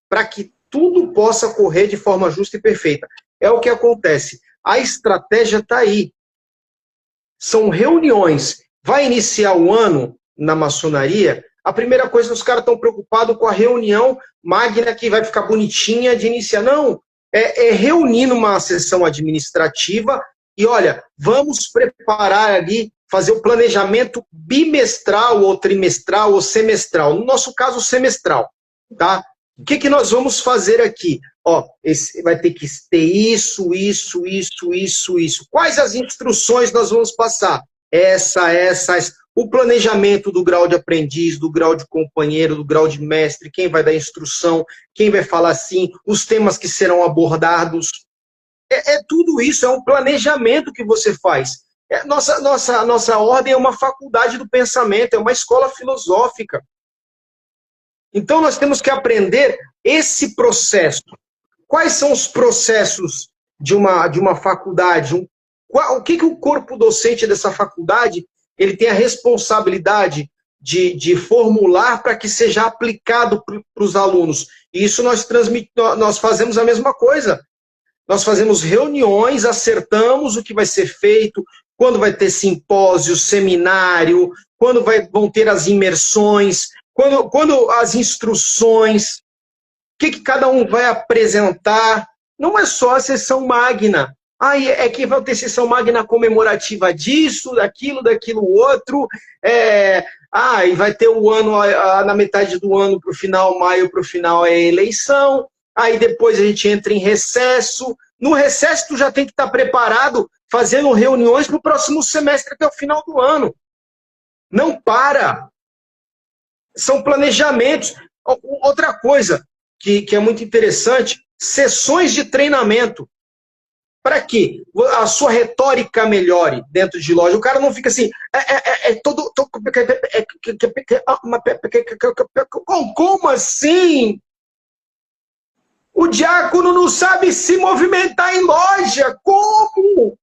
S1: Para que tudo possa correr de forma justa e perfeita. É o que acontece. A estratégia está aí. São reuniões. Vai iniciar o ano na maçonaria, a primeira coisa, os caras estão preocupados com a reunião magna que vai ficar bonitinha de iniciar. Não, é reunir numa sessão administrativa e, olha, vamos preparar ali, fazer o planejamento bimestral, ou trimestral, ou semestral. No nosso caso, semestral, tá? O que nós vamos fazer aqui? Ó, vai ter que ter isso. Quais as instruções nós vamos passar? Essa. O planejamento do grau de aprendiz, do grau de companheiro, do grau de mestre, quem vai dar instrução, quem vai falar assim, os temas que serão abordados. Tudo isso, é um planejamento que você faz. Nossa ordem é uma faculdade do pensamento, é uma escola filosófica. Então nós temos que aprender esse processo. Quais são os processos de uma faculdade? O que o corpo docente dessa faculdade ele tem a responsabilidade de formular para que seja aplicado para os alunos? E isso nós fazemos a mesma coisa. Nós fazemos reuniões, acertamos o que vai ser feito, quando vai ter simpósio, seminário, quando vão ter as imersões, quando as instruções, o que cada um vai apresentar. Não é só a sessão magna. É que vai ter sessão magna comemorativa disso, daquilo outro. E vai ter o ano, na metade do ano, para o final, maio, para o final é eleição. Aí depois a gente entra em recesso. No recesso, tu já tem que estar preparado, fazendo reuniões para o próximo semestre até o final do ano. Não para. São planejamentos. Outra coisa que é muito interessante, sessões de treinamento. Para que a sua retórica melhore dentro de loja. O cara não fica assim, como assim? O diácono não sabe se movimentar em loja. Como?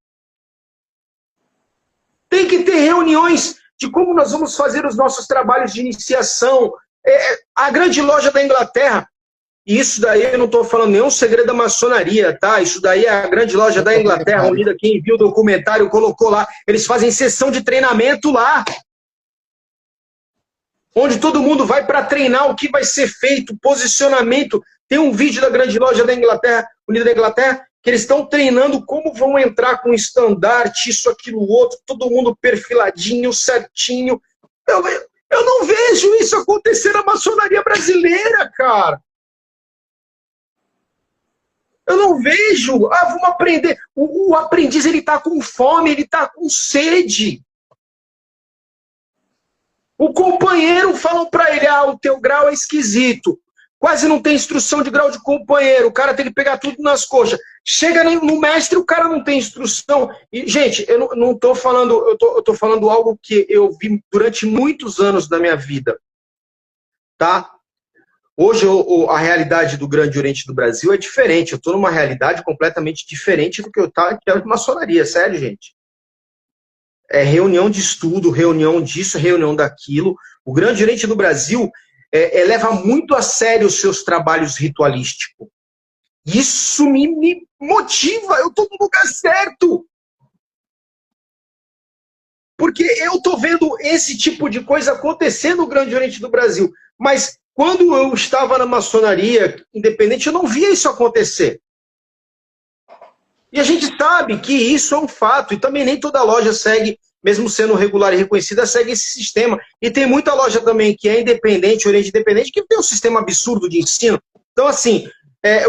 S1: Tem que ter reuniões de como nós vamos fazer os nossos trabalhos de iniciação. A grande loja da Inglaterra, E isso daí eu não estou falando nenhum segredo da maçonaria, tá? Isso daí é a grande loja da Inglaterra Unida, quem viu o documentário colocou lá. Eles fazem sessão de treinamento lá, onde todo mundo vai para treinar o que vai ser feito, posicionamento. Tem um vídeo da grande loja da Inglaterra, Unida da Inglaterra, que eles estão treinando como vão entrar com estandarte, isso, aquilo, outro, todo mundo perfiladinho, certinho. Eu não vejo isso acontecer na maçonaria brasileira, cara. Eu não vejo. Vamos aprender. O aprendiz, ele está com fome, ele está com sede. O companheiro falam para ele, o teu grau é esquisito. Quase não tem instrução de grau de companheiro. O cara tem que pegar tudo nas coxas. Chega no mestre, o cara não tem instrução. E, gente, eu não estou falando, eu tô falando algo que eu vi durante muitos anos da minha vida. Tá? Hoje a realidade do Grande Oriente do Brasil é diferente. Eu estou numa realidade completamente diferente do que eu estava em maçonaria. Sério, gente. É reunião de estudo, reunião disso, reunião daquilo. O Grande Oriente do Brasil leva muito a sério os seus trabalhos ritualísticos. Isso me motiva. Eu estou no lugar certo. Porque eu estou vendo esse tipo de coisa acontecer no Grande Oriente do Brasil. Mas quando eu estava na maçonaria independente, eu não via isso acontecer. E a gente sabe que isso é um fato. E também nem toda loja segue, mesmo sendo regular e reconhecida, segue esse sistema. E tem muita loja também que é independente, Oriente independente, que tem um sistema absurdo de ensino. Então, assim,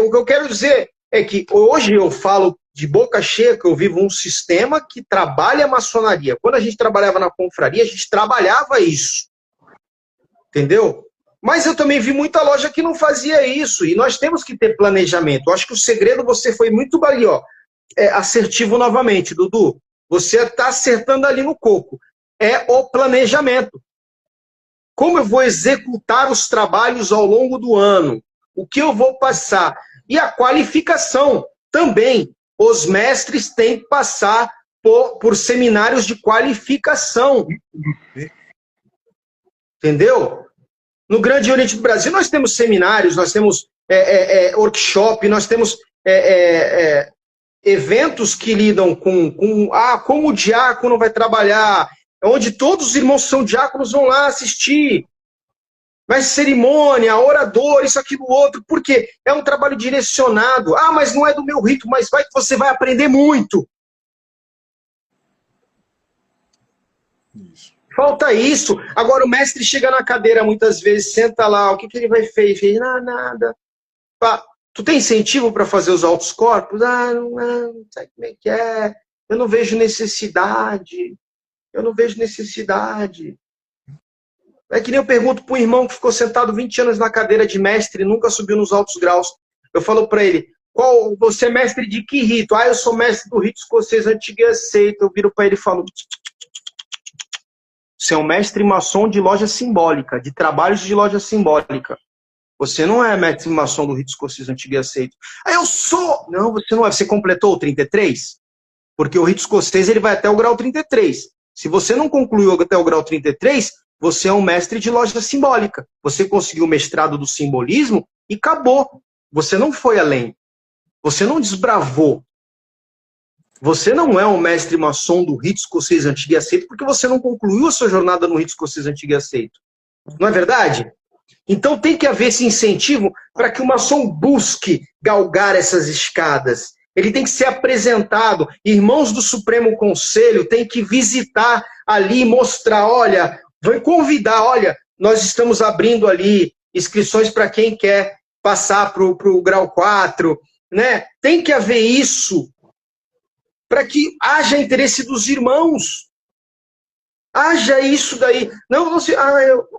S1: o que eu quero dizer é que hoje eu falo de boca cheia que eu vivo um sistema que trabalha a maçonaria. Quando a gente trabalhava na confraria, a gente trabalhava isso. Entendeu? Mas eu também vi muita loja que não fazia isso. E nós temos que ter planejamento. Eu acho que o segredo, você foi muito ali, ó. Assertivo novamente, Dudu. Você está acertando ali no coco. É o planejamento. Como eu vou executar os trabalhos ao longo do ano? O que eu vou passar? E a qualificação também. Os mestres têm que passar por seminários de qualificação. Entendeu? No Grande Oriente do Brasil, nós temos seminários, nós temos workshop, nós temos eventos que lidam com como o diácono vai trabalhar, onde todos os irmãos que são diáconos vão lá assistir. Mas cerimônia, orador, isso, aquilo, outro, porque é um trabalho direcionado. Mas não é do meu rito, mas vai que você vai aprender muito. Isso. Falta isso. Agora o mestre chega na cadeira muitas vezes, senta lá, o que ele vai fazer? Nada. Tu tem incentivo para fazer os altos corpos? Não sei como é que é. Eu não vejo necessidade. É que nem eu pergunto para um irmão que ficou sentado 20 anos na cadeira de mestre e nunca subiu nos altos graus. Eu falo para ele, você é mestre de que rito? Eu sou mestre do rito escocês antigo e aceito. Eu viro para ele e falo, você é um mestre maçom de loja simbólica, de trabalhos de loja simbólica. Você não é mestre maçom do rito escocês antigo e aceito. Eu sou! Não, você não é. Você completou o 33? Porque o rito escocês ele vai até o grau 33. Se você não concluiu até o grau 33, você é um mestre de loja simbólica. Você conseguiu o mestrado do simbolismo e acabou. Você não foi além. Você não desbravou. Você não é um mestre maçom do rito escocês antigo e aceito porque você não concluiu a sua jornada no rito escocês antigo e aceito. Não é verdade? Então tem que haver esse incentivo para que o maçom busque galgar essas escadas. Ele tem que ser apresentado. Irmãos do Supremo Conselho têm que visitar ali, mostrar, olha, vai convidar, olha, nós estamos abrindo ali inscrições para quem quer passar para o grau 4, né? Tem que haver isso para que haja interesse dos irmãos. Haja isso daí. Não sei,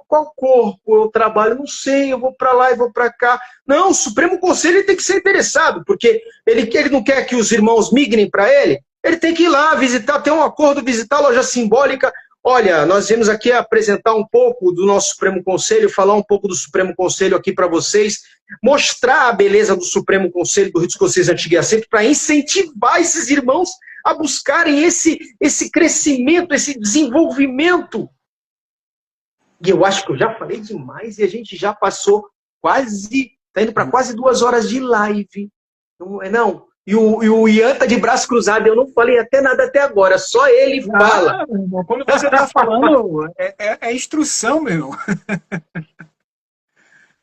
S1: qual corpo eu trabalho? Não sei, eu vou para lá e vou para cá. Não, o Supremo Conselho tem que ser interessado, porque ele não quer que os irmãos migrem para ele. Ele tem que ir lá visitar, ter um acordo, visitar a loja simbólica. Olha, nós viemos aqui apresentar um pouco do nosso Supremo Conselho, falar um pouco do Supremo Conselho aqui para vocês, mostrar a beleza do Supremo Conselho do Rito Escocês Antigo e Aceito para incentivar esses irmãos a buscarem esse crescimento, esse desenvolvimento. E eu acho que eu já falei demais e a gente já passou quase Tá indo para quase 2 horas de live. Não. E o Ian tá de braço cruzado. Eu não falei até nada até agora. Só ele fala.
S2: Quando você tá falando, é instrução, meu.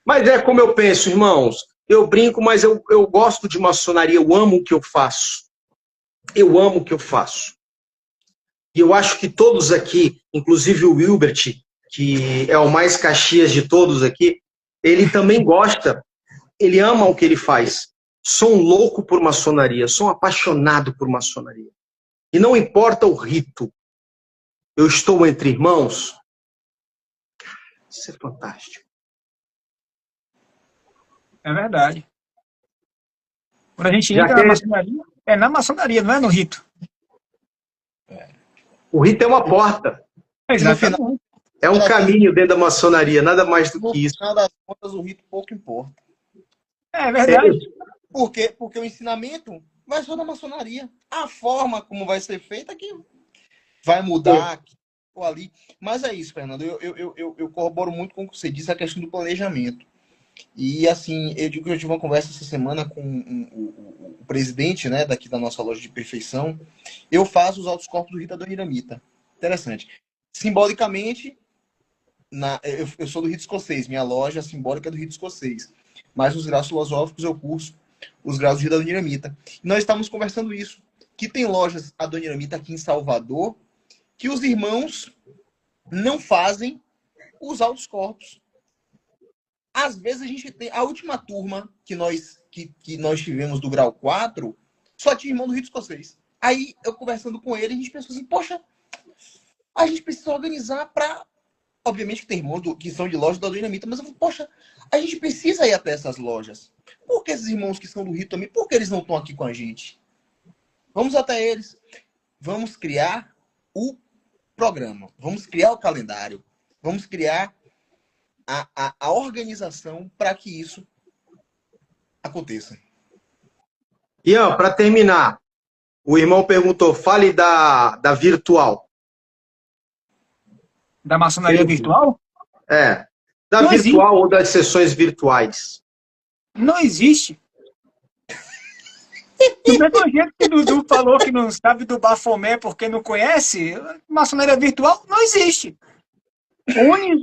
S1: Mas é como eu penso, irmãos. Eu brinco, mas eu gosto de maçonaria. Eu amo o que eu faço. Eu amo o que eu faço. E eu acho que todos aqui, inclusive o Wilbert, que é o mais Caxias de todos aqui, ele também gosta, ele ama o que ele faz. Sou um louco por maçonaria, sou um apaixonado por maçonaria. E não importa o rito, eu estou entre irmãos. Isso é fantástico.
S2: É verdade. Quando a gente entra na maçonaria, é na maçonaria, não é no rito.
S1: O rito é uma porta.
S2: Exatamente.
S1: É um caminho dentro da maçonaria, nada mais do que isso.
S3: No final das contas, o rito pouco importa.
S2: É verdade.
S3: Por quê? Porque o ensinamento vai só da maçonaria. A forma como vai ser feita que vai mudar aqui ou ali. Mas é isso, Fernando. Eu corroboro muito com o que você disse, a questão do planejamento. E assim, eu tive uma conversa essa semana com o presidente, né, daqui da nossa loja de perfeição. Eu faço os altos corpos do rito adoniramita. Interessante. Simbolicamente, eu sou do rito escocês. Minha loja simbólica é do rito escocês. Mas os graus filosóficos eu curso os graus do rito adoniramita. E nós estávamos conversando isso. Que tem lojas adoniramita aqui em Salvador que os irmãos não fazem os altos corpos. Às vezes a gente tem... A última turma que nós tivemos do grau 4, só tinha irmão do rito escocês. Aí, eu conversando com ele, a gente pensou assim, poxa, a gente precisa organizar para... Obviamente que tem irmãos que são de loja do adoniramita, mas eu falei, poxa, a gente precisa ir até essas lojas. Por que esses irmãos que são do rito também, por que eles não estão aqui com a gente? Vamos até eles. Vamos criar o programa. Vamos criar o calendário. Vamos criar a organização para que isso aconteça.
S1: Ian, para terminar, o irmão perguntou, fale da virtual.
S2: Da maçonaria virtual?
S1: É. Da
S2: Não
S1: virtual
S2: existe.
S1: ou das sessões virtuais?
S2: Não existe. Do mesmo jeito que o Dudu falou que não sabe do Bafomé porque não conhece, maçonaria virtual não existe.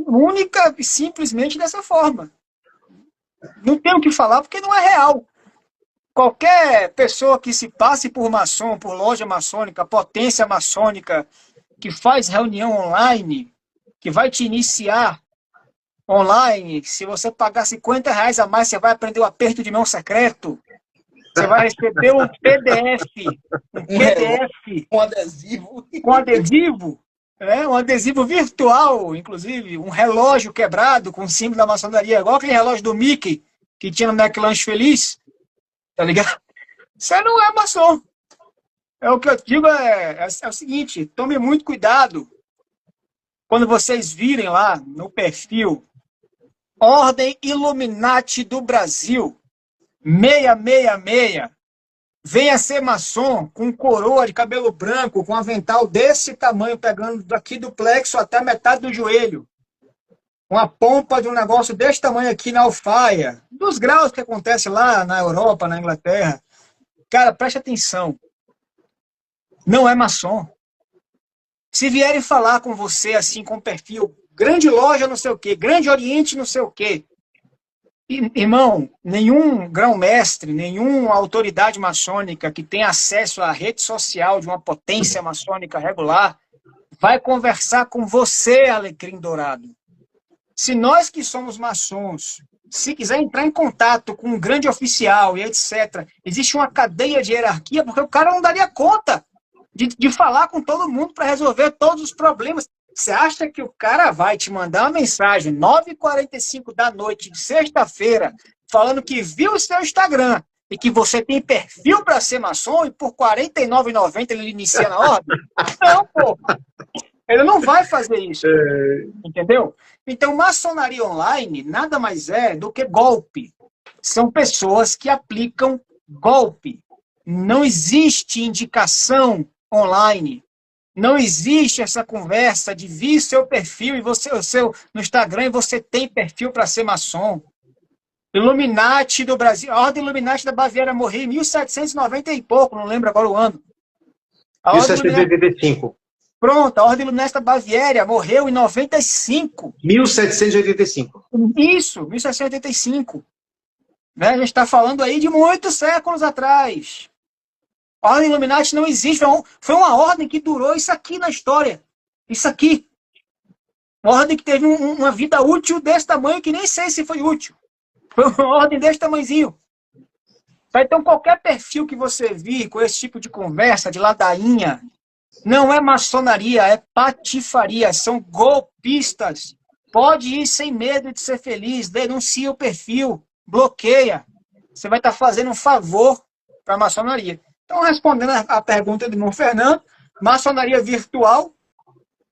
S2: Única e simplesmente dessa forma. Não tem o que falar porque não é real. Qualquer pessoa que se passe por maçom, por loja maçônica, potência maçônica, que faz reunião online, que vai te iniciar online, se você pagar R$50 a mais, você vai aprender o aperto de mão secreto. Você vai receber um PDF. Um PDF.
S3: Com adesivo.
S2: Com adesivo. Um adesivo virtual, inclusive. Um relógio quebrado com o símbolo da maçonaria. Igual aquele relógio do Mickey que tinha no McLanche Feliz. Tá ligado? Você não é maçom. O que eu digo é o seguinte. Tome muito cuidado quando vocês virem lá no perfil Ordem Illuminati do Brasil 666, venha ser maçom com coroa de cabelo branco, com avental desse tamanho, pegando daqui do plexo até metade do joelho, com a pompa de um negócio desse tamanho aqui na alfaia, dos graus que acontece lá na Europa, na Inglaterra. Cara, preste atenção. Não é maçom. Se vierem falar com você assim, com perfil, grande loja não sei o quê, grande oriente não sei o quê, irmão, nenhum grão-mestre, nenhuma autoridade maçônica que tenha acesso à rede social de uma potência maçônica regular vai conversar com você, Alecrim Dourado. Se nós que somos maçons, se quiser entrar em contato com um grande oficial e etc., existe uma cadeia de hierarquia, porque o cara não daria conta de falar com todo mundo para resolver todos os problemas. Você acha que o cara vai te mandar uma mensagem 9h45 da noite de sexta-feira falando que viu o seu Instagram e que você tem perfil para ser maçom e por R$ 49,90 ele inicia na ordem? Não, pô. Ele não vai fazer isso. Entendeu? Então, maçonaria online nada mais é do que golpe. São pessoas que aplicam golpe. Não existe indicação online. Não existe essa conversa de vir seu perfil e você no Instagram e você tem perfil para ser maçom. Illuminati do Brasil. A Ordem Illuminati da Baviera morreu em 1790 e pouco, não lembro agora o ano. A Ordem Illuminati...
S1: 1785.
S2: Pronto, a Ordem Illuminati da Baviera morreu em 95.
S1: 1785.
S2: Isso, 1785. Né? A gente está falando aí de muitos séculos atrás. A Ordem Illuminati não existe. Foi uma ordem que durou isso aqui na história. Isso aqui. Uma ordem que teve uma vida útil desse tamanho, que nem sei se foi útil. Foi uma ordem desse tamanhozinho. Então, qualquer perfil que você vir com esse tipo de conversa, de ladainha, não é maçonaria, é patifaria. São golpistas. Pode ir sem medo de ser feliz. Denuncia o perfil. Bloqueia. Você vai estar fazendo um favor para a maçonaria. Então, respondendo a pergunta do irmão Fernando, maçonaria virtual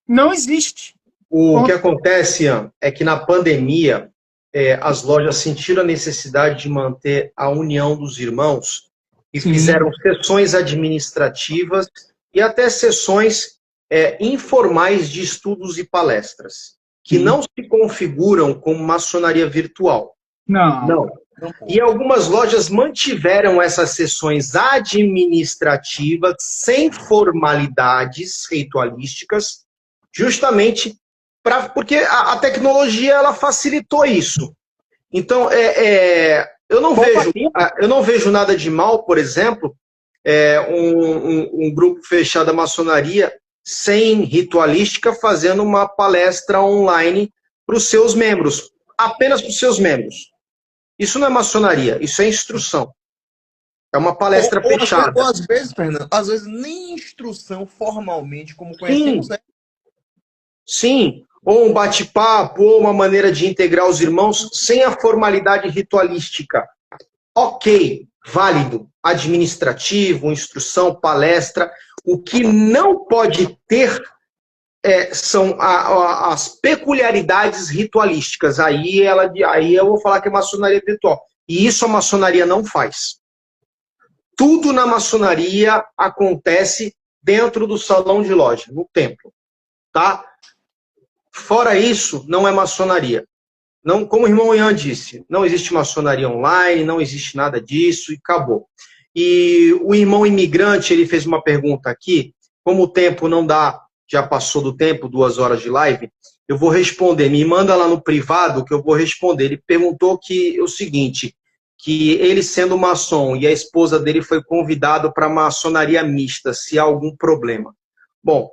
S2: não existe.
S1: O que acontece, Ian, é que na pandemia, as lojas sentiram a necessidade de manter a união dos irmãos e fizeram sessões administrativas e até sessões informais de estudos e palestras, que não se configuram como maçonaria virtual. Não. E algumas lojas mantiveram essas sessões administrativas sem formalidades ritualísticas, justamente porque a tecnologia ela facilitou isso. Então, eu não vejo nada de mal, por exemplo, um grupo fechado da maçonaria sem ritualística fazendo uma palestra online para os seus membros, apenas para os seus membros. Isso não é maçonaria, isso é instrução. É uma palestra fechada.
S3: Ou às vezes, Fernando, às vezes nem instrução formalmente, como conhecemos.
S1: Sim, ou um bate-papo, ou uma maneira de integrar os irmãos sem a formalidade ritualística. Ok, válido, administrativo, instrução, palestra. O que não pode ter são as peculiaridades ritualísticas. Aí eu vou falar que é maçonaria virtual. E isso a maçonaria não faz. Tudo na maçonaria acontece dentro do salão de loja, no templo. Tá? Fora isso, não é maçonaria. Não, como o irmão Ian disse, não existe maçonaria online, não existe nada disso e acabou. E o irmão imigrante, ele fez uma pergunta aqui, como o tempo não dá, já passou do tempo, 2 horas de live, eu vou responder, me manda lá no privado que eu vou responder. Ele perguntou o seguinte, que ele sendo maçom e a esposa dele foi convidado para maçonaria mista, se há algum problema. Bom,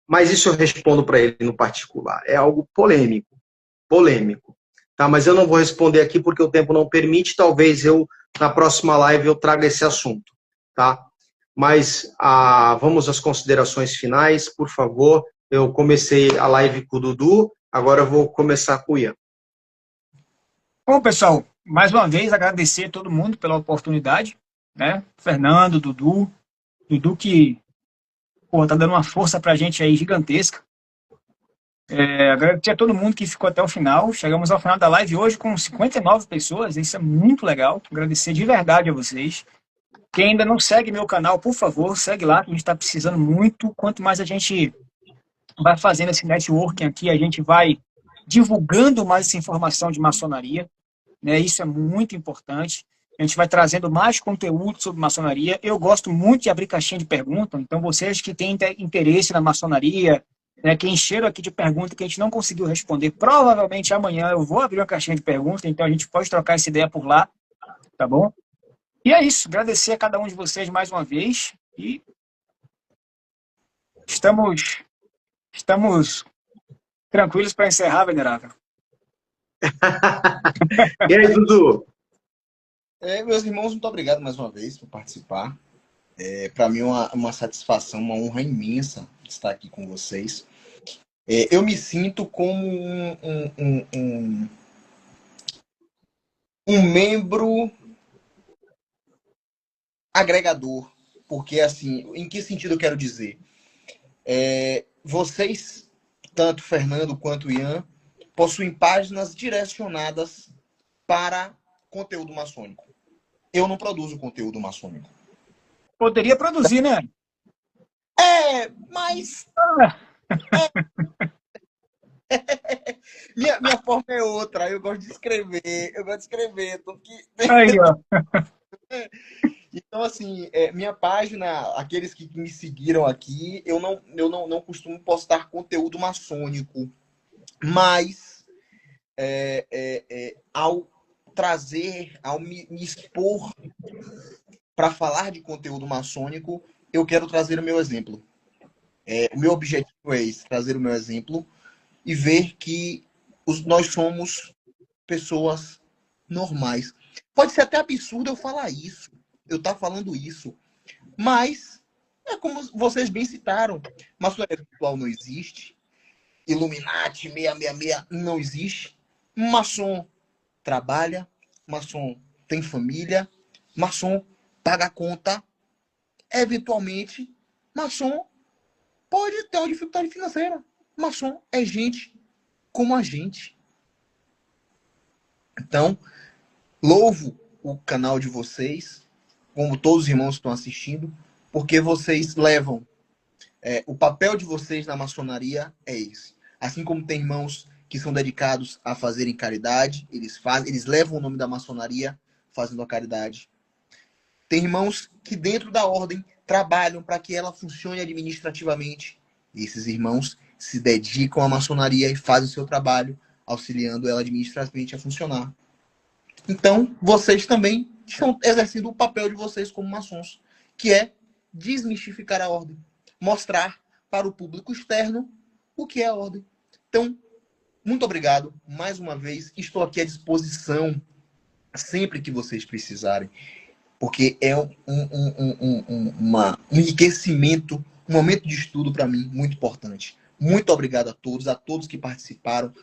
S1: mas isso eu respondo para ele no particular. É algo polêmico. Tá? Mas eu não vou responder aqui porque o tempo não permite. Talvez na próxima live, eu traga esse assunto. Tá? Mas vamos às considerações finais, por favor. Eu comecei a live com o Dudu, agora eu vou começar com o Ian.
S2: Bom, pessoal, mais uma vez agradecer a todo mundo pela oportunidade, né? Fernando, Dudu que tá dando uma força pra gente aí gigantesca. Agradecer a todo mundo que ficou até o final. Chegamos ao final da live hoje com 59 pessoas, isso é muito legal. Agradecer de verdade a vocês. Quem ainda não segue meu canal, por favor, segue lá, que a gente está precisando muito. Quanto mais a gente vai fazendo esse networking aqui, a gente vai divulgando mais essa informação de maçonaria, né? Isso é muito importante. A gente vai trazendo mais conteúdo sobre maçonaria. Eu gosto muito de abrir caixinha de perguntas, então vocês que têm interesse na maçonaria, né, que encheram aqui de perguntas que a gente não conseguiu responder, provavelmente amanhã eu vou abrir uma caixinha de perguntas, então a gente pode trocar essa ideia por lá, tá bom? E é isso, agradecer a cada um de vocês mais uma vez e estamos tranquilos para encerrar, venerável.
S1: E aí, Dudu?
S3: Meus irmãos, muito obrigado mais uma vez por participar. Para mim é uma satisfação, uma honra imensa estar aqui com vocês. Eu me sinto como um membro agregador, porque assim, em que sentido eu quero dizer? Vocês, tanto Fernando quanto Ian, possuem páginas direcionadas para conteúdo maçônico. Eu não produzo conteúdo maçônico.
S2: Poderia produzir, né?
S3: Mas Minha forma é outra, eu gosto de escrever, tanto que...
S2: Aí, ó.
S3: Então, assim, minha página, aqueles que me seguiram aqui, eu não costumo postar conteúdo maçônico, mas ao trazer, ao me expor para falar de conteúdo maçônico, eu quero trazer o meu exemplo. O meu objetivo é esse, trazer o meu exemplo e ver que nós somos pessoas normais. Pode ser até absurdo eu falar isso, eu estar falando isso, mas é como vocês bem citaram, maçonaria virtual não existe, Illuminati 666 não existe, maçom trabalha, maçom tem família, maçom paga a conta, eventualmente, maçom pode ter uma dificuldade financeira. Maçom é gente como a gente. Então, louvo o canal de vocês, como todos os irmãos que estão assistindo, porque vocês levam... o papel de vocês na maçonaria é esse. Assim como tem irmãos que são dedicados a fazerem caridade, eles levam o nome da maçonaria fazendo a caridade. Tem irmãos que dentro da ordem trabalham para que ela funcione administrativamente. E esses irmãos se dedicam à maçonaria e fazem o seu trabalho, auxiliando ela administrativamente a funcionar. Então, vocês também estão exercendo o papel de vocês como maçons, que é desmistificar a ordem, mostrar para o público externo o que é a ordem. Então, muito obrigado mais uma vez. Estou aqui à disposição sempre que vocês precisarem, porque é um enriquecimento, um momento de estudo para mim muito importante. Muito obrigado a todos que participaram.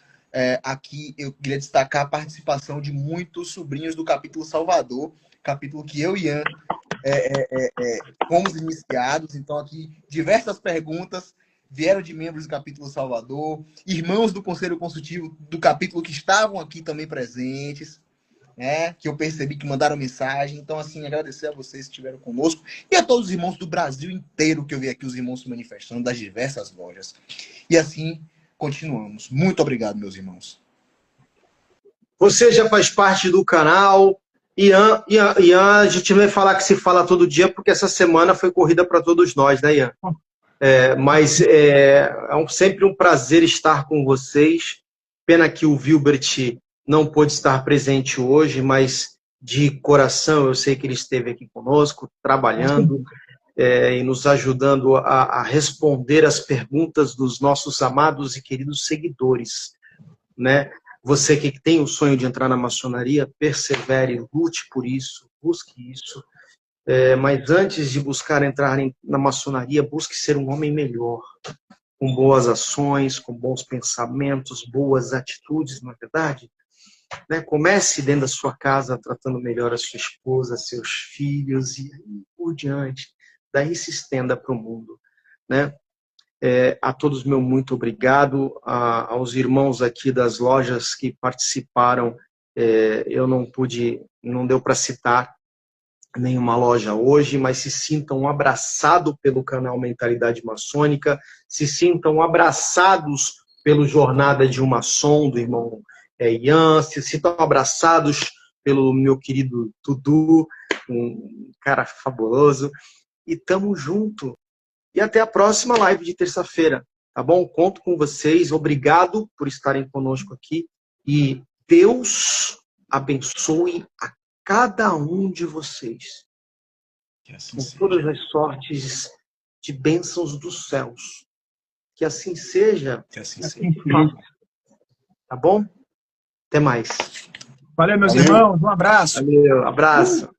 S3: Aqui eu queria destacar a participação de muitos sobrinhos do capítulo Salvador, capítulo que eu e Ian fomos iniciados. Então aqui diversas perguntas vieram de membros do capítulo Salvador, irmãos do Conselho Consultivo do capítulo que estavam aqui também presentes, que eu percebi que mandaram mensagem. Então, assim, agradecer a vocês que estiveram conosco e a todos os irmãos do Brasil inteiro que eu vi aqui, os irmãos se manifestando das diversas lojas. E assim, continuamos. Muito obrigado, meus irmãos.
S1: Você já faz parte do canal. Ian, a gente vai falar que se fala todo dia, porque essa semana foi corrida para todos nós, né, Ian? Mas é sempre um prazer estar com vocês. Pena que o Wilbert não pôde estar presente hoje, mas de coração eu sei que ele esteve aqui conosco, trabalhando e nos ajudando a responder as perguntas dos nossos amados e queridos seguidores, né? Você que tem o sonho de entrar na maçonaria, persevere, lute por isso, busque isso. Mas antes de buscar entrar na maçonaria, busque ser um homem melhor, com boas ações, com bons pensamentos, boas atitudes, não é verdade? Comece dentro da sua casa tratando melhor a sua esposa, seus filhos e por diante. Daí se estenda para o mundo, né? A todos meu muito obrigado, aos irmãos aqui das lojas que participaram. Eu não deu para citar nenhuma loja hoje, mas se sintam abraçados pelo canal Mentalidade Maçônica, se sintam abraçados pelo Jornada de um Maçom, do irmão Ian, se sintam abraçados pelo meu querido Dudu, um cara fabuloso, e tamo junto. E até a próxima live de terça-feira, tá bom? Conto com vocês, obrigado por estarem conosco aqui, e Deus abençoe a cada um de vocês,
S3: Assim
S1: com todas as sortes de bênçãos dos céus. Que assim seja.
S3: Que assim seja.
S1: Tá bom? Até mais.
S2: Valeu, meus irmãos. Um abraço.
S1: Valeu, abraço.